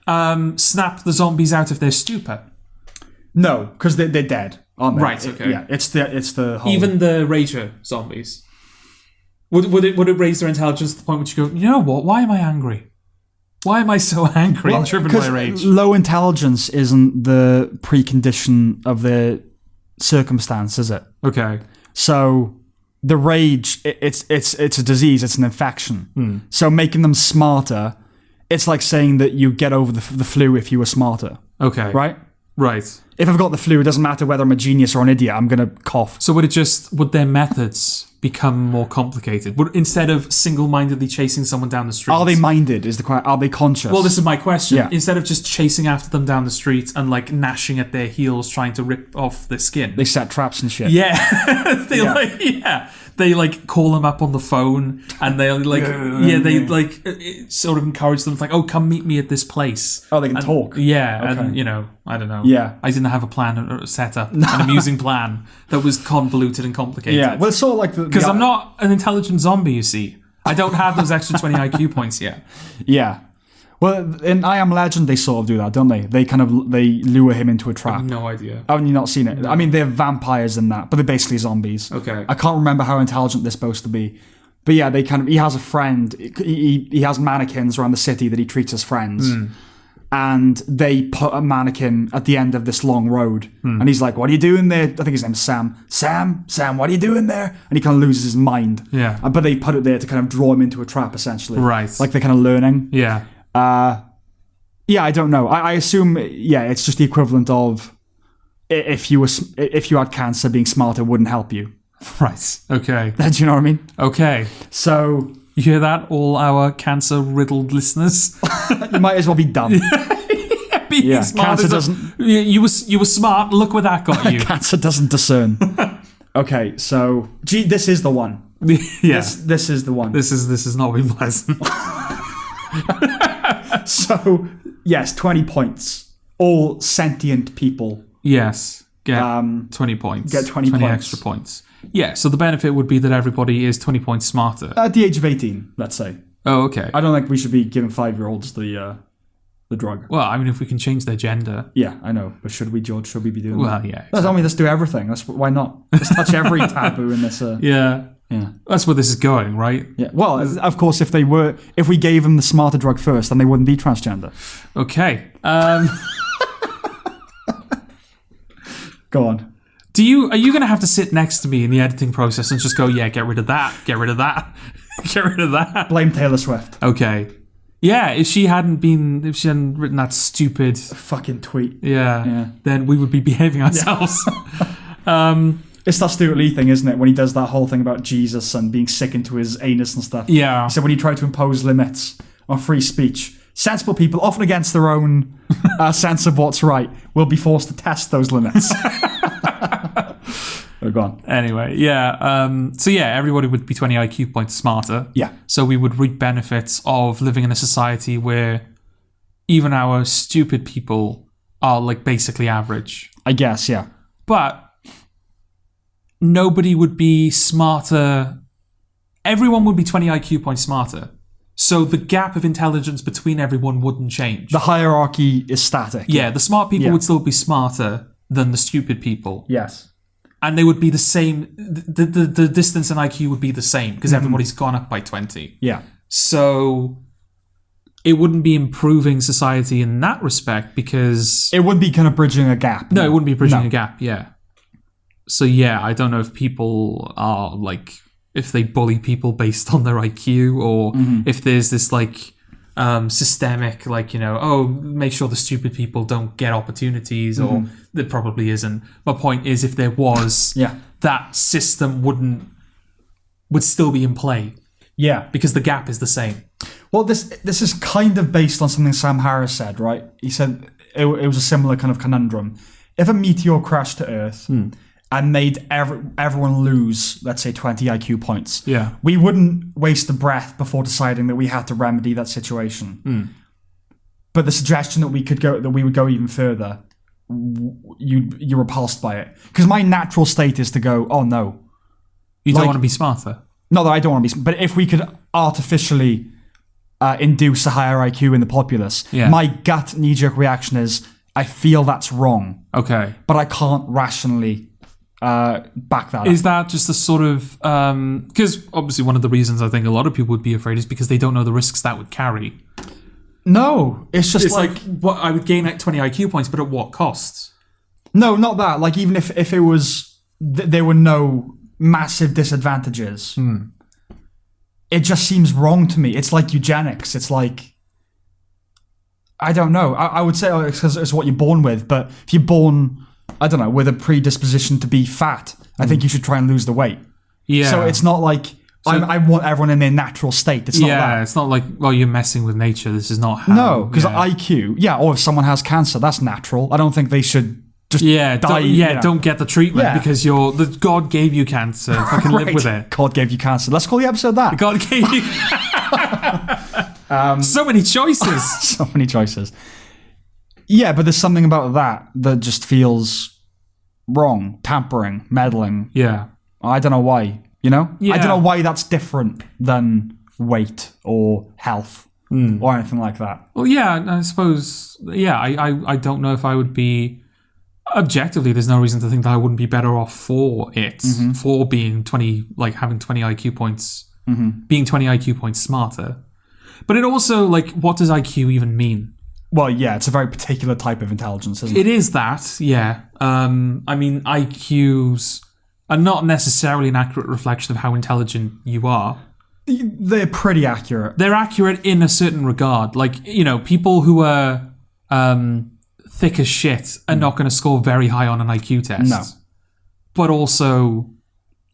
snap the zombies out of their stupor? No, because they're dead, aren't they? Right, okay. Yeah, it's the whole... Even the rager zombies. Would it raise their intelligence to the point where you go, you know what, why am I angry? Why am I so angry and driven by rage? Low intelligence isn't the precondition of the circumstance, is it? Okay. So the rage, it's a disease, it's an infection. So making them smarter, it's like saying that you get over the flu if you were smarter. Okay. Right? Right. If I've got the flu, it doesn't matter whether I'm a genius or an idiot, I'm going to cough. So would their methods become more complicated? Instead of single-mindedly chasing someone down the street... Are they minded, is the question? Are they conscious? Well, this is my question. Yeah. Instead of just chasing after them down the street and like gnashing at their heels trying to rip off their skin. They set traps and shit. Yeah. They like call them up on the phone and they sort of encourage them, like, oh, come meet me at this place. Oh, they can talk. Yeah, okay. And I don't know. Yeah. I didn't have a plan set up, an amusing plan that was convoluted and complicated. Yeah, well, it's sort of like because I'm not an intelligent zombie, you see. I don't have those extra 20 IQ points yet. Yeah. Well, in I Am Legend, they sort of do that, don't they? They lure him into a trap. I have no idea. Haven't you not seen it? No. I mean, they're vampires in that, but they're basically zombies. Okay. I can't remember how intelligent they're supposed to be. But yeah, he has a friend. He has mannequins around the city that he treats as friends. And they put a mannequin at the end of this long road. And he's like, what are you doing there? I think his name's Sam. Sam, what are you doing there? And he kind of loses his mind. Yeah. But they put it there to kind of draw him into a trap, essentially. Right. Like they're kind of learning. Yeah. Yeah, I don't know. I assume, it's just the equivalent of if you had cancer, being smarter wouldn't help you. Right. Okay. Do you know what I mean? Okay. So... You hear that, all our cancer-riddled listeners? You might as well be dumb. Being smart cancer doesn't. You were smart. Look where that got you. Cancer doesn't discern. Okay, so this is the one. Yeah, this is the one. This is not been pleasant. So yes, 20 points. All sentient people. Yes, get 20 points. Get 20 points. Extra points. Yeah, so the benefit would be that everybody is 20 points smarter. At the age of 18, let's say. Oh, okay. I don't think we should be giving 5-year-olds the drug. Well, I mean, if we can change their gender. Yeah, I know. But should we, George? Should we be doing that? Well, yeah. Exactly. Let's do everything. Why not? Let's touch every taboo in this. Yeah. That's where this is going, right? Yeah. Well, of course, if we gave them the smarter drug first, then they wouldn't be transgender. Okay. Go on. Are you going to have to sit next to me in the editing process and just go, yeah, get rid of that, get rid of that, get rid of that? Blame Taylor Swift. Okay. Yeah, if she hadn't written that stupid fucking tweet, then we would be behaving ourselves. It's that Stuart Lee thing, isn't it? When he does that whole thing about Jesus and being sick into his anus and stuff. Yeah. He said when you try to impose limits on free speech, sensible people, often against their own sense of what's right, will be forced to test those limits. Oh, go on. Anyway, so everybody would be 20 IQ points smarter. Yeah. So we would reap benefits of living in a society where even our stupid people are like basically average. I guess, yeah. But nobody would be smarter. Everyone would be 20 IQ points smarter. So the gap of intelligence between everyone wouldn't change. The hierarchy is static. Yeah, the smart people would still be smarter than the stupid people. Yes. And they would be the same. The distance in IQ would be the same because everybody's gone up by 20. Yeah. So it wouldn't be improving society in that respect because... It wouldn't be kind of bridging a gap. No, it wouldn't be bridging a gap, yeah. So I don't know if people are like... If they bully people based on their IQ or if there's this like... systemic, like, make sure the stupid people don't get opportunities, or there probably isn't. My point is, if there was, that system would still be in play. Yeah. Because the gap is the same. Well, this is kind of based on something Sam Harris said, right? He said it was a similar kind of conundrum. If a meteor crashed to Earth and made everyone lose, let's say, 20 IQ points, we wouldn't waste a breath before deciding that we had to remedy that situation. But the suggestion that we would go even further, you're repulsed by it. Because my natural state is to go, oh no. You don't want to be smarter. Not that I don't want to be, but if we could artificially induce a higher IQ in the populace, my gut knee-jerk reaction is, I feel that's wrong. Okay. But I can't rationally back that up. Is that just a sort of... Because obviously one of the reasons I think a lot of people would be afraid is because they don't know the risks that would carry. No, it's just like what I would gain at 20 IQ points, but at what cost? No, not that. Like, even if it was... there were no massive disadvantages. It just seems wrong to me. It's like eugenics. It's like... I don't know. I would say it's what you're born with, but if you're born... I don't know, with a predisposition to be fat, I think you should try and lose the weight. Yeah. So it's not like I want everyone in their natural state. It's not that. Yeah, it's not like, well, you're messing with nature. This is not how... No, because IQ, or if someone has cancer, that's natural. I don't think they should just die. Don't get the treatment because God gave you cancer. Fucking live with it. God gave you cancer. Let's call the episode that. God gave you... so many choices. So many choices. Yeah, but there's something about that just feels wrong. Tampering, meddling. Yeah. I don't know why, Yeah. I don't know why that's different than weight or health or anything like that. Well, yeah, I suppose, I don't know if I would be... Objectively, there's no reason to think that I wouldn't be better off for it, for being 20, like having 20 IQ points, being 20 IQ points smarter. But it also, like, what does IQ even mean? Well, yeah, it's a very particular type of intelligence, isn't it? It is that, yeah. I mean, IQs are not necessarily an accurate reflection of how intelligent you are. They're pretty accurate. They're accurate in a certain regard. Like, people who are thick as shit are not going to score very high on an IQ test. No. But also...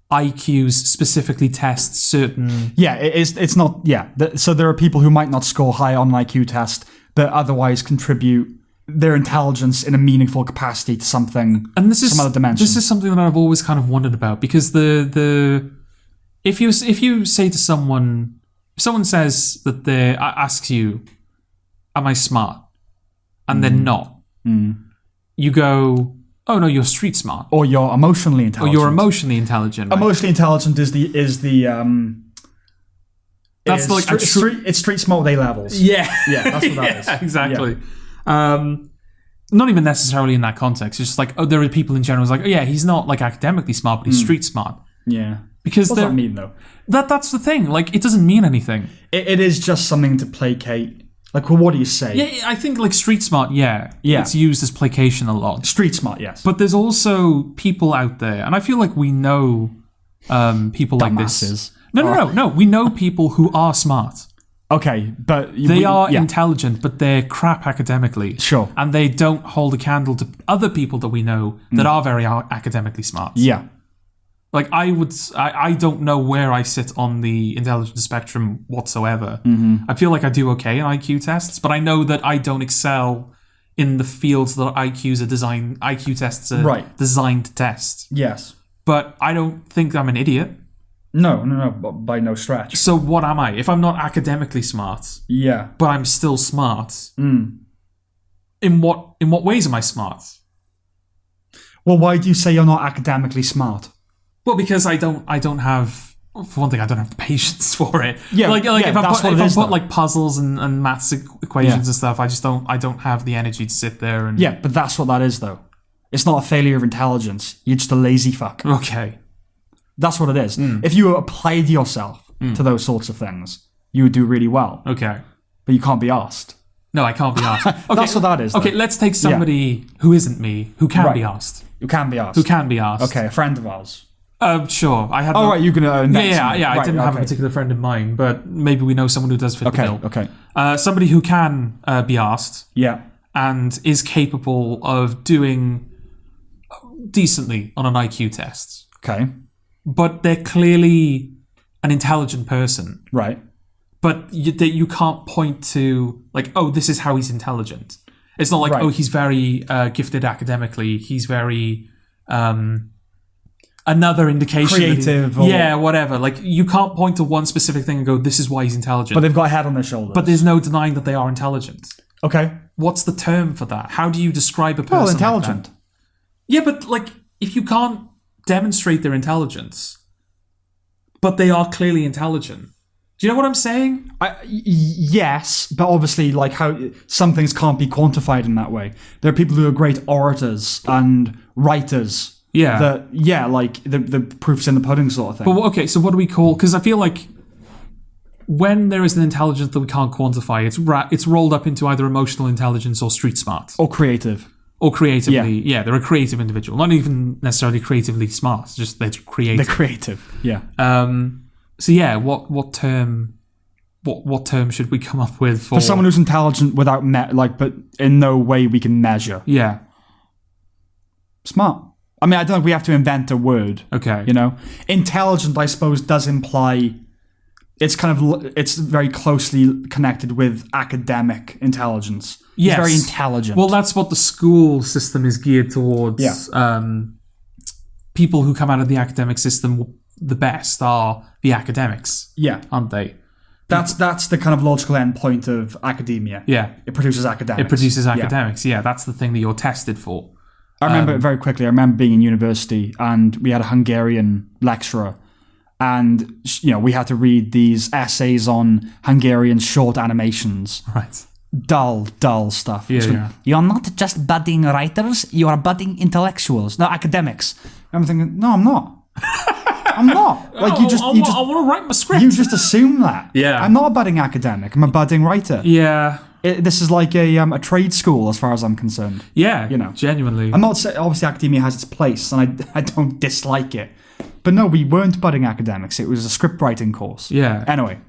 IQs specifically test certain... Yeah, it's not... Yeah, so there are people who might not score high on an IQ test, but otherwise contribute their intelligence in a meaningful capacity to something, and some other dimension. This is something that I've always kind of wondered about, because if you say to someone, if someone says that asks you, "Am I smart?" and they're not, you go, "Oh no, you're street smart," or you're emotionally intelligent. Emotionally intelligent. Right? Emotionally intelligent is the that's like it's street smart with A levels. Yeah, that's what that is. Exactly. Yeah. Not even necessarily in that context. It's just like, there are people in general who's like, "Oh yeah, he's not like academically smart, but he's street smart." Yeah. Because what does that mean though? That's the thing. Like, it doesn't mean anything. It is just something to placate. Like, well, what do you say? Yeah, I think like street smart. Yeah. It's used as placation a lot. Street smart, yes. But there's also people out there, and I feel like we know people like this. No. We know people who are smart. Okay, but they are intelligent, but they're crap academically. Sure. And they don't hold a candle to other people that we know that are very academically smart. Yeah. Like, I don't know where I sit on the intelligence spectrum whatsoever. I feel like I do okay in IQ tests, but I know that I don't excel in the fields that IQ tests are designed to test. Yes. But I don't think I'm an idiot. No, by no stretch. So what am I? If I'm not academically smart, but I'm still smart, in what ways am I smart? Well, why do you say you're not academically smart? Well, because I don't have, for one thing, I don't have the patience for it. Yeah, if I put like puzzles and maths equations and stuff, I don't have the energy to sit there and. Yeah, but that's what that is, though. It's not a failure of intelligence. You're just a lazy fuck. Okay. That's what it is. If you applied yourself to those sorts of things, you would do really well. Okay. But you can't be asked. No, I can't be asked. Okay, that's what that is. Okay, let's take somebody who isn't me, who can be asked. Who can be asked. Who can be asked. Okay, a friend of ours. Sure. I had. Oh, right, you're going to... Yeah. I didn't have a particular friend in mind, but maybe we know someone who does fit the bill. Okay. Somebody who can be asked. Yeah. And is capable of doing decently on an IQ test. Okay. But they're clearly an intelligent person. Right. But you can't point to, like, oh, this is how he's intelligent. It's not like, oh, he's very gifted academically. He's very... another indication. Creative. Whatever. Like, you can't point to one specific thing and go, this is why he's intelligent. But they've got a head on their shoulders. But there's no denying that they are intelligent. Okay. What's the term for that? How do you describe a person like intelligent. that? Yeah, but, like, if you can't demonstrate their intelligence, but they are clearly intelligent. Do you know what I'm saying? Yes, but obviously, like, how some things can't be quantified in that way. There are people who are great orators and writers. Yeah. Like the proof's in the pudding sort of thing. But okay, so what do we call? Because I feel like when there is an intelligence that we can't quantify, it's rolled up into either emotional intelligence or street smart or creative. Or creatively, they're a creative individual. Not even necessarily creatively smart, just they're creative. They're creative, yeah. So yeah, what term should we come up with for someone who's intelligent without but in no way we can measure? Yeah, smart. I mean, I don't think we have to invent a word. Okay, intelligent, I suppose, does imply it's very closely connected with academic intelligence. Yes. It's very intelligent. Well, that's what the school system is geared towards. Yeah. People who come out of the academic system the best are the academics. Yeah. Aren't they? That's the kind of logical end point of academia. Yeah. It produces academics. It produces academics, yeah. That's the thing that you're tested for. I remember very quickly, I remember being in university and we had a Hungarian lecturer and, we had to read these essays on Hungarian short animations. Right. Dull stuff. Yeah. You're not just budding writers, you are budding intellectuals. No, academics. I'm thinking, no, I'm not. I'm not. Like I want to write my script. You just assume that. Yeah. I'm not a budding academic. I'm a budding writer. Yeah. This is like a trade school as far as I'm concerned. Yeah. Genuinely. I'm not saying, obviously academia has its place and I don't dislike it. But no, we weren't budding academics. It was a script writing course. Yeah. Anyway,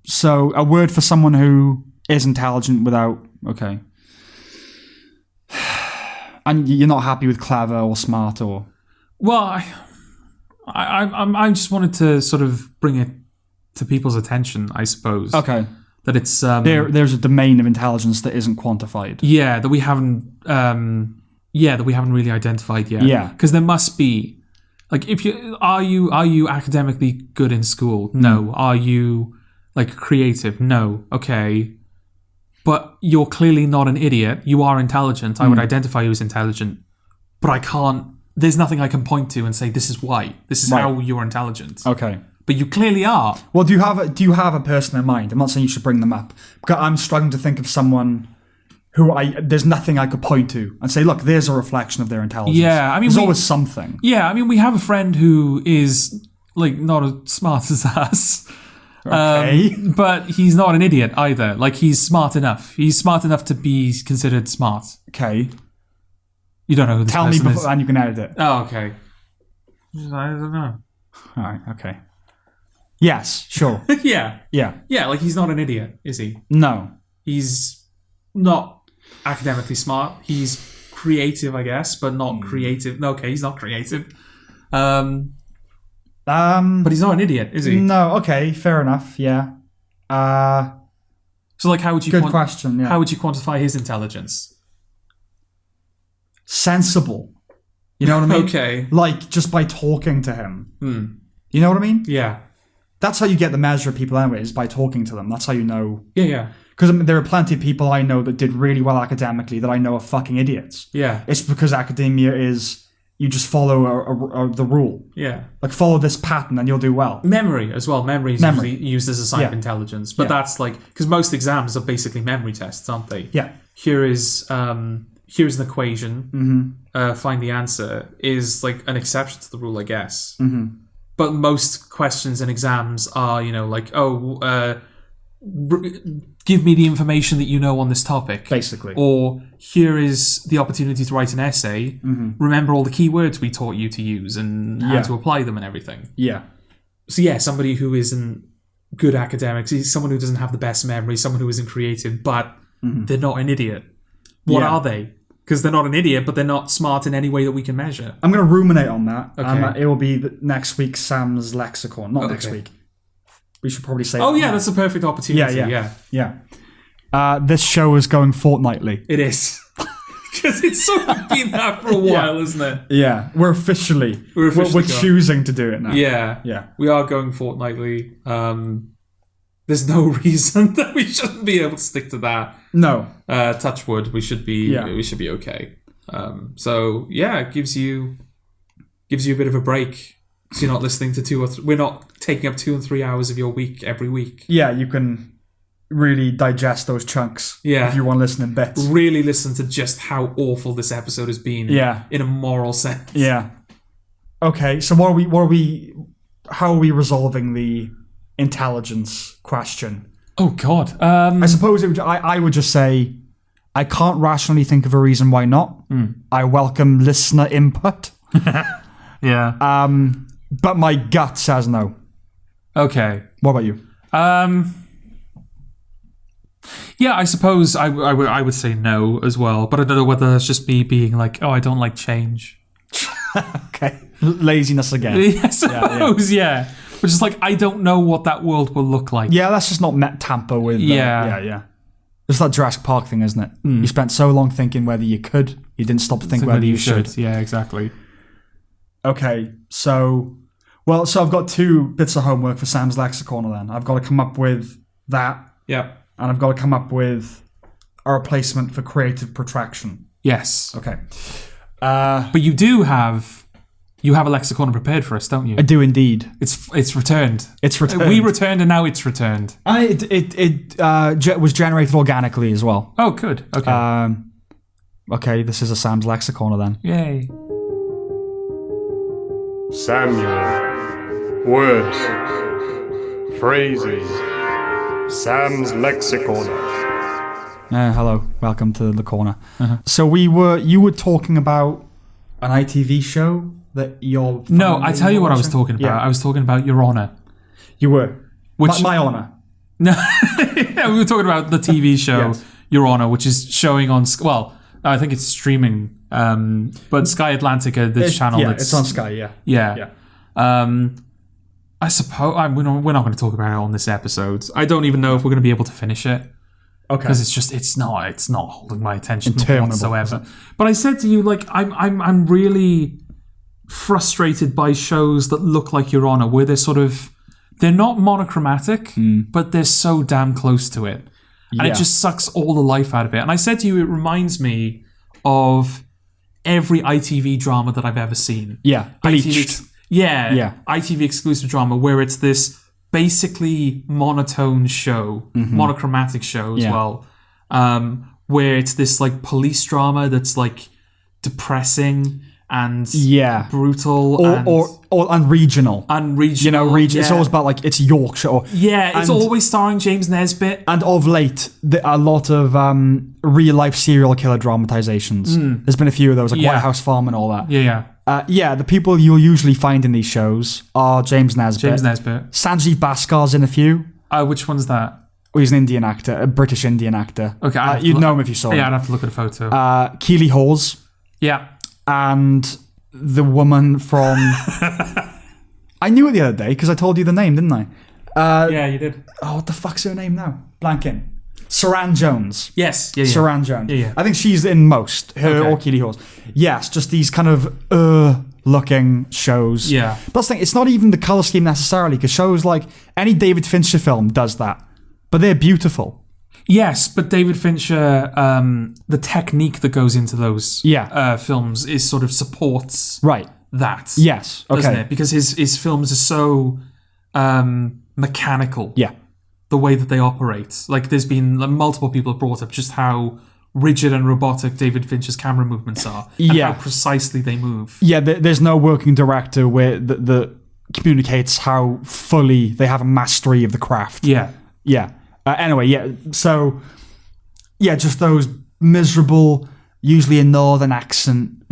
so a word for someone who is intelligent without, okay. And you're not happy with clever or smart or... Well, I just wanted to sort of bring it to people's attention, I suppose. Okay. That it's there's a domain of intelligence that isn't quantified. Yeah, that we haven't really identified yet. Yeah, because there must be, like, if you are you academically good in school? No. Are you like creative? No. Okay, but you're clearly not an idiot. You are intelligent. I would identify you as intelligent, but I can't. There's nothing I can point to and say this is why. This is how you're intelligent. Okay. But you clearly are. Well, do you have a person in mind? I'm not saying you should bring them up, because I'm struggling to think of someone who there's nothing I could point to and say, look, there's a reflection of their intelligence. Yeah, I mean, there's always something. Yeah, I mean, we have a friend who is like not as smart as us. Okay. But he's not an idiot either. Like, he's smart enough. He's smart enough to be considered smart. Okay. You don't know who this Tell me person before, is. and you can edit it. Oh, okay. I don't know. All right. Okay. Yes. Sure. Yeah. Yeah. Yeah, like, he's not an idiot, is he? No. He's not academically smart. He's creative, I guess, but not creative. No, okay, he's not creative. But he's not an idiot, is he? No. Okay. Fair enough. Yeah. So, like, how would you... Good question, yeah. How would you quantify his intelligence? Sensible. You know what I mean? Okay. Like, just by talking to him. You know what I mean? Yeah. That's how you get the measure of people anyway, is by talking to them. That's how you know. Yeah. Because I mean, there are plenty of people I know that did really well academically that I know are fucking idiots. Yeah. It's because academia is, you just follow the rule. Yeah. Like, follow this pattern and you'll do well. Memory as well. Memory is usually used as a sign of intelligence. But that's like... Because most exams are basically memory tests, aren't they? Yeah. Here's an equation. Find the answer is like an exception to the rule, I guess. But most questions in exams are, like, give me the information that you know on this topic. Basically. Or here is the opportunity to write an essay. Remember all the keywords we taught you to use and how to apply them and everything. Yeah. So yeah, somebody who isn't good academics, someone who doesn't have the best memory, someone who isn't creative, but they're not an idiot. What are they? Because they're not an idiot, but they're not smart in any way that we can measure. I'm going to ruminate on that. Okay. It will be next week, Sam's Lexicon. Not next week. We should probably say... Oh, yeah, that's a perfect opportunity. Yeah. This show is going fortnightly. It is. Because it's sort of been that for a while, isn't it? Yeah. We're choosing to do it now. Yeah. We are going fortnightly. There's no reason that we shouldn't be able to stick to that. No. Touch wood. We should be okay. So yeah, it gives you a bit of a break. So you're not listening to 2 or 3. We're not taking up 2 and 3 hours of your week every week. Yeah, you can really digest those chunks. Yeah. If you want to listen in bits. Really listen to just how awful this episode has been. Yeah. In a moral sense. Yeah. Okay, so how are we resolving the intelligence question? Oh God. I suppose I would just say I can't rationally think of a reason why not. I welcome listener input. Yeah. But my gut says no. Okay. What about you? Yeah, I suppose I would say no as well, but I don't know whether it's just me being like, oh, I don't like change. Okay. Laziness again. I suppose, yeah. But just like, I don't know what that world will look like. Yeah, let's just not tamper with... Yeah. It's that Jurassic Park thing, isn't it? You spent so long thinking whether you could, you didn't stop to think whether you should. Yeah, exactly. Okay, so I've got 2 bits of homework for Sam's Lexicorner then. I've got to come up with that. Yeah. And I've got to come up with a replacement for creative protraction. Yes. Okay. But you have a Lexicorner prepared for us, don't you? I do indeed. It's returned. It's returned. We returned and now it's returned. It was generated organically as well. Oh, good. Okay. Okay, this is a Sam's Lexicorner then. Yay. Samuel. Words. Phrases. Sam's Lexicorner. Hello, welcome to the corner. So you were talking about an ITV show that you're... No, I tell you what I was talking about. Yeah. I was talking about Your Honour. You were? My Honour. No, we were talking about the TV show Yes. Your Honour, which is showing on... Well, I think it's streaming, but Sky Atlantica, the channel that's... it's on Sky, Yeah. I suppose we're not going to talk about it on this episode. I don't even know if we're going to be able to finish it. Okay. Because it's not holding my attention Interminable, whatsoever. But I said to you, like, I'm really frustrated by shows that look like Your Honor, where they're not monochromatic, but they're so damn close to it. And it just sucks all the life out of it. And I said to you, it reminds me of every ITV drama that I've ever seen. Yeah, Bleached. ITV exclusive drama where it's this basically monotone show, monochromatic show as well, where it's this like police drama that's like depressing and brutal and regional. Unregional. You know, it's always about like it's Yorkshire. It's always starring James Nesbitt. And of late, a lot of real life serial killer dramatizations. There's been a few of those, like White House Farm and all that. The people you'll usually find in these shows are James Nesbitt. Sanjeev Bhaskar's in a few. Which one's that? Well, he's an Indian actor, a British Indian actor. Okay, you'd know him if you saw him. Yeah, I'd have to look at a photo. Keely Hawes. Yeah. And the woman from... I knew it the other day because I told you the name, didn't I? Yeah, you did. Oh, what the fuck's her name now? Blanking. Saran Jones. Yes. Yeah. Saran Jones. Yeah. I think she's in most. Her or Keely Hawes. Yes, just these kind of looking shows. Yeah. But that's the thing, it's not even the colour scheme necessarily, because shows like any David Fincher film does that. But they're beautiful. Yes, but David Fincher, the technique that goes into those films is sort of supports that. Yes. Okay. Doesn't it? Because his films are so mechanical. Yeah. The way that they operate. Like there's been multiple people have brought up just how rigid and robotic David Fincher's camera movements are. And how precisely they move. Yeah, there's no working director where the communicates how fully they have a mastery of the craft. Yeah. Yeah. So, just those miserable, usually a northern accent,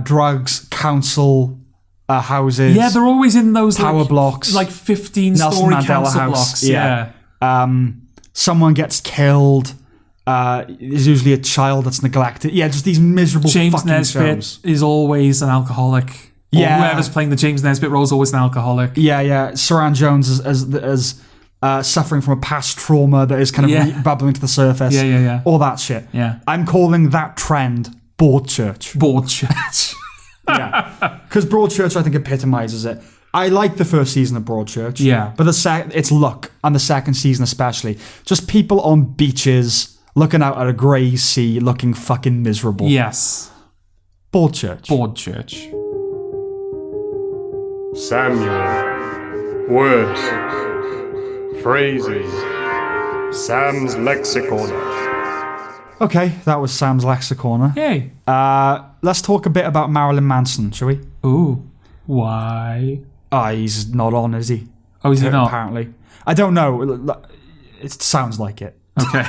drugs, council houses. Yeah, they're always in those tower blocks. Like 15-story council blocks. Yeah. Someone gets killed. There's usually a child that's neglected. Yeah, just these miserable James Nesbitt shows. is always an alcoholic. Or whoever's playing the James Nesbitt role is always an alcoholic. Yeah. Saran Jones as suffering from a past trauma that is kind of bubbling to the surface. Yeah. All that shit. Yeah. I'm calling that trend Broadchurch. Yeah. Because Broadchurch, I think, epitomizes it. I like the first season of Broadchurch. Yeah. But its look, and the second season especially. Just people on beaches looking out at a grey sea looking fucking miserable. Yes. Broadchurch. Samuel. Words. Phrases. Sam's Lexicorner. Okay, that was Sam's Lexicorner. Yay. Let's talk a bit about Marilyn Manson, shall we? Ooh. Why? He's not on, is he? Oh, is he not? Apparently. I don't know. It sounds like it. Okay.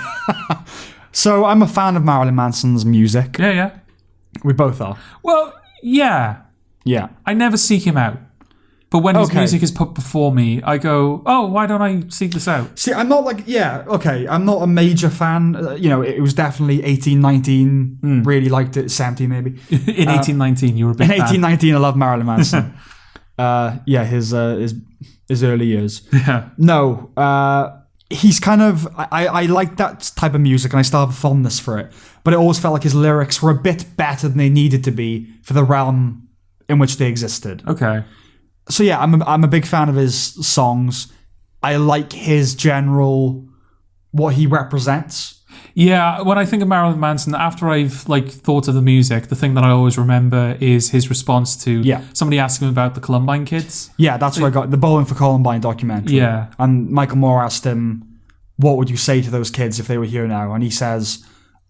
So, I'm a fan of Marilyn Manson's music. Yeah. We both are. Well, yeah. Yeah. I never seek him out. But when his music is put before me, I go, oh, why don't I seek this out? See, I'm not like, I'm not a major fan. It was definitely 18, 19, really liked it, 17 maybe. In 1819, you were a big fan. In 1819, I love Marilyn Manson. His early years. Yeah. No, he's kind of, I like that type of music and I still have a fondness for it. But it always felt like his lyrics were a bit better than they needed to be for the realm in which they existed. Okay. So yeah, I'm a big fan of his songs. I like his general, what he represents. Yeah, when I think of Marilyn Manson, after I've thought of the music, the thing that I always remember is his response to somebody asking him about the Columbine kids. Yeah, that's where I got the Bowling for Columbine documentary. Yeah. And Michael Moore asked him, what would you say to those kids if they were here now? And he says,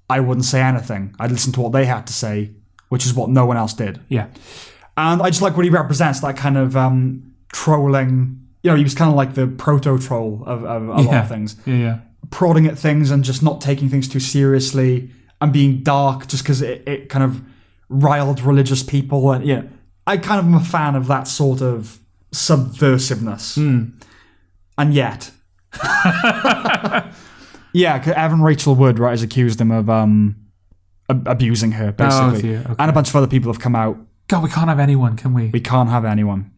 I wouldn't say anything. I'd listen to what they had to say, which is what no one else did. Yeah. And I just like what he represents, that kind of trolling. He was kind of like the proto-troll of a lot of things. Yeah. Prodding at things and just not taking things too seriously and being dark just because it kind of riled religious people. And I kind of am a fan of that sort of subversiveness. And yet... Evan Rachel Wood, has accused him of abusing her, basically. Okay. And a bunch of other people have come out. God, we can't have anyone, can we? We can't have anyone.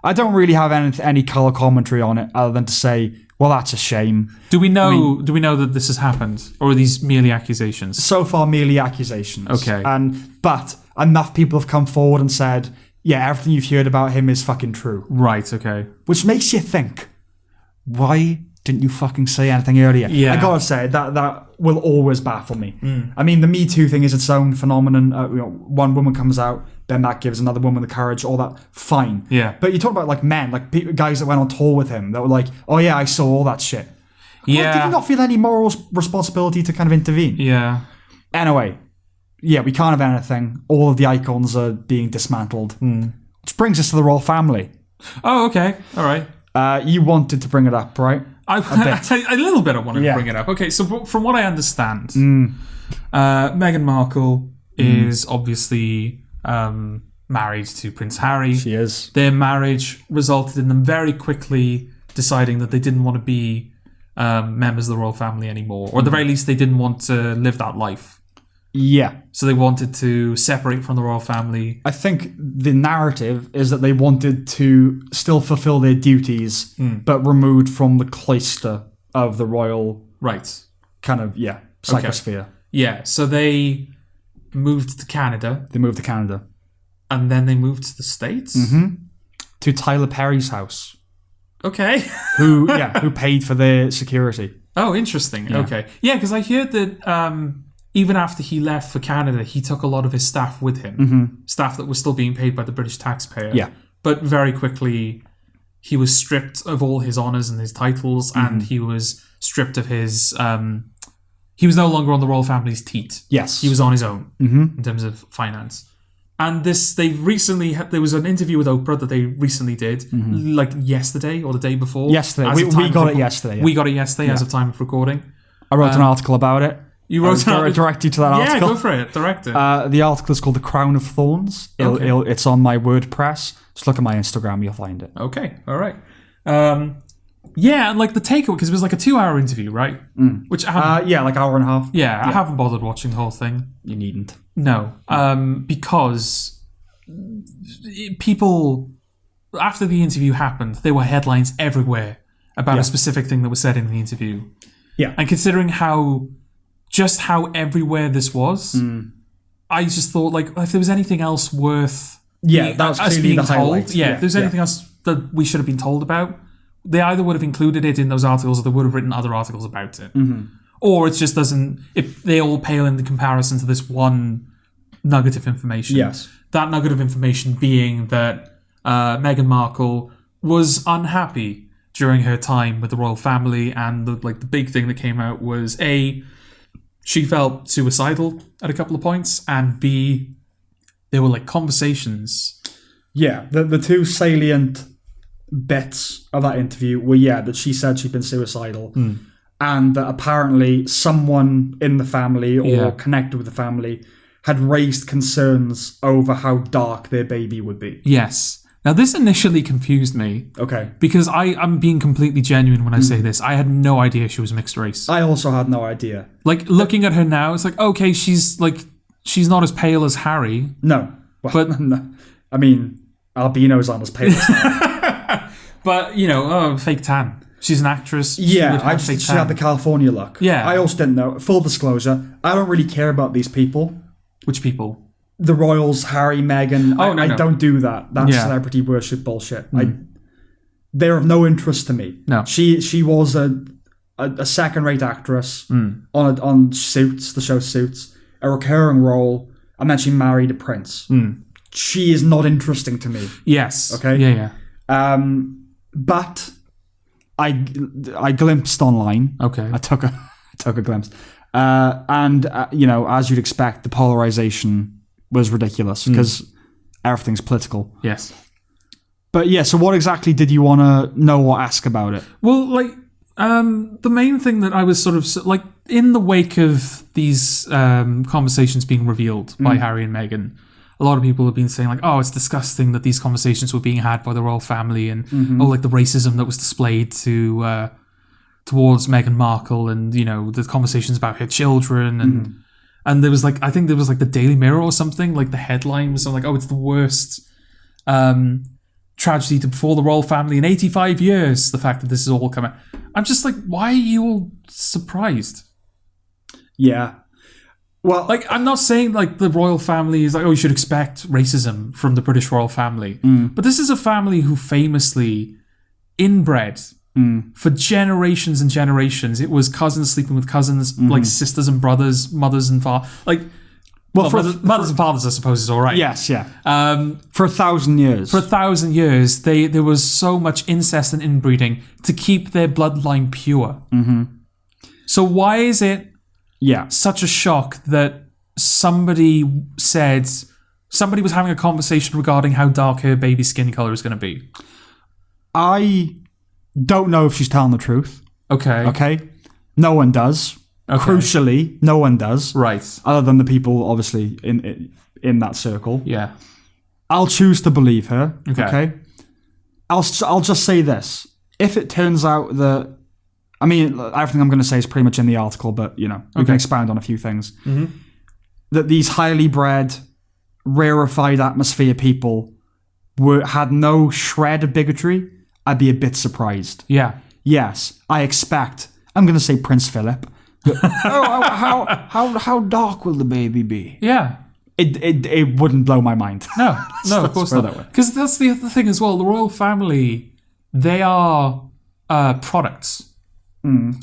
I don't really have any color commentary on it other than to say, well, that's a shame. Do we know that this has happened? Or are these merely accusations? So far, merely accusations. Okay. But enough people have come forward and said, yeah, everything you've heard about him is fucking true. Right, okay. Which makes you think, why didn't you fucking say anything earlier? Yeah. I gotta say, that will always baffle me. I mean, the Me Too thing is its own phenomenon. One woman comes out, then that gives another woman the courage, all that, fine. Yeah. But you talk about, like, men, like guys that went on tour with him that were like, oh yeah, I saw all that shit. Yeah. Like, did you not feel any moral responsibility to kind of intervene? Yeah. Anyway, yeah, we can't have anything. All of the icons are being dismantled. Which brings us to the royal family. Oh, okay. All right. You wanted to bring it up, right? A little bit I wanted to bring it up. Okay, so from what I understand, Meghan Markle is obviously married to Prince Harry. She is. Their marriage resulted in them very quickly deciding that they didn't want to be members of the royal family anymore. Or at the very least, they didn't want to live that life. Yeah. So they wanted to separate from the royal family. I think the narrative is that they wanted to still fulfill their duties, but removed from the cloister of the royal kind of, psychosphere. Okay. Yeah, so they moved to Canada. They moved to Canada. And then they moved to the States? To Tyler Perry's house. Okay. who paid for their security. Oh, interesting. Yeah. Okay. Yeah, because I heard that even after he left for Canada, he took a lot of his staff with him. Staff that was still being paid by the British taxpayer. Yeah. But very quickly, he was stripped of all his honours and his titles, and he was stripped of his... he was no longer on the royal family's teat. Yes. He was on his own in terms of finance. And there was an interview with Oprah that they recently did, like yesterday or the day before. Yesterday. We got it yesterday. Yeah. We got it yesterday as of time of recording. I wrote an article about it. You wrote direct you to that article. Yeah, go for it. Direct it. The article is called The Crown of Thorns. It's on my WordPress. Just look at my Instagram, you'll find it. Okay, all right. Yeah, and like the takeaway, because it was like a 2-hour interview, right? Which I haven't... like hour and a half. Yeah, I haven't bothered watching the whole thing. You needn't. No, because people, after the interview happened, there were headlines everywhere about a specific thing that was said in the interview. Yeah. And considering how everywhere this was, I just thought, like, if there was anything else worth that's us clearly being the told, highlight. if there's anything else that we should have been told about, they either would have included it in those articles or they would have written other articles about it. Or it just doesn't... they all pale in the comparison to this one nugget of information. Yes. That nugget of information being that Meghan Markle was unhappy during her time with the royal family, and the big thing that came out was A, she felt suicidal at a couple of points, and B, there were like conversations. Yeah, the two salient bits of that interview were that she said she'd been suicidal, and that apparently someone in the family or connected with the family had raised concerns over how dark their baby would be. Yes. Now, this initially confused me. Okay. Because I'm being completely genuine when I say this. I had no idea she was mixed race. I also had no idea. Like, looking at her now, it's like, okay, she's not as pale as Harry. No. Well, but no. I mean, albino's aren't as pale as Harry. But, fake tan. She's an actress. She had the California look. Yeah. I also didn't know. Full disclosure, I don't really care about these people. Which people? The royals, Harry, Meghan. I don't do that. That's celebrity worship bullshit. They're of no interest to me. No. She was a second-rate actress on Suits, the show Suits, a recurring role, and then she married a prince. She is not interesting to me. Yes. Okay? Yeah. But I glimpsed online. Okay. I took a glimpse. And as you'd expect, the polarization was ridiculous because everything's political. Yes. But so what exactly did you want to know or ask about it? Well, the main thing that I was sort of, like, in the wake of these conversations being revealed by Harry and Meghan, a lot of people have been saying, like, oh, it's disgusting that these conversations were being had by the royal family, and the racism that was displayed towards Meghan Markle, and the conversations about her children, and there was I think there was the Daily Mirror or something, like the headline was something like, oh, it's the worst tragedy to befall the royal family in 85 years. The fact that this is all coming, I'm just like, why are you all surprised? Yeah. Well, like, I'm not saying like the royal family is like, oh, you should expect racism from the British royal family, but this is a family who famously inbred for generations and generations. It was cousins sleeping with cousins, like sisters and brothers, mothers and fathers, like. Well, mothers and fathers, I suppose, is all right. Yes, yeah. For 1,000 years. For 1,000 years, there was so much incest and inbreeding to keep their bloodline pure. So why is it such a shock that somebody was having a conversation regarding how dark her baby skin color is going to be? I don't know if she's telling the truth. Okay. No one does. Okay. Crucially, no one does. Right. Other than the people, obviously, in that circle. Yeah. I'll choose to believe her. Okay. I'll just say this. If it turns out that... I mean, everything I'm going to say is pretty much in the article, but, we can expound on a few things. That these highly bred, rarefied atmosphere people had no shred of bigotry, I'd be a bit surprised. Yeah. Yes, I expect... I'm going to say Prince Philip. How dark will the baby be? Yeah. It wouldn't blow my mind. No, of course not. Because that's the other thing as well. The royal family, they are products,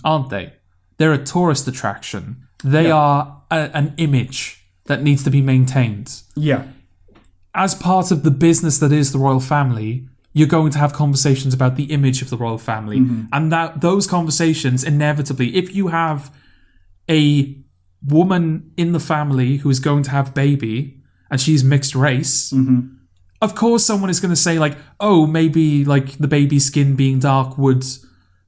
aren't they? They're a tourist attraction. They are an image that needs to be maintained. Yeah. As part of the business that is the royal family, you're going to have conversations about the image of the royal family. And that those conversations, inevitably, if you have a woman in the family who is going to have baby and she's mixed race, of course someone is going to say like, oh, maybe like the baby's skin being dark would,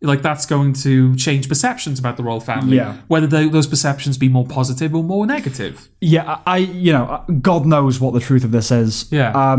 like that's going to change perceptions about the royal family. Yeah. Whether those perceptions be more positive or more negative. Yeah, God knows what the truth of this is. Yeah.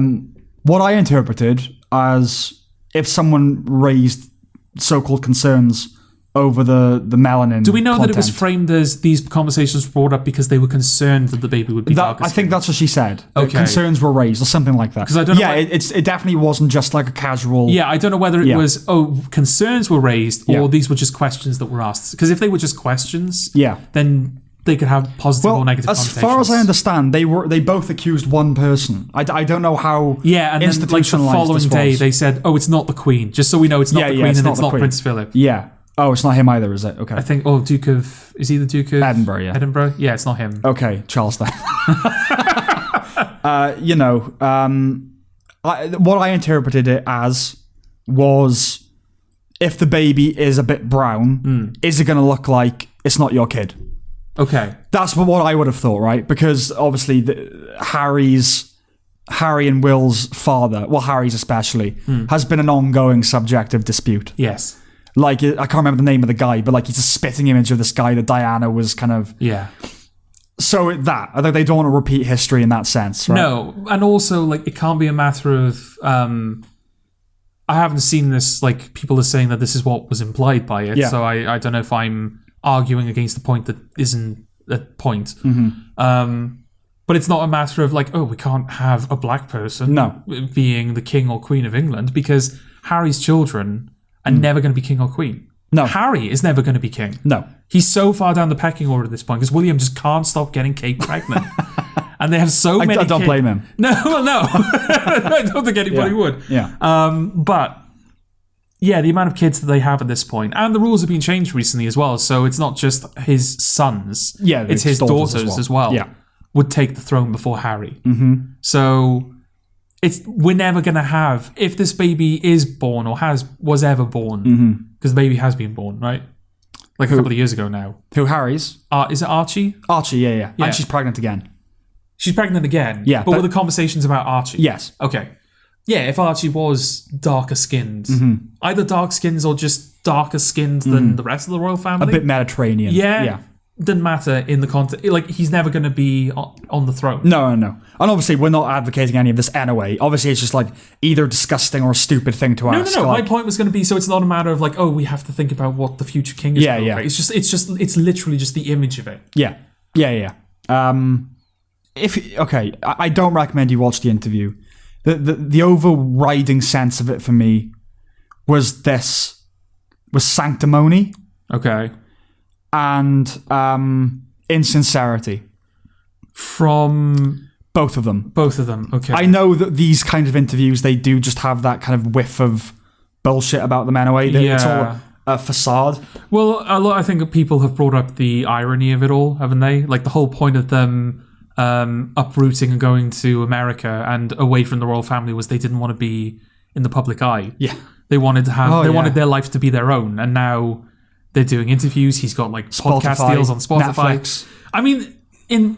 What I interpreted as if someone raised so-called concerns over the melanin. Do we know content. that it was framed as these conversations were brought up because they were concerned that the baby would be darker? I think that's what she said. Okay. Concerns were raised or something like that. Because I don't know. It definitely wasn't just like a casual. Yeah, I don't know whether it was concerns were raised or these were just questions that were asked. Because if they were just questions, then they could have positive or negative connotations. As far as I understand, they both accused one person. I don't know how. Yeah, and then like the following day they said, "Oh, it's not the Queen." Just so we know, it's not the Queen, and it's not Prince Philip. Yeah. Oh, it's not him either, is it? Okay. I think. Oh, is he the Duke of Edinburgh? Yeah. Edinburgh. Yeah, it's not him. Okay, Charles then. What I interpreted it as was, if the baby is a bit brown, is it going to look like it's not your kid? Okay. That's what I would have thought, right? Because obviously Harry and Will's father, well, Harry's especially, has been an ongoing subject of dispute. Yes. Like, I can't remember the name of the guy, but like he's a spitting image of this guy that Diana was kind of... Yeah. So I think they don't want to repeat history in that sense, right? No, and also, like, it can't be a matter of... I haven't seen this, like, people are saying that this is what was implied by it, so I don't know if I'm arguing against the point that isn't a point. But it's not a matter of, like, oh, we can't have a black person being the king or queen of England, because Harry's children... are never going to be king or queen. No. Harry is never going to be king. No. He's so far down the pecking order at this point because William just can't stop getting Kate pregnant. And they have so many I don't blame him. No. I don't think anybody would. Yeah. But, yeah, the amount of kids that they have at this point, and the rules have been changed recently as well, so it's not just his sons. Yeah, it's his daughters as well. Yeah. Would take the throne before Harry. So... we're never going to have, if this baby is born or was ever born, because the baby has been born, right? Like a couple of years ago now. Who, Harry's? Is it Archie? Archie, yeah. And she's pregnant again. She's pregnant again? Yeah. But were the conversations about Archie? Yes. Okay. Yeah, if Archie was darker skinned, either dark skins or just darker skinned than the rest of the royal family. A bit Mediterranean. Yeah. Doesn't matter in the context. Like, he's never going to be on the throne. No. And obviously, we're not advocating any of this anyway. Obviously, it's just like either disgusting or a stupid thing to ask. No. My point was going to be, so it's not a matter of like, oh, we have to think about what the future king is. Yeah. It's literally just the image of it. Yeah. I don't recommend you watch the interview. the overriding sense of it for me was sanctimony Okay. and insincerity. From Both of them. Okay. I know that these kind of interviews, they do just have that kind of whiff of bullshit about them anyway. It's all a facade. Well, I think people have brought up the irony of it all, haven't they? Like the whole point of them uprooting and going to America and away from the royal family was they didn't want to be in the public eye. Yeah. They wanted to have. wanted their life to be their own, and now they're doing interviews. He's got like podcast deals on Spotify. Netflix. I mean,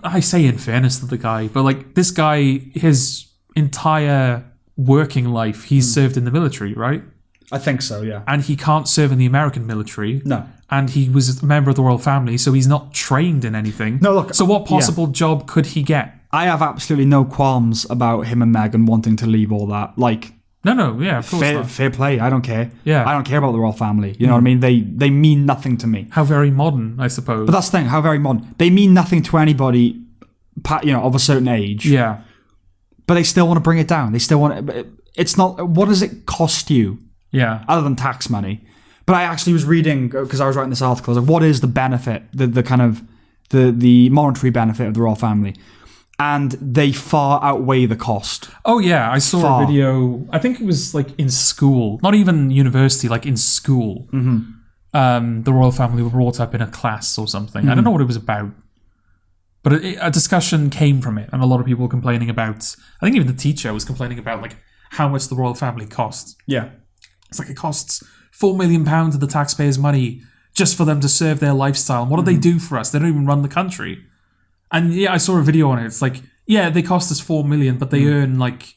I say in fairness to the guy, but like this guy, his entire working life, he's served in the military, right? I think so, yeah. And he can't serve in the American military. No. And he was a member of the royal family, so he's not trained in anything. No, look. So what possible job could he get? I have absolutely no qualms about him and Meghan wanting to leave all that. Like, No, yeah, of course not. fair play. I don't care. Yeah. I don't care about the royal family. You know what I mean? They mean nothing to me. How very modern, I suppose. But that's the thing. How very modern. They mean nothing to anybody, of a certain age. Yeah. But they still want to bring it down. They still want it. It's not. What does it cost you? Yeah. Other than tax money. But I actually was reading, because I was writing this article, I was like, what is the benefit, the kind of, the monetary benefit of the royal family? And they far outweigh the cost. Oh, yeah. I saw a video, I think it was like in school, not even university, like in school. Mm-hmm. The royal family were brought up in a class or something. Mm-hmm. I don't know what it was about. But a discussion came from it, and a lot of people were complaining about, I think even the teacher was complaining about like how much the royal family costs. Yeah. It's like it costs £4 million of the taxpayers' money just for them to serve their lifestyle. And what do they do for us? They don't even run the country. And yeah, I saw a video on it. It's like, yeah, they cost us $4 million, but they earn like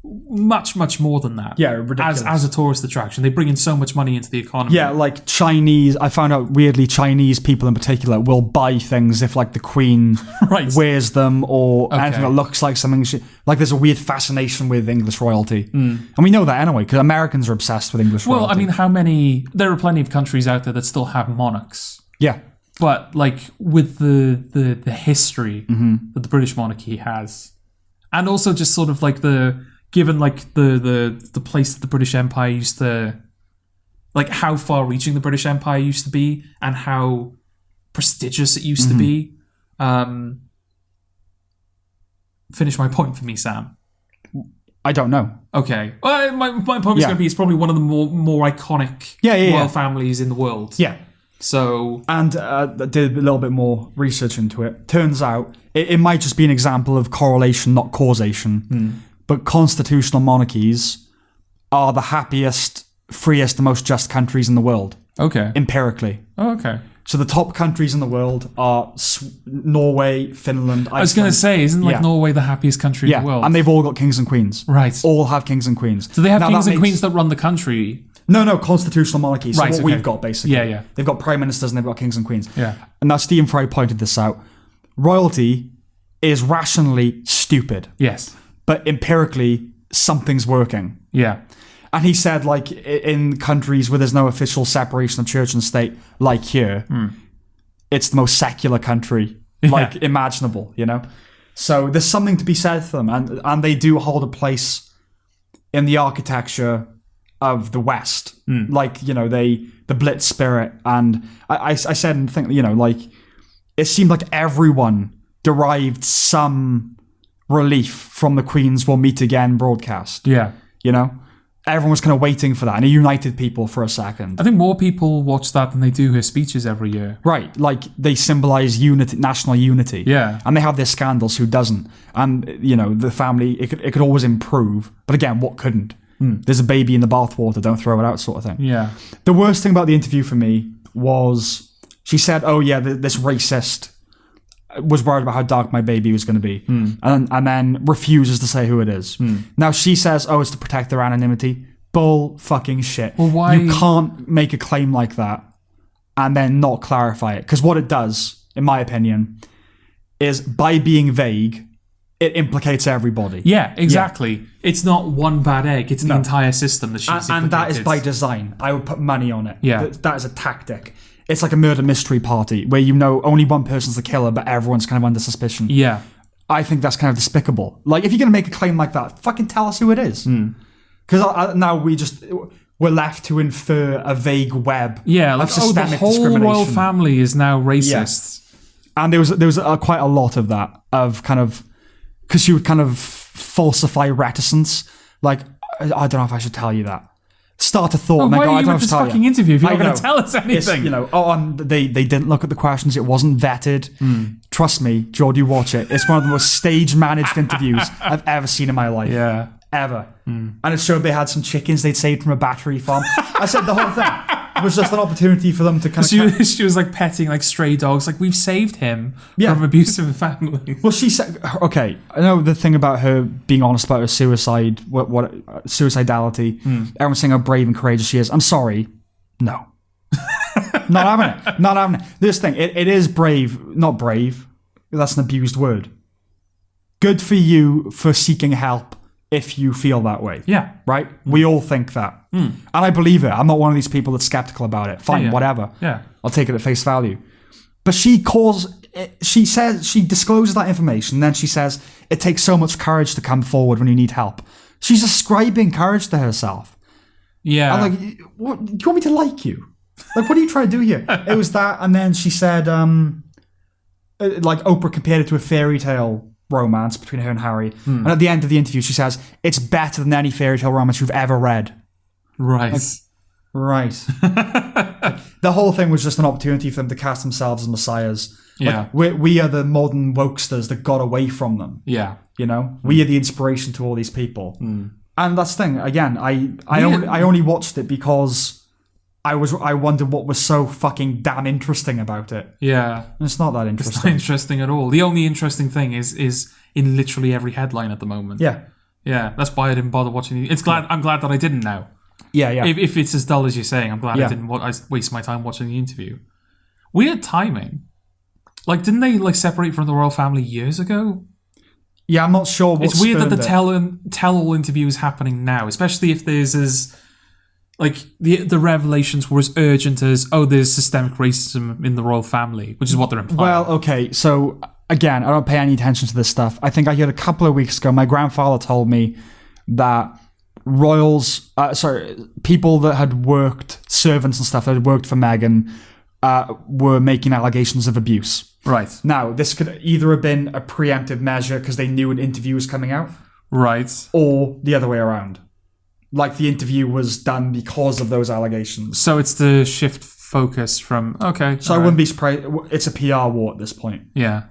much more than that. Yeah, ridiculous. As a tourist attraction, they bring in so much money into the economy. Yeah, like Chinese. I found out weirdly, Chinese people in particular will buy things if like the Queen Right. wears them or anything that looks like something. Like there's a weird fascination with English royalty, and we know that anyway because Americans are obsessed with English royalty. Well, I mean, there are plenty of countries out there that still have monarchs. Yeah. But like with the history that the British monarchy has, and also just sort of like given like the place that the British Empire used to, like how far-reaching the British Empire used to be, and how prestigious it used to be. Finish my point for me, Sam. I don't know. Okay. Well, my point was going to be it's probably one of the more iconic royal families in the world. Yeah. So, and I did a little bit more research into it. Turns out it might just be an example of correlation, not causation. But constitutional monarchies are the happiest, freest, and most just countries in the world. Okay. Empirically. Oh, okay. So the top countries in the world are Norway, Finland, Iceland. I was going to say, isn't Norway the happiest country in the world? And they've all got kings and queens. Right. All have kings and queens. Do they have kings and queens that run the country? No, constitutional monarchies. So what we've got, basically. Yeah. They've got prime ministers and they've got kings and queens. Yeah. And now Stephen Fry pointed this out. Royalty is rationally stupid. Yes. But empirically, something's working. Yeah. And he said, like, in countries where there's no official separation of church and state, like here, it's the most secular country, like, imaginable, you know? So there's something to be said for them. And they do hold a place in the architecture of the West. Like, you know, the Blitz spirit. And I said and think, you know, like, it seemed like everyone derived some relief from the Queen's We'll Meet Again broadcast. Yeah. You know? Everyone was kind of waiting for that, and it united people for a second. I think more people watch that than they do her speeches every year. Right, like they symbolize unity, national unity. Yeah. And they have their scandals, who doesn't? And, you know, the family, it could always improve. But again, what couldn't? There's a baby in the bathwater, don't throw it out sort of thing. Yeah. The worst thing about the interview for me was she said, oh yeah, this racist was worried about how dark my baby was going to be, and then refuses to say who it is. Now she says, oh, it's to protect their anonymity. Bull fucking shit. Well, why? You can't make a claim like that and then not clarify it. Because what it does, in my opinion, is by being vague, it implicates everybody. Yeah, exactly. Yeah. It's not one bad egg. It's the entire system that she's and that is by design. I would put money on it. Yeah. That is a tactic. It's like a murder mystery party where you know only one person's the killer, but everyone's kind of under suspicion. Yeah. I think that's kind of despicable. Like, if you're going to make a claim like that, fucking tell us who it is. Because now we're left to infer a vague web of systemic the whole discrimination. royal family is now racist. Yeah. And there was quite a lot of that, of kind of, because she would kind of falsify reticence. Like, I don't know if I should tell you that. Start a thought. Why I are you in this fucking interview if you're not going to tell us anything? They didn't look at the questions. It wasn't vetted. Trust me, Geordie, watch it. It's one of the most stage-managed interviews I've ever seen in my life. Yeah. Ever. And it showed they had some chickens they'd saved from a battery farm. I said the whole thing was just an opportunity for them to kind of... She was like petting like stray dogs. Like, we've saved him from abusive family. Well, she said... Okay, I know the thing about her being honest about her suicide, what suicidality. Everyone's saying how brave and courageous she is. I'm sorry. No. Not having it. Not having it. This thing, it is brave. Not brave. That's an abused word. Good for you for seeking help if you feel that way. Yeah. Right? We all think that. And I believe it. I'm not one of these people that's skeptical about it. Fine, whatever. Yeah. I'll take it at face value. But she discloses that information, and then she says, it takes so much courage to come forward when you need help. She's ascribing courage to herself. Yeah. I'm like, what, do you want me to like you? Like, what are you trying to do here? It was that, and then she said, like, Oprah compared it to a fairy tale romance between her and Harry. And at the end of the interview, she says, it's better than any fairy tale romance you've ever read. Right. Like, right. The whole thing was just an opportunity for them to cast themselves as messiahs. Yeah. Like, we are the modern wokesters that got away from them. Yeah. You know? We are the inspiration to all these people. And that's the thing. Again, I only watched it because I wondered what was so fucking damn interesting about it. Yeah. And it's not that interesting. It's not interesting at all. The only interesting thing is in literally every headline at the moment. Yeah. Yeah. That's why I didn't bother watching it. I'm glad that I didn't now. Yeah, yeah. If it's as dull as you're saying, I'm glad I didn't waste my time watching the interview. Weird timing. Like, didn't they like separate from the royal family years ago? Yeah, I'm not sure what It's weird that the spurned tell-all interview is happening now, especially if there's as... Like, the revelations were as urgent as, there's systemic racism in the royal family, which is what they're implying. Well, okay, so, again, I don't pay any attention to this stuff. I think I heard a couple of weeks ago, my grandfather told me that people that had worked, servants and stuff that had worked for Meghan, were making allegations of abuse. Right. Now, this could either have been a preemptive measure because they knew an interview was coming out. Right. Or the other way around. Like, the interview was done because of those allegations. So it's the shift focus from, okay. So I wouldn't be surprised. It's a PR war at this point. Yeah.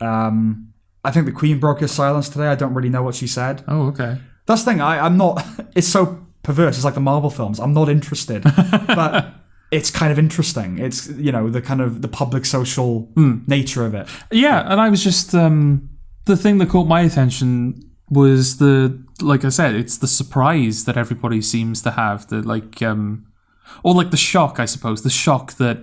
I think the Queen broke her silence today. I don't really know what she said. Oh, okay. That's the thing. I'm not... It's so perverse. It's like the Marvel films. I'm not interested. But it's kind of interesting. It's, the kind of the public social nature of it. Yeah, and I was just... the thing that caught my attention was like I said, it's the surprise that everybody seems to have. Or like the shock, I suppose. The shock that,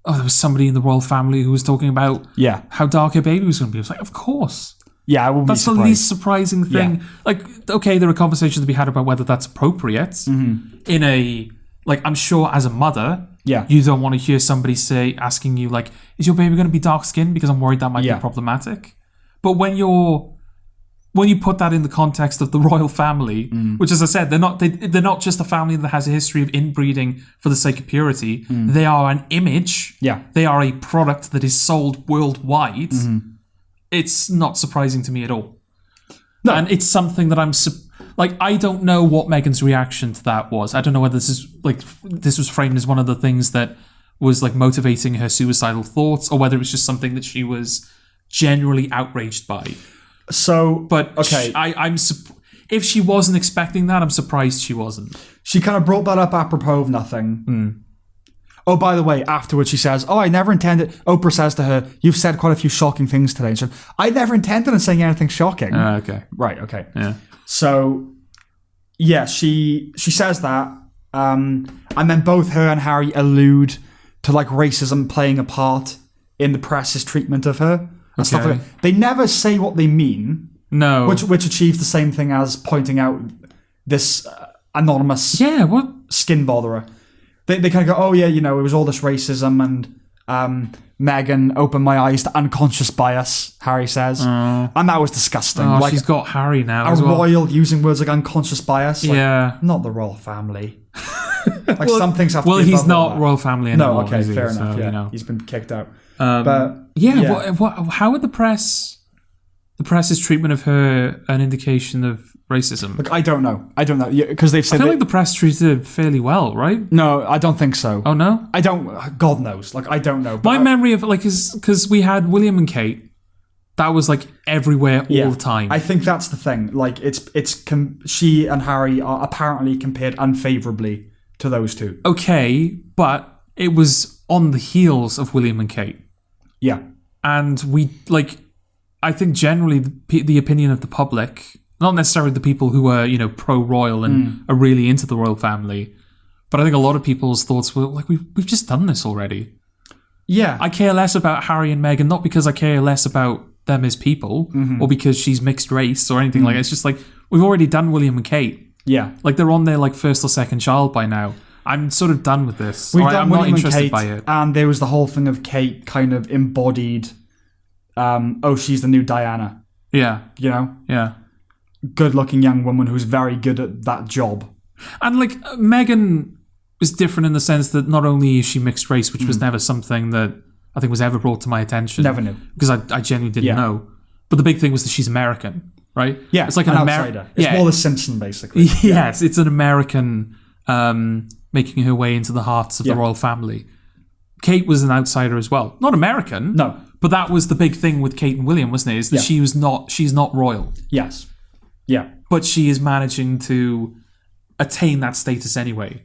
there was somebody in the royal family who was talking about how dark her baby was going to be. I was like, of course. Yeah, I wouldn't be surprised. That's the least surprising thing. Yeah. Like, okay, there are conversations to be had about whether that's appropriate. In a, like, I'm sure as a mother, you don't want to hear somebody asking you, like, is your baby going to be dark-skinned? Because I'm worried that might be problematic. But when you put that in the context of the royal family, which, as I said, they're not just a family that has a history of inbreeding for the sake of purity. They are an image. Yeah. They are a product that is sold worldwide. It's not surprising to me at all. No. And it's something that I don't know what Meghan's reaction to that was. I don't know whether this was framed as one of the things that was like motivating her suicidal thoughts, or whether it was just something that she was generally outraged by. So, but okay, if she wasn't expecting that, I'm surprised she wasn't. She kind of brought that up apropos of nothing. Oh, by the way, afterwards she says, I never intended... Oprah says to her, you've said quite a few shocking things today. And she said, I never intended on saying anything shocking. Okay. Right, okay. Yeah. So, yeah, she says that. And then both her and Harry allude to, like, racism playing a part in the press's treatment of her. And stuff like that. They never say what they mean. No. Which achieves the same thing as pointing out this anonymous skin botherer. They kind of go, it was all this racism, and Meghan opened my eyes to unconscious bias, Harry says. And that was disgusting. Oh, she's got Harry now a as well. royal using words like unconscious bias. Like, Yeah. not the royal family. Like some things have to be Well, he's above all not that. royal family anymore. No, okay, is he? fair So, enough. Yeah, you know. he's been kicked out. How would the press's treatment of her an indication of racism? Look, I don't know. Because they've I said feel like the press treated her fairly well, right? no, I don't think so. Oh no, I don't. God knows. Like I don't know. my memory of like is because we had William and Kate. That was like everywhere all the time. I think that's the thing. Like she and Harry are apparently compared unfavorably to those two. Okay, but it was on the heels of William and Kate. Yeah. And I think generally the opinion of the public, not necessarily the people who are, pro-royal and are really into the royal family, but I think a lot of people's thoughts were like, we've just done this already. Yeah. I care less about Harry and Meghan, not because I care less about them as people or because she's mixed race or anything like that. It's just like, we've already done William and Kate. Yeah. Like they're on their first or second child by now. I'm sort of done with this. We've done I'm William not interested and Kate, by it. and there was the whole thing of Kate kind of embodied, she's the new Diana. Yeah. Yeah. Good-looking young woman who's very good at that job. And Meghan is different in the sense that not only is she mixed race, which was never something that I think was ever brought to my attention. Never knew. Because I genuinely didn't know. But the big thing was that she's American, right? Yeah, it's like an outsider. It's more the Simpson, basically. Yes, it's an American making her way into the hearts of the royal family. Kate was an outsider as well. Not American. No. But that was the big thing with Kate and William, wasn't it? Is that she's not royal. Yes. Yeah. But she is managing to attain that status anyway.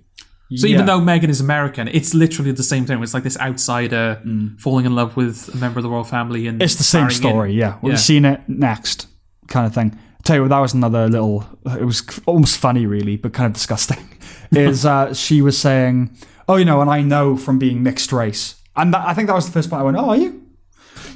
So even though Meghan is American, it's literally the same thing. It's like this outsider falling in love with a member of the royal family, and it's the same story. Yeah, we've seen it next kind of thing. I'll tell you what, that was another little. It was almost funny, really, but kind of disgusting. Is she was saying, "Oh, and I know from being mixed race," and I think that was the first point I went, "Oh, are you?"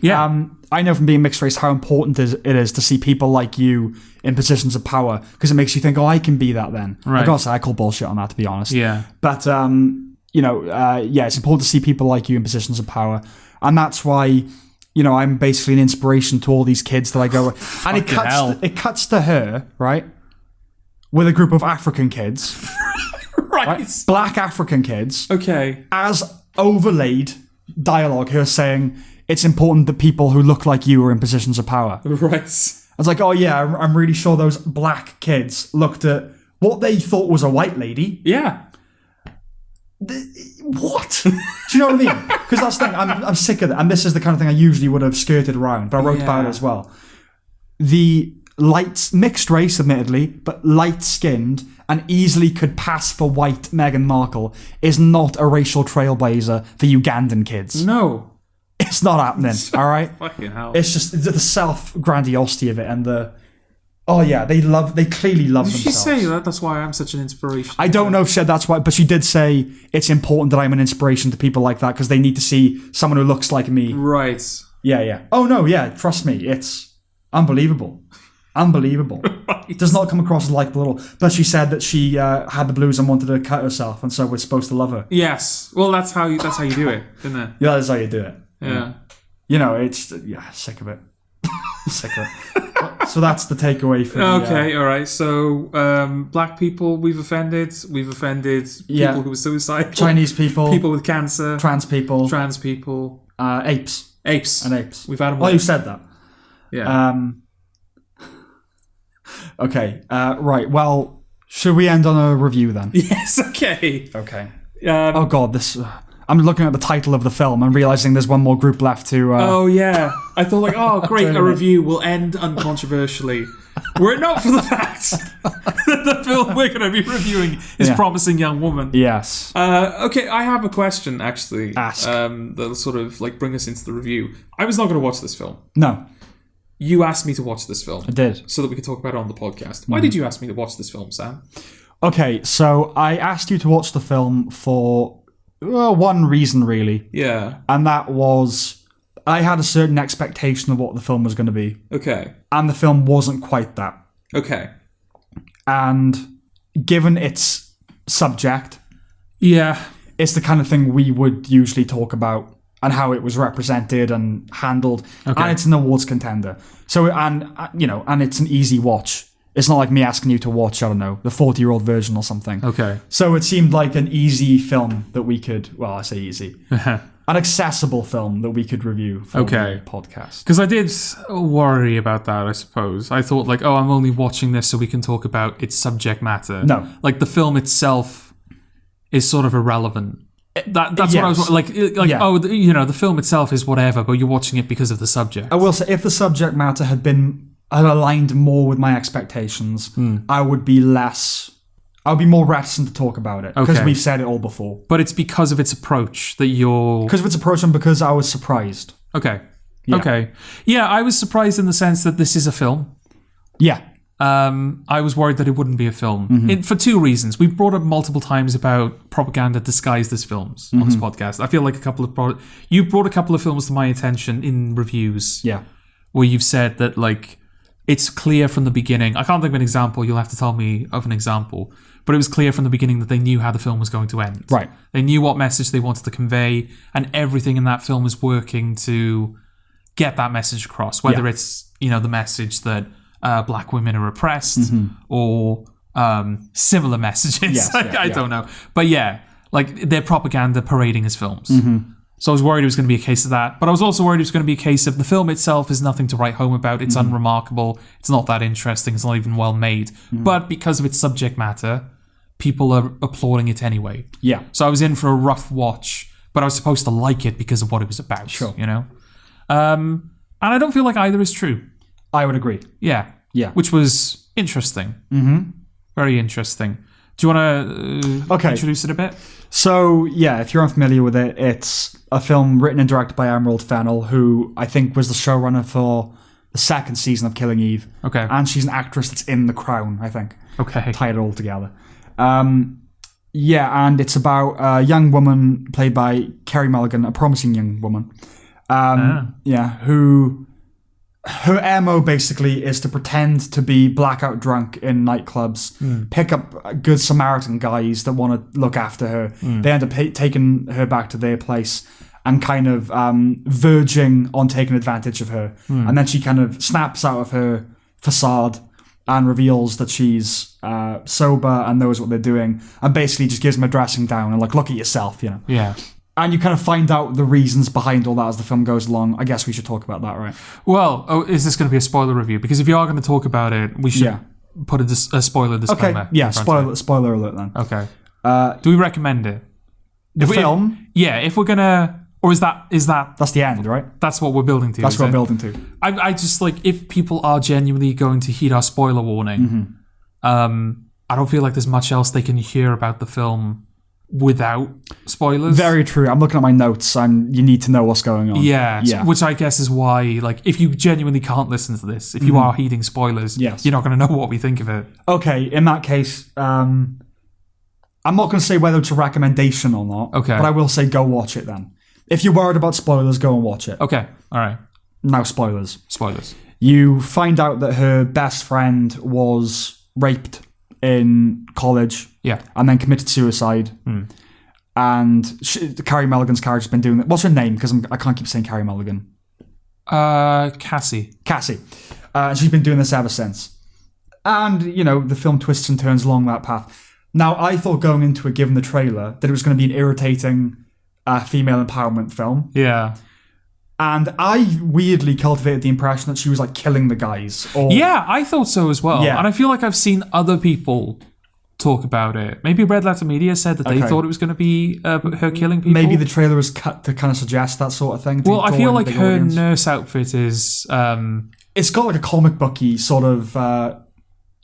Yeah. I know from being mixed race how important it is to see people like you in positions of power, because it makes you think, oh, I can be that then. Right. I gotta say, I call bullshit on that, to be honest. Yeah. But, it's important to see people like you in positions of power. And that's why, I'm basically an inspiration to all these kids that I go with. And it cuts to her, right? With a group of African kids. Right. Black African kids. Okay. As overlaid dialogue, her saying, it's important that people who look like you are in positions of power. Right. I was like, oh yeah, I'm really sure those black kids looked at what they thought was a white lady. Yeah. What? Do you know what I mean? Because that's the thing, I'm sick of it. And this is the kind of thing I usually would have skirted around, but I wrote about it as well. The mixed race, admittedly, but light-skinned and easily could pass for white Meghan Markle is not a racial trailblazer for Ugandan kids. No. It's not happening, all right? Fucking hell. It's just the self-grandiosity of it and the... Oh, yeah, they clearly love themselves. Did she say that? That's why I'm such an inspiration. I don't know if she said that's why, but she did say it's important that I'm an inspiration to people like that because they need to see someone who looks like me. Right. Yeah. Oh, no, yeah, trust me, it's unbelievable. Unbelievable. Right. It does not come across as likable at all. But she said that she had the blues and wanted to cut herself, and so we're supposed to love her. Yes. Well, that's how you do it, isn't it? Yeah, that's how you do it. Yeah. It's... Yeah, sick of it. Sick of it. So that's the takeaway for Okay, all right. So, black people we've offended. We've offended people who were suicidal. Chinese people. People with cancer. Trans people. Apes. And apes. We've had them. Oh, you said that. Yeah. Okay. Right. Well, should we end on a review then? Yes. Okay. Okay. Oh God, this. I'm looking at the title of the film and realizing there's one more group left to... Oh, yeah. I thought oh, great, a review will end uncontroversially. Were it not for the fact that the film we're going to be reviewing is Promising Young Woman. Yes. Okay, I have a question, actually. Ask. That'll sort of bring us into the review. I was not going to watch this film. No. You asked me to watch this film. I did. So that we could talk about it on the podcast. Why did you ask me to watch this film, Sam? Okay, so I asked you to watch the film for... one reason, really. Yeah. And that was I had a certain expectation of what the film was going to be. Okay. And the film wasn't quite that. Okay. And given its subject, yeah, it's the kind of thing we would usually talk about and how it was represented and handled, and it's an awards contender. So, and it's an easy watch. It's not like me asking you to watch, I don't know, the 40-year-old version or something. Okay. So it seemed like an easy film that we could, well, I say easy, an accessible film that we could review for the podcast. Because I did worry about that, I suppose. I thought like, I'm only watching this so we can talk about its subject matter. No. Like the film itself is sort of irrelevant. That's what I was like. The film itself is whatever, but you're watching it because of the subject. I will say, if the subject matter had aligned more with my expectations, I would be more reticent to talk about it because we've said it all before. But it's because of its approach that you're... Because of its approach and because I was surprised. Okay. Yeah. Okay. Yeah, I was surprised in the sense that this is a film. Yeah. I was worried that it wouldn't be a film. For two reasons. We've brought up multiple times about propaganda disguised as films on this podcast. I feel like you've brought a couple of films to my attention in reviews. Yeah. Where you've said that, like, it's clear from the beginning. I can't think of an example. You'll have to tell me of an example. But it was clear from the beginning that they knew how the film was going to end. Right. They knew what message they wanted to convey, and everything in that film is working to get that message across. Whether it's, the message that black women are oppressed or similar messages. Yes, I don't know. But yeah, like they're propaganda parading as films. So I was worried it was going to be a case of that. But I was also worried it was going to be a case of the film itself is nothing to write home about. It's unremarkable. It's not that interesting. It's not even well made. But because of its subject matter, people are applauding it anyway. Yeah. So I was in for a rough watch, but I was supposed to like it because of what it was about. Sure. And I don't feel like either is true. I would agree. Yeah. Yeah. Which was interesting. Very interesting. Do you want to introduce it a bit? So, yeah, if you're unfamiliar with it, it's a film written and directed by Emerald Fennell, who I think was the showrunner for the second season of Killing Eve. Okay. And she's an actress that's in The Crown, I think. Okay. Tie it all together. Yeah, and it's about a young woman played by Carey Mulligan, a promising young woman. Yeah, who... Her MO basically is to pretend to be blackout drunk in nightclubs, pick up good Samaritan guys that want to look after her. They end up taking her back to their place and kind of verging on taking advantage of her. And then she kind of snaps out of her facade and reveals that she's sober and knows what they're doing, and basically just gives them a dressing down and like, look at yourself, Yeah. And you kind of find out the reasons behind all that as the film goes along. I guess we should talk about that, right? Well, is this going to be a spoiler review? Because if you are going to talk about it, we should put a spoiler disclaimer. Okay, yeah, spoiler alert then. Okay. Do we recommend it? The film? Yeah, if we're going to... Or is that... That's the end, right? That's what we're building to. That's what we're building to. I just, like, if people are genuinely going to heed our spoiler warning, I don't feel like there's much else they can hear about the film without spoilers. Very true. I'm looking at my notes and you need to know what's going on. Yeah. Which I guess is why, like, if you genuinely can't listen to this, if you are heeding spoilers, you're not going to know what we think of it. Okay, in that case, I'm not going to say whether it's a recommendation or not, but I will say go watch it then. If you're worried about spoilers, go and watch it. Okay, all right. Now spoilers. Spoilers. You find out that her best friend was raped in college, and then committed suicide. And Carey Mulligan's character's been doing that. What's her name? Because I can't keep saying Carey Mulligan. Cassie. She's been doing this ever since. And the film twists and turns along that path. Now, I thought going into it, given the trailer, that it was going to be an irritating female empowerment film. Yeah. And I weirdly cultivated the impression that she was like killing the guys. Yeah, I thought so as well. Yeah. And I feel like I've seen other people talk about it. Maybe Red Letter Media said that they thought it was going to be her killing people. Maybe the trailer was cut to kind of suggest that sort of thing. Well, I feel like her nurse outfit is... It's got like a comic booky sort of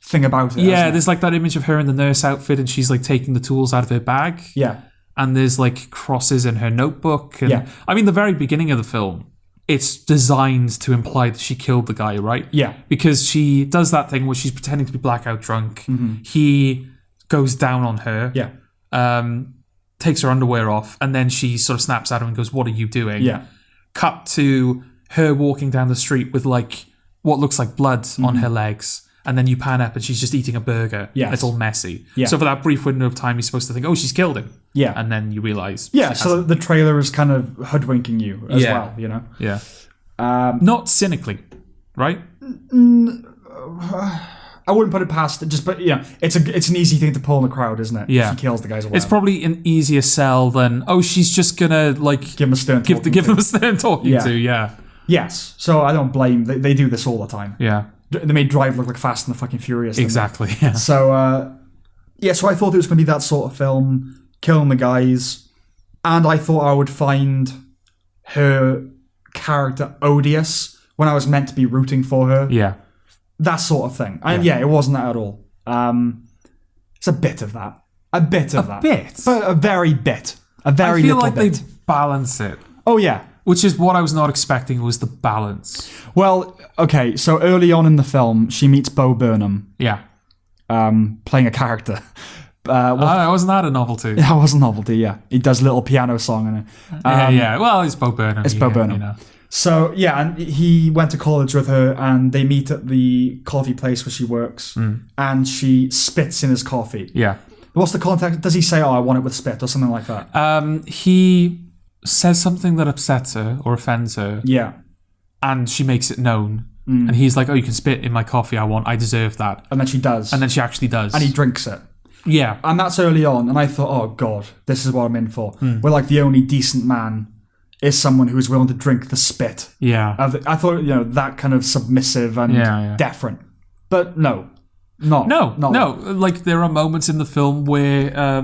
thing about it. Yeah, there's like that image of her in the nurse outfit and she's like taking the tools out of her bag. Yeah. And there's like crosses in her notebook. And, I mean, the very beginning of the film, it's designed to imply that she killed the guy, right? Yeah. Because she does that thing where she's pretending to be blackout drunk. He goes down on her. Yeah. Takes her underwear off. And then she sort of snaps at him and goes, "What are you doing?" Yeah. Cut to her walking down the street with like what looks like blood on her legs. And then you pan up and she's just eating a burger. Yes. It's all messy. Yeah. So for that brief window of time, you're supposed to think, oh, she's killed him. Yeah. And then you realise... Yeah, so the trailer is kind of hoodwinking you as well, you know? Yeah. Not cynically, right? I wouldn't put it past it, but it's an easy thing to pull in the crowd, isn't it? Yeah. She kills the guys away. It's probably an easier sell than, she's just gonna, like... Give them a stern talking give them a stern talking to, yeah. Yes, so I don't blame... They do this all the time. Yeah. They made Drive look like Fast and the fucking Furious. Exactly, yeah. So, so I thought it was going to be that sort of film, killing the guys, and I thought I would find her character odious when I was meant to be rooting for her. Yeah. That sort of thing. And it wasn't that at all. It's a bit of that. A bit of that. Bit? But a very bit. A very little bit. I feel like they balance it. Oh, yeah. Which is what I was not expecting was the balance. Well, okay, so early on in the film, she meets Bo Burnham. Yeah. Playing a character. Wasn't that a novelty? That was a novelty, yeah. He does a little piano song in it. Yeah. Well, it's Bo Burnham. It's Bo Burnham. You know. So, yeah, and he went to college with her, and they meet at the coffee place where she works, and she spits in his coffee. Yeah. What's the context? Does he say, I want it with spit, or something like that? He says something that upsets her or offends her. Yeah. And she makes it known. And he's like, you can spit in my coffee, I deserve that. And then she does. And then she actually does. And he drinks it. Yeah. And that's early on, and I thought, oh God, this is what I'm in for. Where like the only decent man is someone who's willing to drink the spit. Yeah. I thought, that kind of submissive and deferent. But no. No. Like there are moments in the film where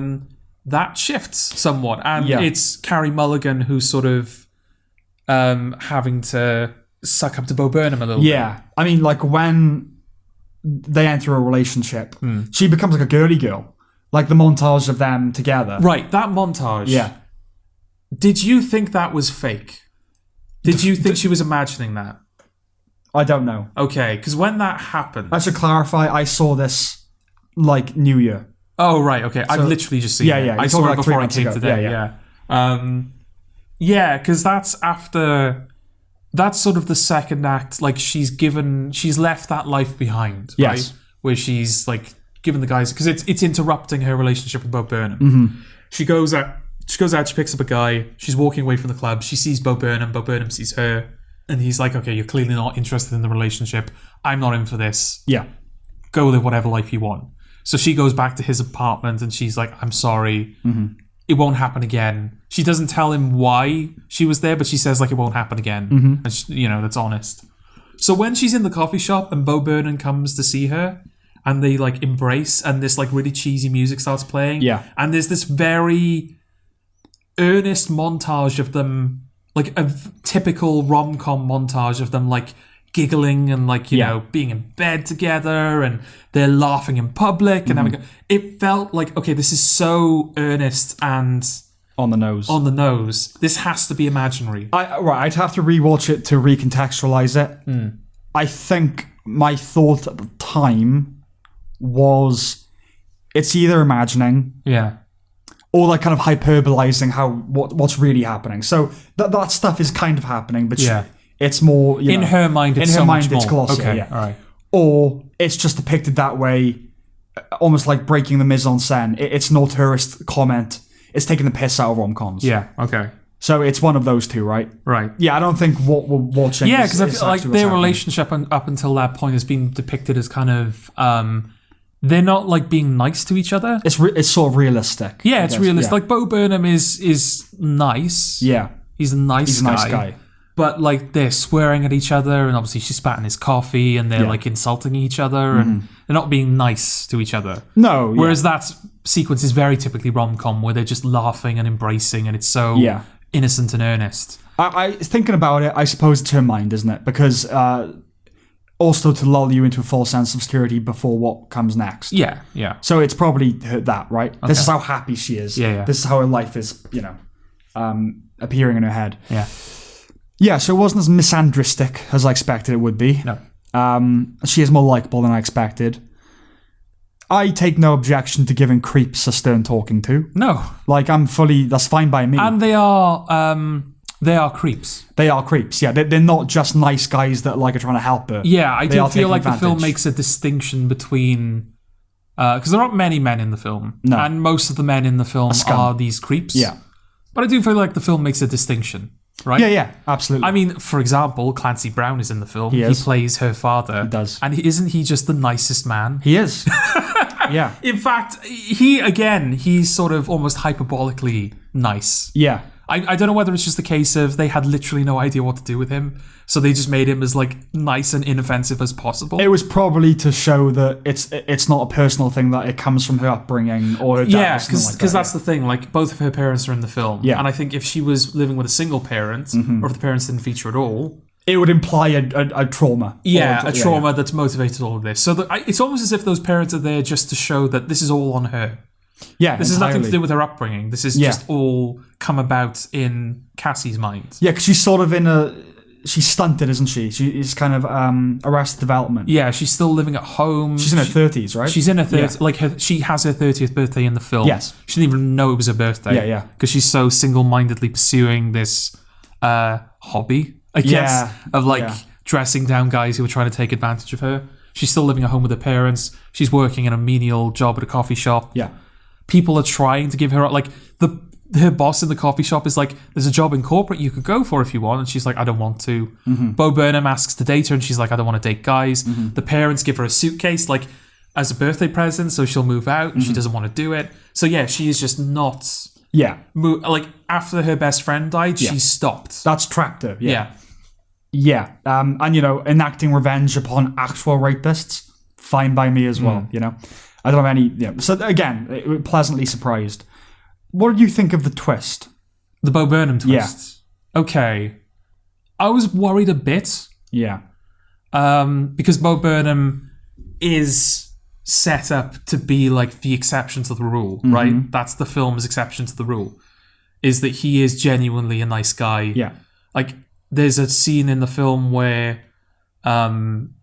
that shifts somewhat. And it's Carey Mulligan who's sort of having to suck up to Bo Burnham a little bit. Yeah. I mean, like when they enter a relationship, she becomes like a girly girl. Like the montage of them together. Right, that montage. Yeah. Did you think that was fake? Did you think she was imagining that? I don't know. Okay, because when that happened... I should clarify, I saw this like New Year. Oh, right, okay. I've literally just seen it. Yeah. I saw it before I came today, yeah. Because that's after... That's sort of the second act. Like, she's left that life behind, right? Yes. Where she's, like, given the guys... Because it's interrupting her relationship with Bo Burnham. She goes out, she picks up a guy, she's walking away from the club, she sees Bo Burnham sees her, and he's like, okay, you're clearly not interested in the relationship, I'm not in for this. Yeah. Go live whatever life you want. So she goes back to his apartment and she's like, I'm sorry, it won't happen again. She doesn't tell him why she was there, but she says like it won't happen again. And she, that's honest. So when she's in the coffee shop and Bo Burnham comes to see her, and they like embrace, and this like really cheesy music starts playing. Yeah. And there's this very earnest montage of them, like a typical rom-com montage of them like giggling and like, you know, being in bed together, and they're laughing in public and having it felt like, okay, this is so earnest and on the nose. This has to be imaginary. I'd have to rewatch it to recontextualize it. I think my thought at the time was it's either imagining, or like kind of hyperbolizing what's really happening. So that stuff is kind of happening, but it's more in her mind. It's it's glossy. Okay, all right. Or it's just depicted that way, almost like breaking the mise en scène. It's an auteurist comment. It's taking the piss out of rom-coms. Yeah. Okay. So it's one of those two, right? Right. Yeah, I don't think what we're watching. Yeah, because I feel like their relationship up until that point has been depicted as kind of. They're not like being nice to each other. It's sort of realistic. Yeah, it's realistic. Yeah. Like Bo Burnham is nice. Yeah, he's a nice guy. But like they're swearing at each other, and obviously she's spat in his coffee, and they're like insulting each other, and they're not being nice to each other. No. Whereas that sequence is very typically rom-com, where they're just laughing and embracing, and it's so innocent and earnest. I thinking about it, I suppose it's her mind, isn't it? Because also to lull you into a false sense of security before what comes next. Yeah. So it's probably that, right? Okay. This is how happy she is. Yeah. This is how her life is, appearing in her head. Yeah. Yeah, so it wasn't as misandristic as I expected it would be. No. She is more likable than I expected. I take no objection to giving creeps a stern talking to. No. Like, that's fine by me. And they are creeps. They are creeps, yeah. They're not just nice guys that like are trying to help her. Yeah, I do feel like the film makes a distinction between Because there aren't many men in the film. No. And most of the men in the film are these creeps. Yeah. But I do feel like the film makes a distinction, right? Yeah, absolutely. I mean, for example, Clancy Brown is in the film. He plays her father. He does. And isn't he just the nicest man? He is. Yeah. In fact, he's sort of almost hyperbolically nice. Yeah. I don't know whether it's just a case of they had literally no idea what to do with him, so they just made him as like nice and inoffensive as possible. It was probably to show that it's not a personal thing, that it comes from her upbringing or her dad. Yeah, because that's the thing. Like, both of her parents are in the film. Yeah. And I think if she was living with a single parent, or if the parents didn't feature at all, it would imply a trauma. Yeah, a trauma that's motivated all of this. So it's almost as if those parents are there just to show that this is all on her. Yeah, this has nothing to do with her upbringing. This is just all come about in Cassie's mind. Yeah, because she's sort of she's stunted, isn't she? She's kind of arrested development. Yeah, she's still living at home. She's in her 30s, right? She's in her 30s. Yeah. Like, she has her 30th birthday in the film. Yes. She didn't even know it was her birthday. Yeah. Because she's so single-mindedly pursuing this hobby, I guess, of dressing down guys who are trying to take advantage of her. She's still living at home with her parents. She's working in a menial job at a coffee shop. Yeah. People are trying to give her, like, her boss in the coffee shop is like, there's a job in corporate you could go for if you want. And she's like, I don't want to. Mm-hmm. Bo Burnham asks to date her and she's like, I don't want to date guys. Mm-hmm. The parents give her a suitcase, like, as a birthday present, so she'll move out and she doesn't want to do it. So yeah, she is just not... Yeah. Like, after her best friend died, she stopped. That's tracked her. Yeah. Yeah. And, enacting revenge upon actual rapists, fine by me as well, I don't have any... Yeah. So, again, pleasantly surprised. What did you think of the twist? The Bo Burnham twist? Yeah. Okay. I was worried a bit. Yeah. Because Bo Burnham is set up to be, like, the exception to the rule, right? That's the film's exception to the rule. Is that he is genuinely a nice guy. Yeah. Like, there's a scene in the film where...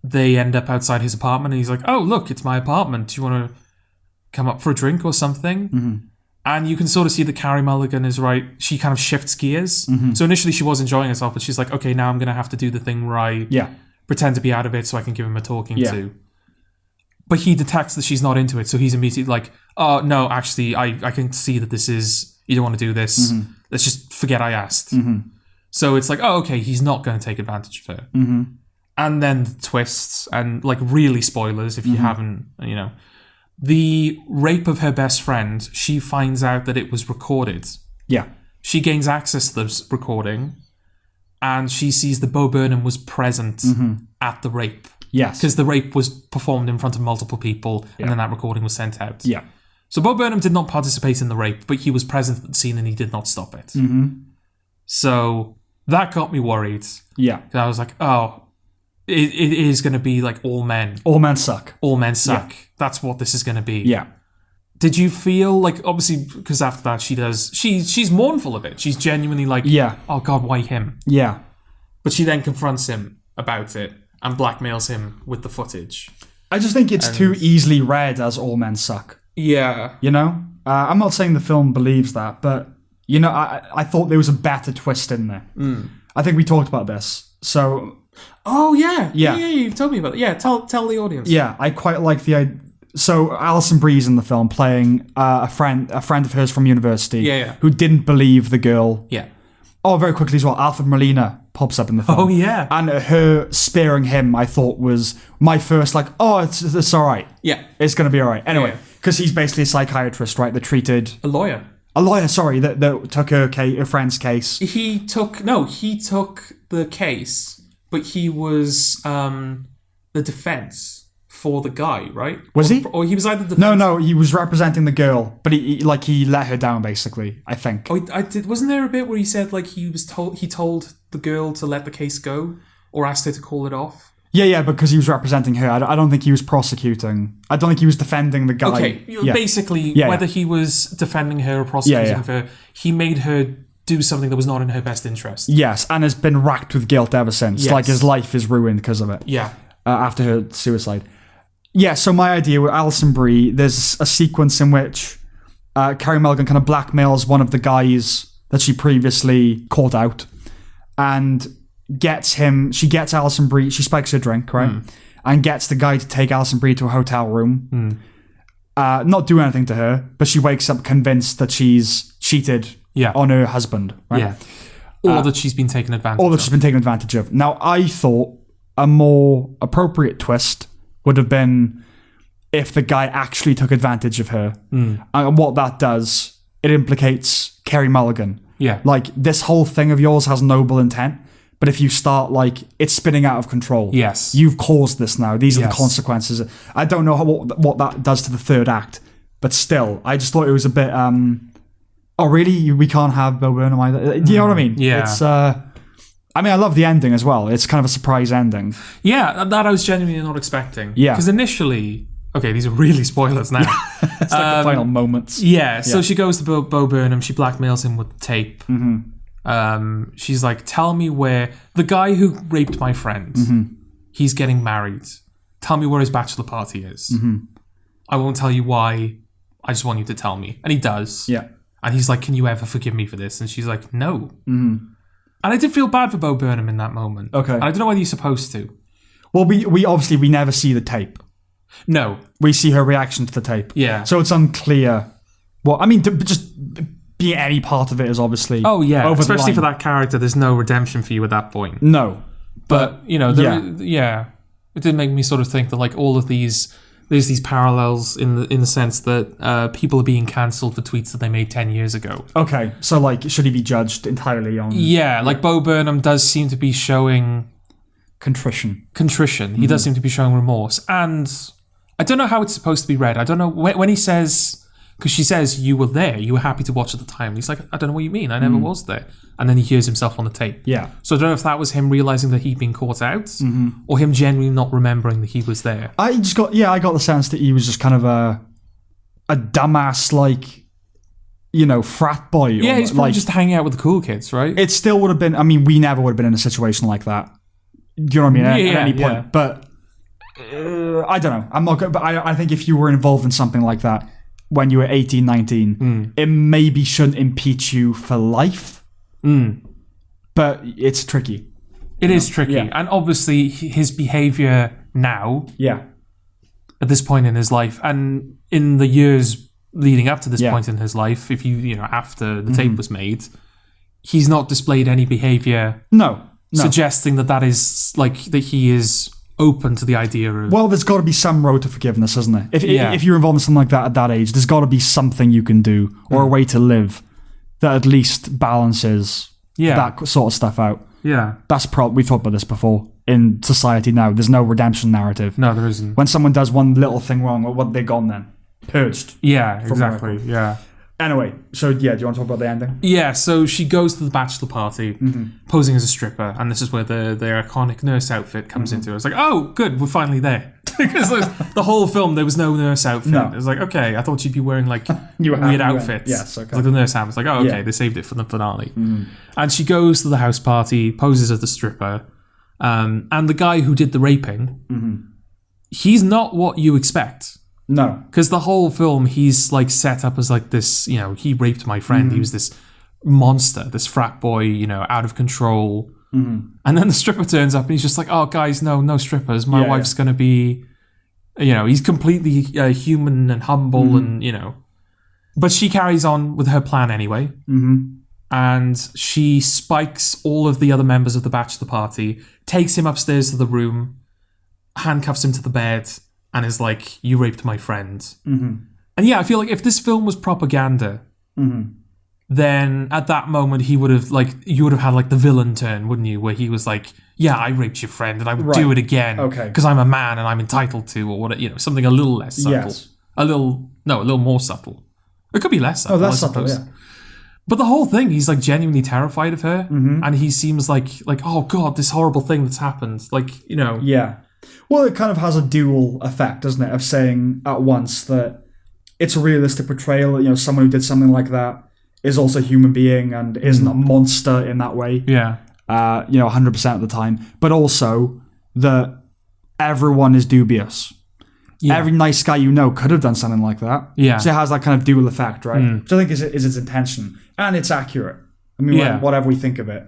they end up outside his apartment and he's like, oh, look, it's my apartment. Do you want to come up for a drink or something? Mm-hmm. And you can sort of see that Carey Mulligan is right. She kind of shifts gears. Mm-hmm. So initially she was enjoying herself, but she's like, okay, now I'm going to have to do the thing where I pretend to be out of it so I can give him a talking to. But he detects that she's not into it. So he's immediately like, oh, no, actually, I can see that this is, you don't want to do this. Mm-hmm. Let's just forget I asked. Mm-hmm. So it's like, oh, okay, he's not going to take advantage of her. Mm-hmm. And then the twists, and like really spoilers if you haven't, the rape of her best friend, she finds out that it was recorded. Yeah. She gains access to this recording, and she sees that Bo Burnham was present at the rape. Yes. Because the rape was performed in front of multiple people, and then that recording was sent out. Yeah. So Bo Burnham did not participate in the rape, but he was present at the scene and he did not stop it. Mm-hmm. So that got me worried. Yeah. I was like, oh... It is going to be like all men. All men suck. All men suck. Yeah. That's what this is going to be. Yeah. Did you feel like, obviously, because after that she's mournful of it. She's genuinely like, oh God, why him? Yeah. But she then confronts him about it and blackmails him with the footage. I just think it's too easily read as all men suck. Yeah. I'm not saying the film believes that, but, I thought there was a better twist in there. I think we talked about this. So... Oh, yeah. Yeah, you've told me about it. Yeah, tell the audience. Yeah, I quite like the idea. So Alison Brie's in the film playing a friend of hers from university who didn't believe the girl. Yeah. Oh, very quickly as well, Alfred Molina pops up in the film. Oh, yeah. And her sparing him, I thought, was my first, like, oh, it's all right. Yeah. It's going to be all right. Anyway, because he's basically a psychiatrist, right, that treated... A lawyer, sorry, that took her friend's case. He took the case... But he was the defense for the guy, right? Was he? Or he was either the defense... No, he was representing the girl, but he let her down, basically, I think. Oh, wasn't there a bit where he said, like, he told the girl to let the case go? Or asked her to call it off? Yeah, because he was representing her. I don't think he was prosecuting. I don't think he was defending the guy. Okay, basically, whether he was defending her or prosecuting her, he made her... do something that was not in her best interest. Yes, and has been racked with guilt ever since. Yes. Like, his life is ruined because of it. Yeah. After her suicide. Yeah, so my idea with Alison Brie, there's a sequence in which Carey Mulligan kind of blackmails one of the guys that she previously called out and she gets Alison Brie, she spikes her drink, right? And gets the guy to take Alison Brie to a hotel room. not do anything to her, but she wakes up convinced that she's cheated on her husband. Right? Yeah. Or that she's been taken advantage of. Or that she's been taken advantage of. Now, I thought a more appropriate twist would have been if the guy actually took advantage of her. And what that does, it implicates Carey Mulligan. Yeah. Like, this whole thing of yours has noble intent, but if you start, like, it's spinning out of control. Yes. You've caused this now. These are the consequences. I don't know what that does to the third act, but still, I just thought it was a bit, oh, really? We can't have Bo Burnham either? Do you know what I mean? Yeah. It's, I mean, I love the ending as well. It's kind of a surprise ending. Yeah, that I was genuinely not expecting. Yeah. Because initially... Okay, these are really spoilers now. It's like the final moments. Yeah, so she goes to Bo Burnham. She blackmails him with the tape. She's like, tell me where... The guy who raped my friend, he's getting married. Tell me where his bachelor party is. I won't tell you why. I just want you to tell me. And he does. Yeah. And he's like, can you ever forgive me for this? And she's like, no. And I did feel bad for Bo Burnham in that moment. Okay. And I don't know whether you're supposed to. Well, we obviously, we never see the tape. No. We see her reaction to the tape. Yeah. So it's unclear. Well, I mean, just being any part of it is obviously... Oh, yeah. over Especially the line. for that character, there's no redemption for you at that point. No. But you know, it did make me sort of think that like all of these... There's these parallels in the sense that people are being cancelled for tweets that they made 10 years ago. Okay. So, like, should he be judged entirely on... Yeah, like Bo Burnham does seem to be showing... Contrition. He does seem to be showing remorse. And... I don't know how it's supposed to be read. I don't know when he says, because she says, you were there, you were happy to watch at the time. He's like, I don't know what you mean, I never was there. And then he hears himself on the tape. Yeah. So I don't know if that was him realizing that he'd been caught out, or him genuinely not remembering that he was there. I got the sense that he was just kind of a dumbass, like, you know, frat boy. Yeah, he's probably like, just hanging out with the cool kids, right? It still would have been, I mean, we never would have been in a situation like that. Do you know what I mean? At any point. Yeah. But... I don't know. I'm not good, but I think if you were involved in something like that when you were 18, 19, it maybe shouldn't impeach you for life. But it's tricky. It is tricky. Yeah. And obviously his behavior now, at this point in his life, and in the years leading up to this point in his life, if you know, after the tape was made, he's not displayed any behavior suggesting that is like, that he is open to the idea of... Well, there's got to be some road to forgiveness, isn't there? If you're involved in something like that at that age, there's got to be something you can do, or a way to live that at least balances that sort of stuff out. Yeah. That's we've talked about this before. In society now, there's no redemption narrative. No, there isn't. When someone does one little thing wrong, what they're gone then. Purged. Yeah, exactly. Yeah. Anyway, so do you want to talk about the ending? Yeah, so she goes to the bachelor party, posing as a stripper, and this is where the iconic nurse outfit comes into it. It's like, oh, good, we're finally there. Because the whole film, there was no nurse outfit. No. It was like, okay, I thought she'd be wearing like weird outfits. Yes, okay. Like the nurse hat. It's like, oh, okay, they saved it for the finale. And she goes to the house party, poses as the stripper, and the guy who did the raping, he's not what you expect. No. Because the whole film, he's like set up as like this, you know, he raped my friend. He was this monster, this frat boy, you know, out of control. And then the stripper turns up and he's just like, oh, guys, no strippers. My wife's going to be, you know, he's completely human and humble and, you know. But she carries on with her plan anyway. And she spikes all of the other members of the bachelor party, takes him upstairs to the room, handcuffs him to the bed, and is like, you raped my friend. And yeah, I feel like if this film was propaganda, then at that moment he would have, like, you would have had like the villain turn, wouldn't you? Where he was like, yeah, I raped your friend and I would do it again. Because I'm a man and I'm entitled to, or what, you know, something a little less subtle. A little more subtle. It could be less subtle. Oh, that's subtle, yeah. But the whole thing, he's like genuinely terrified of her. And he seems like, oh God, this horrible thing that's happened. Like, you know. Yeah. Well, it kind of has a dual effect, doesn't it? Of saying at once that it's a realistic portrayal, you know, someone who did something like that is also a human being and isn't a monster in that way. Yeah. You know, 100% of the time. But also that everyone is dubious. Yeah. Every nice guy you know could have done something like that. Yeah. So it has that kind of dual effect, right? Which I think is its intention. And it's accurate. I mean, whatever we think of it.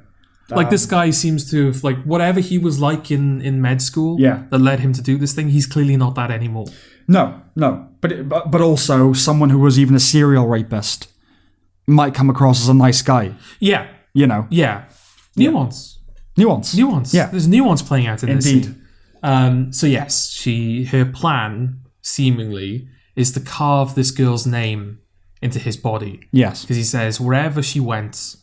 Like, this guy seems to have, like, whatever he was like in med school that led him to do this thing, he's clearly not that anymore. No. but also someone who was even a serial rapist might come across as a nice guy. Yeah. You know? Yeah. Nuance. Yeah. There's nuance playing out in this Indeed. scene. So yes, her plan, seemingly, is to carve this girl's name into his body. Yes. Because he says, wherever she went,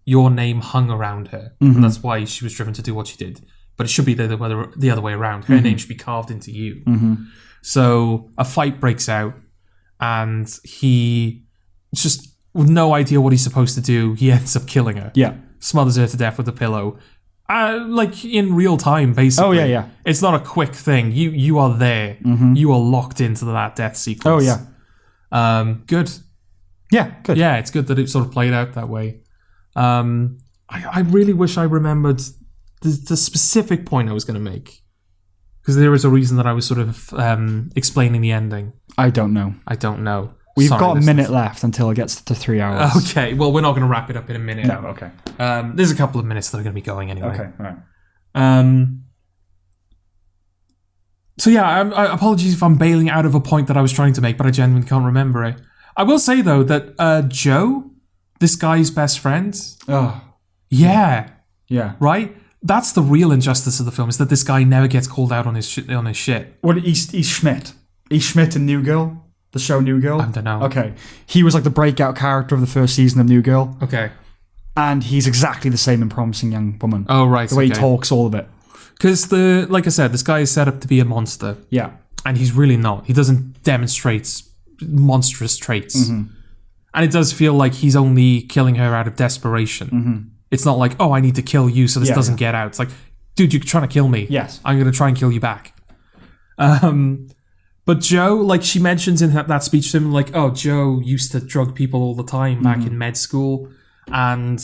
your name hung around her. And that's why she was driven to do what she did. But it should be the other way around. Her name should be carved into you. So a fight breaks out, and he just, with no idea what he's supposed to do, he ends up killing her. Yeah. Smothers her to death with a pillow. Like in real time, basically. Oh, yeah. It's not a quick thing. You are there. You are locked into that death sequence. Oh, yeah. Good. Yeah, good. Yeah, it's good that it sort of played out that way. I really wish I remembered the specific point I was going to make. Because there is a reason that I was sort of explaining the ending. I don't know. We've got a minute left until it gets to 3 hours. Okay, well, we're not going to wrap it up in a minute. No, okay. There's a couple of minutes that are going to be going anyway. Okay, all right. So yeah, I apologies if I'm bailing out of a point that I was trying to make, but I genuinely can't remember it. I will say, though, that Joe, this guy's best friend... Oh. Yeah. Yeah. Right? That's the real injustice of the film, is that this guy never gets called out on his shit. Well, he's Schmidt. He's Schmidt in New Girl. The show New Girl? I don't know. Okay. He was like the breakout character of the first season of New Girl. Okay. And he's exactly the same in Promising Young Woman. Oh, right. The way he talks, all of it. Because, like I said, this guy is set up to be a monster. Yeah. And he's really not. He doesn't demonstrate monstrous traits. And it does feel like he's only killing her out of desperation. It's not like, oh, I need to kill you so this doesn't get out. It's like, dude, you're trying to kill me. Yes. I'm going to try and kill you back. But Joe, like she mentions in that speech to him, like, oh, Joe used to drug people all the time back in med school. And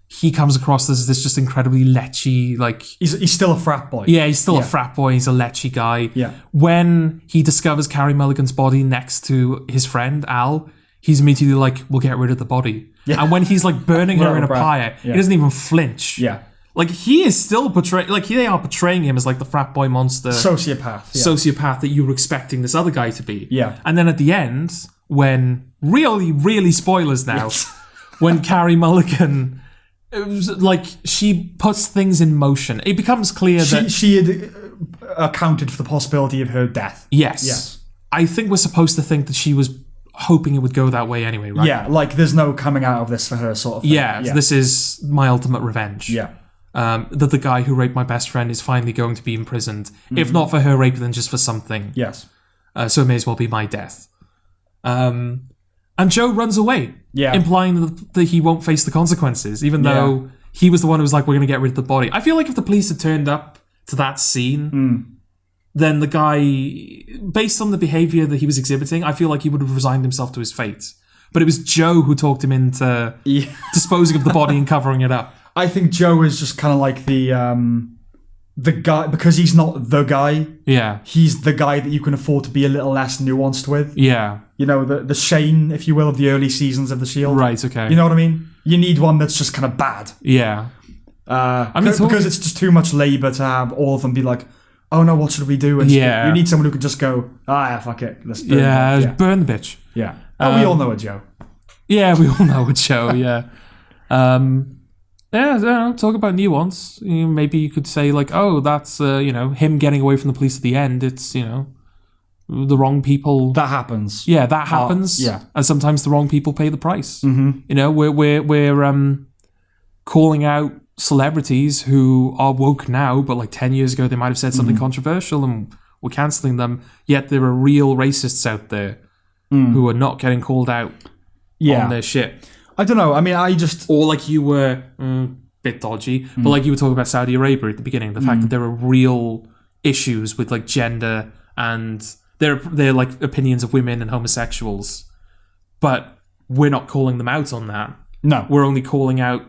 he comes across as this just incredibly lechy, like... He's still a frat boy. Yeah, he's still a frat boy. He's a lechy guy. Yeah. When he discovers Carey Mulligan's body next to his friend, Al, he's immediately like, we'll get rid of the body. Yeah. And when he's like burning her in a pyre, he doesn't even flinch. Yeah. Like, he is still portraying... Like, they are portraying him as, like, the frat boy monster... Sociopath. Yeah. Sociopath that you were expecting this other guy to be. Yeah. And then at the end, when... Really spoilers now. When Carey Mulligan... Like, she puts things in motion. It becomes clear that... She had accounted for the possibility of her death. Yes. I think we're supposed to think that she was hoping it would go that way anyway, right? Yeah, like, there's no coming out of this for her sort of thing. Yeah, this is my ultimate revenge. Yeah. That the guy who raped my best friend is finally going to be imprisoned. If not for her rape, then just for something. Yes. So it may as well be my death. And Joe runs away, implying that he won't face the consequences, even though he was the one who was like, we're going to get rid of the body. I feel like if the police had turned up to that scene, then the guy, based on the behavior that he was exhibiting, I feel like he would have resigned himself to his fate. But it was Joe who talked him into disposing of the body and covering it up. I think Joe is just kind of like the guy, because he's not the guy. Yeah. He's the guy that you can afford to be a little less nuanced with. Yeah. You know, the Shane, if you will, of the early seasons of The Shield. Right, okay. You know what I mean? You need one that's just kind of bad. Yeah. Because it's just too much labour to have all of them be like, oh no, what should we do? And you need someone who can just go, fuck it. Let's burn burn the bitch. Yeah. We all know a Joe. Yeah, we all know a Joe, yeah. Talk about nuance. Maybe you could say, like, oh, that's, him getting away from the police at the end. It's, the wrong people. That happens. Yeah, that happens. And sometimes the wrong people pay the price. We're calling out celebrities who are woke now, but like 10 years ago, they might have said something controversial and we're cancelling them. Yet there are real racists out there who are not getting called out on their shit. I don't know. I mean, Or like you were, bit dodgy, but like you were talking about Saudi Arabia at the beginning, the fact that there are real issues with like gender and they're like opinions of women and homosexuals, but we're not calling them out on that. No. We're only calling out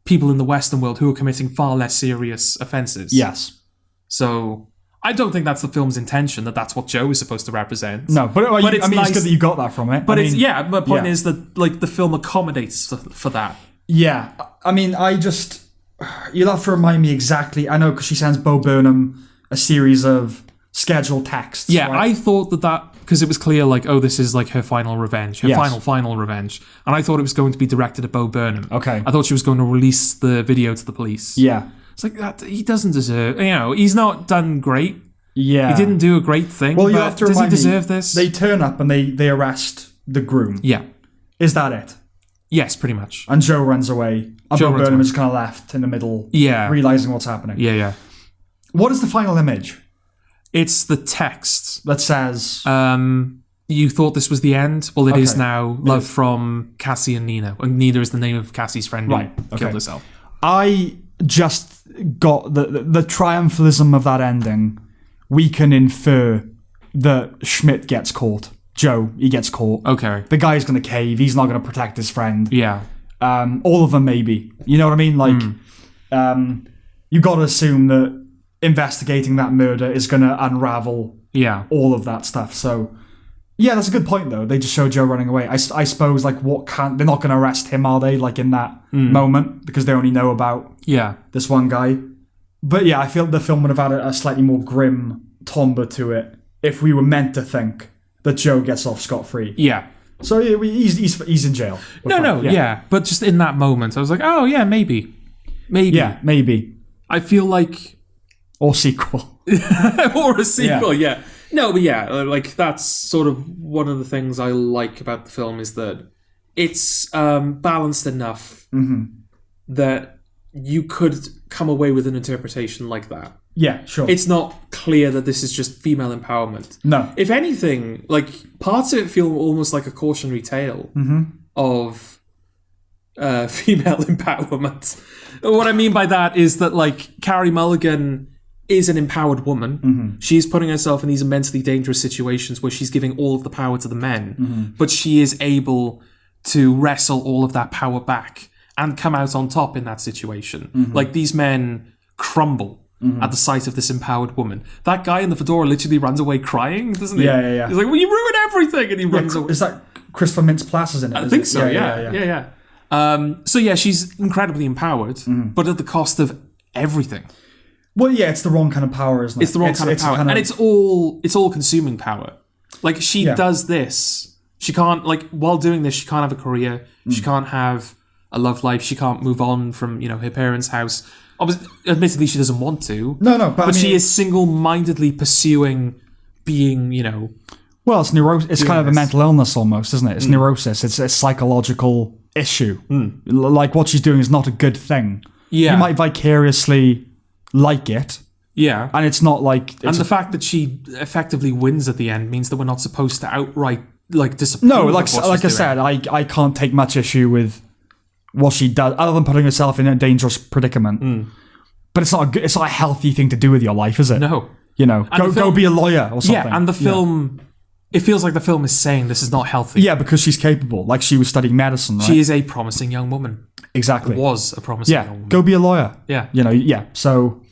people in the Western world who are committing far less serious offences. Yes. So I don't think that's the film's intention, that's what Joe is supposed to represent. No, but it's nice. It's good that you got that from it. But my point is that like the film accommodates for that. Yeah. I mean, you'll have to remind me exactly. I know, because she sends Bo Burnham a series of scheduled texts. Yeah, right? I thought that because it was clear, like, oh, this is like her final revenge, her final revenge, and I thought it was going to be directed at Bo Burnham. Okay. I thought she was going to release the video to the police. Yeah. It's like that. He doesn't deserve. He's not done great. Yeah. He didn't do a great thing. Well, you but have to does he remind me, deserve this? They turn up and they arrest the groom. Yeah. Is that it? Yes, pretty much. And Joe runs away. And Joe Bo runs Burnham away. is kind of left in the middle, Yeah. realizing what's happening. Yeah. What is the final image It's the text. that says... You thought this was the end? Well, it is Okay. now. Love from Cassie and Nina. And Nina is the name of Cassie's friend who killed herself. I just got the triumphalism of that ending. We can infer that Schmidt gets caught. Joe, he gets caught. Okay. The guy's going to cave. He's not going to protect his friend. Yeah. All of them, maybe. You know what I mean? Like, you got to assume that investigating that murder is going to unravel all of that stuff. So, yeah, that's a good point, though. They just show Joe running away. I suppose, like, they're not going to arrest him, are they? Like, in that moment, because they only know about this one guy. But yeah, I feel the film would have had a slightly more grim timbre to it if we were meant to think that Joe gets off scot-free. Yeah. So yeah, he's in jail. Yeah. But just in that moment, I was like, oh, yeah, maybe. Yeah, maybe. I feel like... Or sequel. Or a sequel, yeah. No, but yeah, like, that's sort of one of the things I like about the film is that it's balanced enough that you could come away with an interpretation like that. Yeah, sure. It's not clear that this is just female empowerment. No. If anything, like, parts of it feel almost like a cautionary tale of female empowerment. What I mean by that is that, like, Carey Mulligan is an empowered woman. She's putting herself in these immensely dangerous situations where she's giving all of the power to the men, but she is able to wrestle all of that power back and come out on top in that situation. Like, these men crumble at the sight of this empowered woman. That guy in the fedora literally runs away crying, doesn't he? Yeah. He's like, well, you ruined everything, and he runs away. Is that Christopher Mintz-Plasse is in it? I think so, yeah. So yeah, she's incredibly empowered, but at the cost of everything. Well, yeah, it's the wrong kind of power, isn't it? It's the wrong kind of power, and it's all-consuming power. Like, she does this. She can't, like, while doing this, she can't have a career. She can't have a love life. She can't move on from, her parents' house. Obviously, admittedly, she doesn't want to. No, but I mean, she is single-mindedly pursuing being, Well, it's neurosis. It's kind of a mental illness almost, isn't it? It's neurosis. It's a psychological issue. Like, what she's doing is not a good thing. Yeah. You might vicariously like it. Yeah. And it's not like... And the fact that she effectively wins at the end means that we're not supposed to outright, like, disapprove No, of like what I she's said, doing. I can't take much issue with what she does, other than putting herself in a dangerous predicament. But it's not a healthy thing to do with your life, is it? No. Go be a lawyer or something. Yeah, and the film... It feels like the film is saying this is not healthy. Yeah, because she's capable. Like, she was studying medicine, right? She is a promising young woman. Exactly. Was a promising young woman. Go be a lawyer. Yeah. So,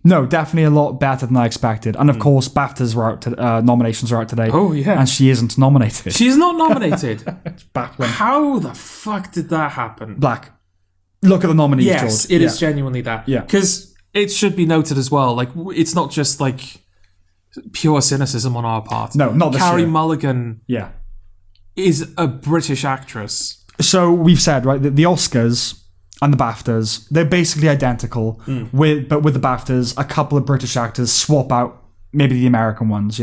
no, definitely a lot better than I expected. And of course, BAFTAs were out nominations are out today. Oh, yeah. And she isn't nominated. She's not nominated. It's baffling. How the fuck did that happen? Black. Look at the nominees, Yes, George. it is genuinely that. Yeah. Because it should be noted as well, like, it's not just, like, pure cynicism on our part. No, not this Carey year. Mulligan Yeah. is a British actress. So we've said, right, that the Oscars and the BAFTAs, they're basically identical, but with the BAFTAs, a couple of British actors swap out maybe the American ones,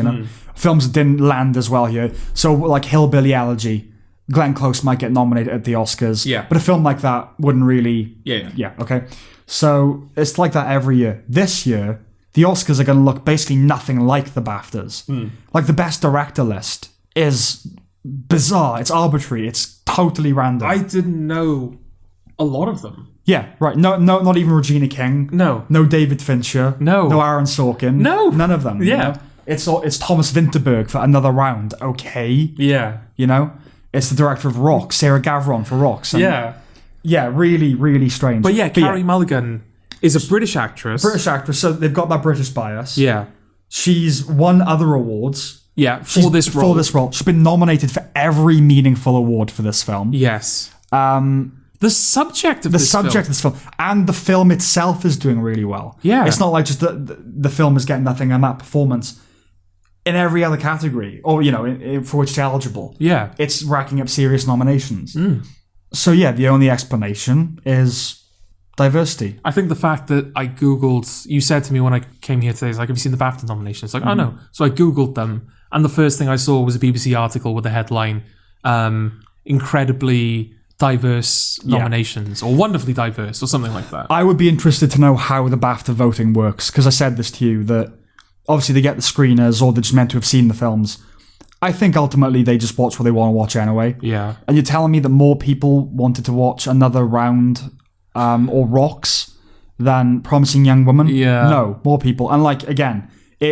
Films that didn't land as well here. So, like, Hillbilly Elegy, Glenn Close might get nominated at the Oscars. Yeah. But a film like that wouldn't really... Yeah. Okay. So, it's like that every year. This year, the Oscars are going to look basically nothing like the BAFTAs. Like, the Best Director list is bizarre. It's arbitrary. It's totally random. I didn't know a lot of them. Yeah, right. No, not even Regina King. No. No David Fincher. No. No Aaron Sorkin. No. None of them. Yeah. It's Thomas Vinterberg for Another Round. Okay. Yeah. It's the director of Rocks, Sarah Gavron for Rocks. And yeah, really, really strange. But yeah, Carey Mulligan is a British actress. British actress, so they've got that British bias. Yeah. She's won other awards. Yeah, for this role. She's been nominated for every meaningful award for this film. Yes. The subject of this film. And the film itself is doing really well. Yeah. It's not like just the film is getting nothing and that performance. in every other category, or, for which it's eligible. Yeah. It's racking up serious nominations. So, yeah, the only explanation is diversity. I think the fact that I Googled, you said to me when I came here today, it's like, have you seen the BAFTA nominations? It's like, oh no. So I Googled them, and the first thing I saw was a BBC article with the headline, incredibly diverse nominations, or wonderfully diverse, or something like that. I would be interested to know how the BAFTA voting works, because I said this to you, that obviously they get the screeners, or they're just meant to have seen the films. I think ultimately they just watch what they want to watch anyway. Yeah. And you're telling me that more people wanted to watch Another Round or Rocks than Promising Young Woman? Yeah. No, more people. And again,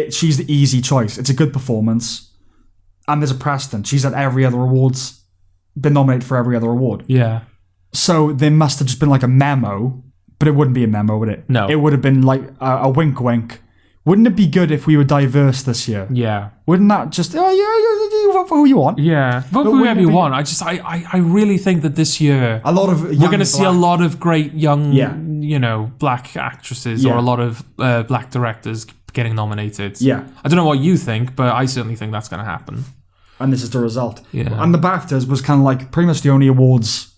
she's the easy choice. It's a good performance. And there's a precedent. She's at every other awards, been nominated for every other award. Yeah. So there must have just been a memo, but it wouldn't be a memo, would it? No. It would have been a wink wink. Wouldn't it be good if we were diverse this year? Yeah. Wouldn't that just, you vote for who you want? Yeah. Vote for whoever you want. I really think that this year a lot of we're going to see a lot of great young, black actresses or a lot of black directors getting nominated. Yeah. I don't know what you think, but I certainly think that's going to happen. And this is the result. Yeah. And the BAFTAs was kind of pretty much the only awards.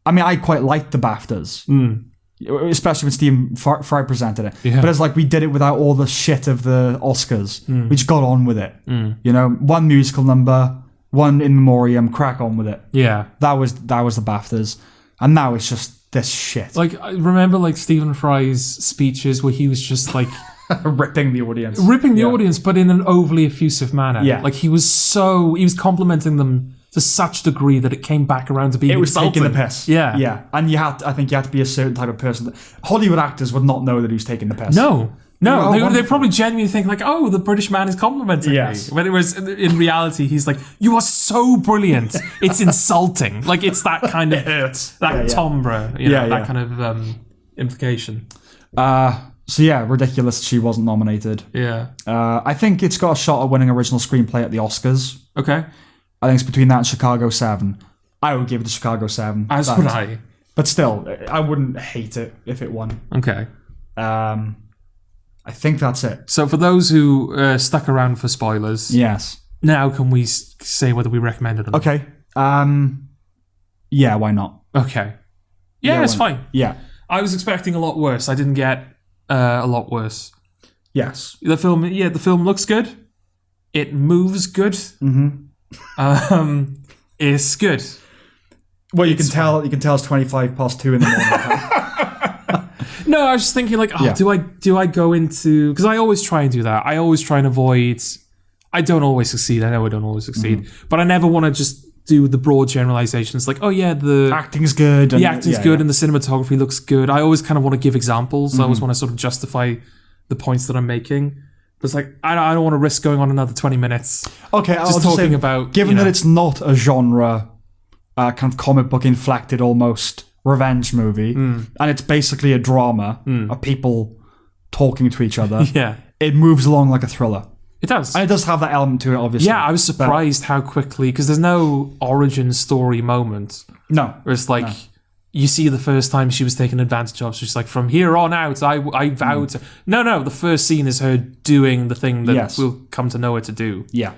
I mean, I quite liked the BAFTAs. Especially when Stephen Fry presented it. Yeah. But it's we did it without all the shit of the Oscars. We just got on with it. One musical number, one in memoriam, crack on with it. Yeah. That was the BAFTAs. And now it's just this shit. I remember Stephen Fry's speeches where he was just ripping the audience. Ripping the audience, but in an overly effusive manner. Yeah. He was complimenting them to such degree that it came back around to being insulting. Taking the piss. Yeah. Yeah. And I think you have to be a certain type of person. Hollywood actors would not know that he's taking the piss. No, they probably genuinely think oh, the British man is complimenting me. When it was, in reality, he's like, you are so brilliant. It's insulting. It's that kind of, it hurts. that timbre, that kind of implication. So yeah, ridiculous she wasn't nominated. Yeah. I think it's got a shot at winning original screenplay at the Oscars. Okay. I think it's between that and Chicago 7. I would give it to Chicago 7. As would I. But still, I wouldn't hate it if it won. Okay. I think that's it. So for those who stuck around for spoilers, yes. Now can we say whether we recommended them? Okay. Yeah, why not? Okay. Yeah, it's fine. Yeah. I was expecting a lot worse. I didn't get a lot worse. Yes. The film looks good. It moves good. Mm-hmm. It's good. Well, you can tell it's 2:25 in the morning. No, I was just thinking do I go into, because I always try and do that. I always try and avoid. I don't always succeed. I know I don't always succeed, but I never want to just do the broad generalizations the acting's good. The acting's good and the cinematography looks good. I always kind of want to give examples. I always want to sort of justify the points that I'm making. But it's I don't want to risk going on another 20 minutes. Okay, just talking about... Given that it's not a genre, kind of comic book inflected almost revenge movie, and it's basically a drama of people talking to each other, it moves along like a thriller. It does. And it does have that element to it, obviously. Yeah, I was surprised how quickly, because there's no origin story moment. No. Where it's you see the first time she was taken advantage of, she's from here on out, I vow to... No, the first scene is her doing the thing that we'll come to know her to do. Yeah.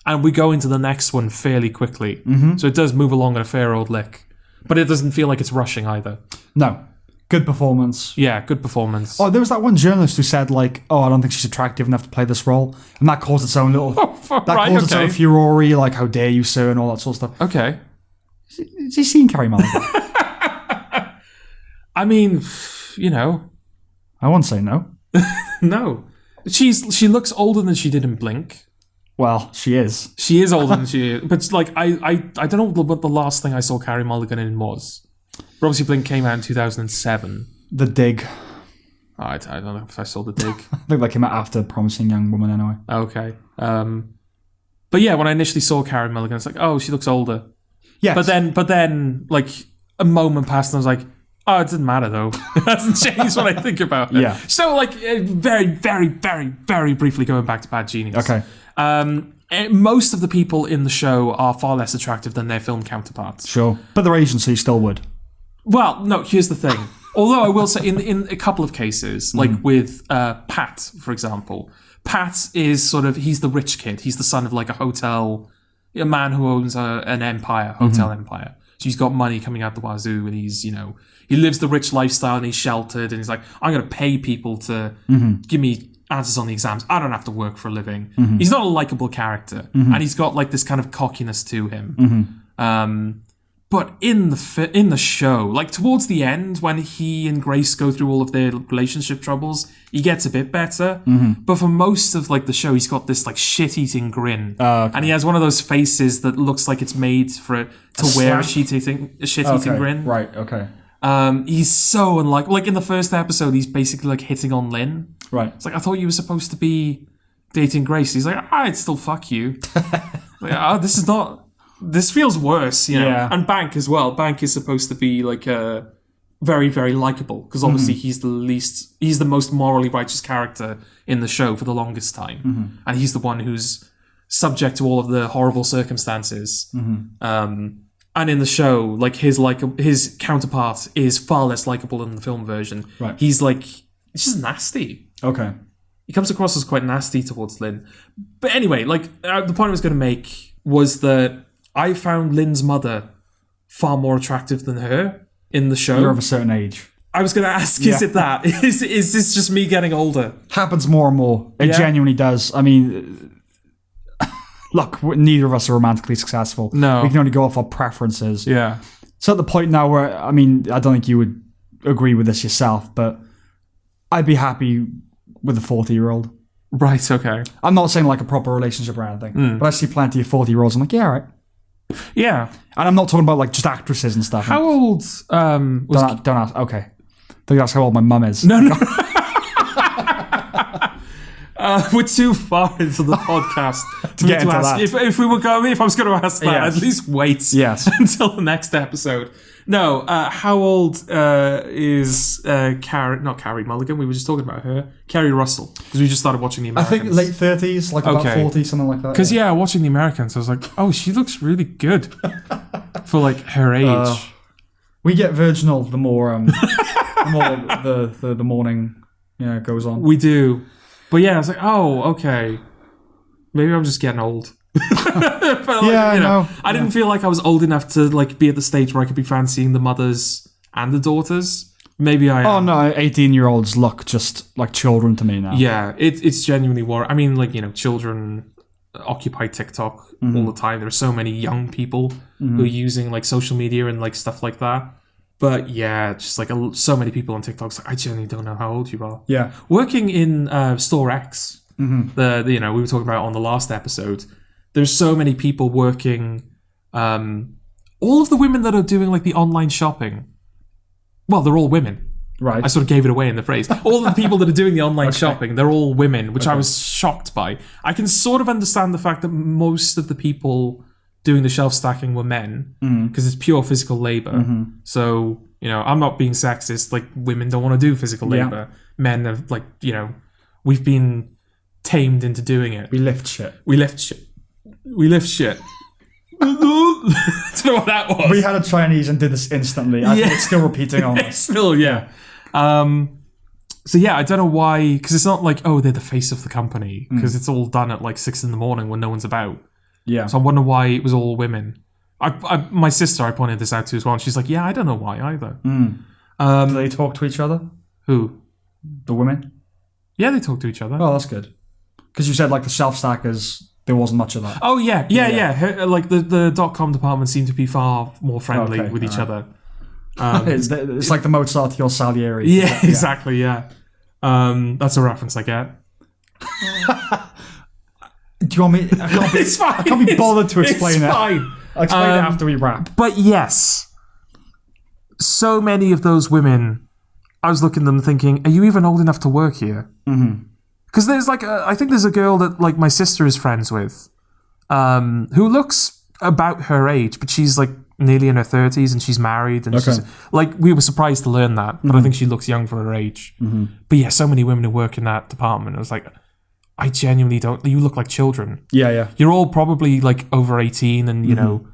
And we go into the next one fairly quickly. Mm-hmm. So it does move along at a fair old lick. But it doesn't feel like it's rushing either. No. Good performance. Yeah, good performance. Oh, there was that one journalist who said, I don't think she's attractive enough to play this role. And that caused its own little... its own furore, how dare you, sir, and all that sort of stuff. Okay. Has he seen Carey Mulligan? I mean, I won't say no. No. She looks older than she did in Blink. Well, she is. She is older than she is. But I don't know what the last thing I saw Carey Mulligan in was. But obviously Blink came out in 2007. The Dig. I don't know if I saw The Dig. I think that came out after Promising Young Woman anyway. Okay. But yeah, when I initially saw Carey Mulligan, it's she looks older. Yes. But then a moment passed and I was like, oh, it doesn't matter though. It hasn't changed what I think about it. Yeah. So very, very, very, very briefly going back to Bad Genius. Okay. Most of the people in the show are far less attractive than their film counterparts. Sure. But their agency still would. Well, no, here's the thing. Although I will say in a couple of cases, with Pat, for example, Pat is sort of, he's the rich kid. He's the son of like a man who owns an empire, hotel empire. So he's got money coming out the wazoo, and he's, he lives the rich lifestyle, and he's sheltered, and he's like, I'm going to pay people to give me answers on the exams. I don't have to work for a living. He's not a likable character, and he's got like this kind of cockiness to him. But in the show, like towards the end, when he and Grace go through all of their relationship troubles, he gets a bit better. But for most of like the show, he's got this like shit-eating grin, and he has one of those faces that looks like it's made for to wear a shit-eating grin. Right. Okay. He's so unlike, like in the first episode, he's basically like hitting on Lynn. Right. It's like, I thought you were supposed to be dating Grace. He's like, I'd still fuck you. Like, this feels worse, Yeah. And Bank as well. Bank is supposed to be like very, very likable, because obviously he's the most morally righteous character in the show for the longest time, and he's the one who's subject to all of the horrible circumstances. And in the show, like his counterpart is far less likable than the film version. Right. He's like, it's just nasty. Okay. He comes across as quite nasty towards Lynn. But anyway, like the point I was going to make was that I found Lynn's mother far more attractive than her in the show. You're of a certain age. I was going to ask, is it that? Is this just me getting older? Happens more and more. It genuinely does. I mean, look, neither of us are romantically successful. No. We can only go off our preferences. Yeah. So at the point now where, I mean, I don't think you would agree with this yourself, but I'd be happy with a 40-year-old. Right, okay. I'm not saying like a proper relationship or anything, but I see plenty of 40-year-olds. I'm like, yeah, all right. Yeah. And I'm not talking about like just actresses and stuff. How old was... Don't ask. Okay. Don't ask how old my mum is. No. We're too far into the podcast to get into ask. that. If I was going to ask that, Yes. at least wait until the next episode. No, how old is Carrie Mulligan? We were just talking about her. Carrie Russell, because we just started watching The I Americans. think late 30s, like about 40, something like that. Because watching The Americans, I was like, oh, she looks really good for like her age. We get virginal the more the morning goes on. We do. But yeah, I was like, oh, okay. Maybe I'm just getting old. But I didn't feel like I was old enough to like be at the stage where I could be fancying the mothers and the daughters. Maybe I am. Oh no, 18-year-olds look just like children to me now. Yeah, it's genuinely I mean, like, children occupy TikTok all the time. There are so many young people who are using like social media and like stuff like that. But yeah, just like so many people on TikTok. Like, I genuinely don't know how old you are. Yeah. Working in Store X, we were talking about on the last episode. There's so many people working. All of the women that are doing like the online shopping, well, they're all women. Right. I sort of gave it away in the phrase. All of the people that are doing the online shopping, they're all women, which I was shocked by. I can sort of understand the fact that most of the people doing the shelf stacking were men, because it's pure physical labor. So, I'm not being sexist. Like, women don't want to do physical labor. Men have, like, we've been tamed into doing it. We lift shit. I don't know what that was. We had a Chinese and did this instantly. I think it's still repeating on us. Still, yeah. So yeah, I don't know why, because it's not like, oh, they're the face of the company, because it's all done at like 6 a.m. when no one's about. Yeah. So I wonder why it was all women. My sister, I pointed this out to as well, and she's like, yeah, I don't know why either. Do they talk to each other? Who? The women? Yeah, they talk to each other. Oh, that's good. Because you said like the shelf stackers, there wasn't much of that. Oh, yeah. Her, like the .com department seemed to be far more friendly with each other. It's like the Mozart or Salieri. Yeah, exactly, yeah. That's a reference I get. Do you want me? It's fine. I can't be bothered to explain it. It's fine. I'll explain it after we wrap. But yes, so many of those women, I was looking at them thinking, are you even old enough to work here? Because there's like, I think there's a girl that like my sister is friends with, who looks about her age, but she's like nearly in her 30s and she's married. And she's, like, we were surprised to learn that, but I think she looks young for her age. But yeah, so many women who work in that department. I was like, I genuinely don't. You look like children. Yeah. You're all probably like over 18, and you know,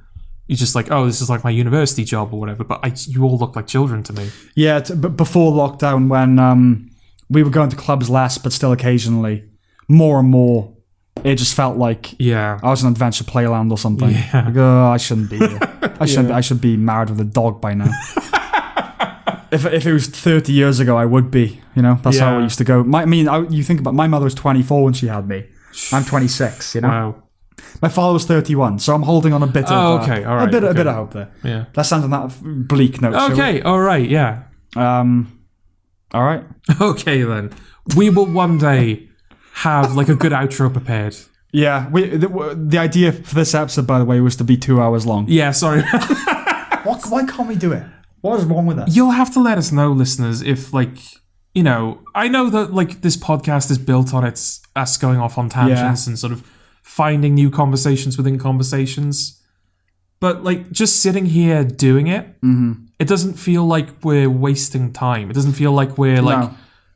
you're just like, oh, this is like my university job or whatever. But you all look like children to me. Yeah, but before lockdown, when we were going to clubs less, but still occasionally, more and more, it just felt like Yeah. I was in Adventure Playland or something. Yeah. Like, oh, I shouldn't be here. I should be married with a dog by now. If it was 30 years ago, I would be. You know, that's how it used to go. You think about, my mother was 24 when she had me. I'm 26. You know, Wow. my father was 31, so I'm holding on a bit of okay, all right, a bit of hope there. Yeah. Let's end on that bleak note. Okay, all right, yeah. All right. Okay, then. We will one day have like a good outro prepared. Yeah. The idea for this episode, by the way, was to be 2 hours long. Yeah, sorry. Why can't we do it? What is wrong with us? You'll have to let us know, listeners, if I know that like this podcast is built on us going off on tangents and sort of finding new conversations within conversations. But like just sitting here doing it, it doesn't feel like we're wasting time. It doesn't feel like we're like,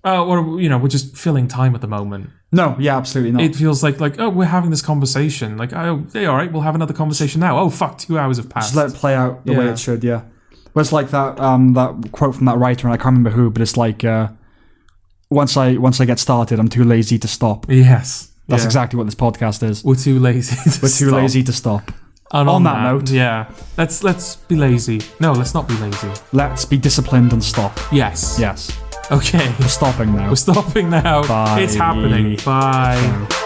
we're just filling time at the moment. No, yeah, absolutely not. It feels like, oh, we're having this conversation. Like, oh, yeah, all right, we'll have another conversation now. Oh, fuck, 2 hours have passed. Just let it play out the way it should, yeah. Well, it's like that quote from that writer, and I can't remember who, but it's like, once I get started, I'm too lazy to stop. Yes. That's exactly what this podcast is. We're too lazy to stop. We're too lazy to stop. And on that note, yeah, let's be lazy. No, let's not be lazy. Let's be disciplined and stop. Yes. Yes. Okay. We're stopping now. We're stopping now. Bye. It's happening. Bye. Ciao.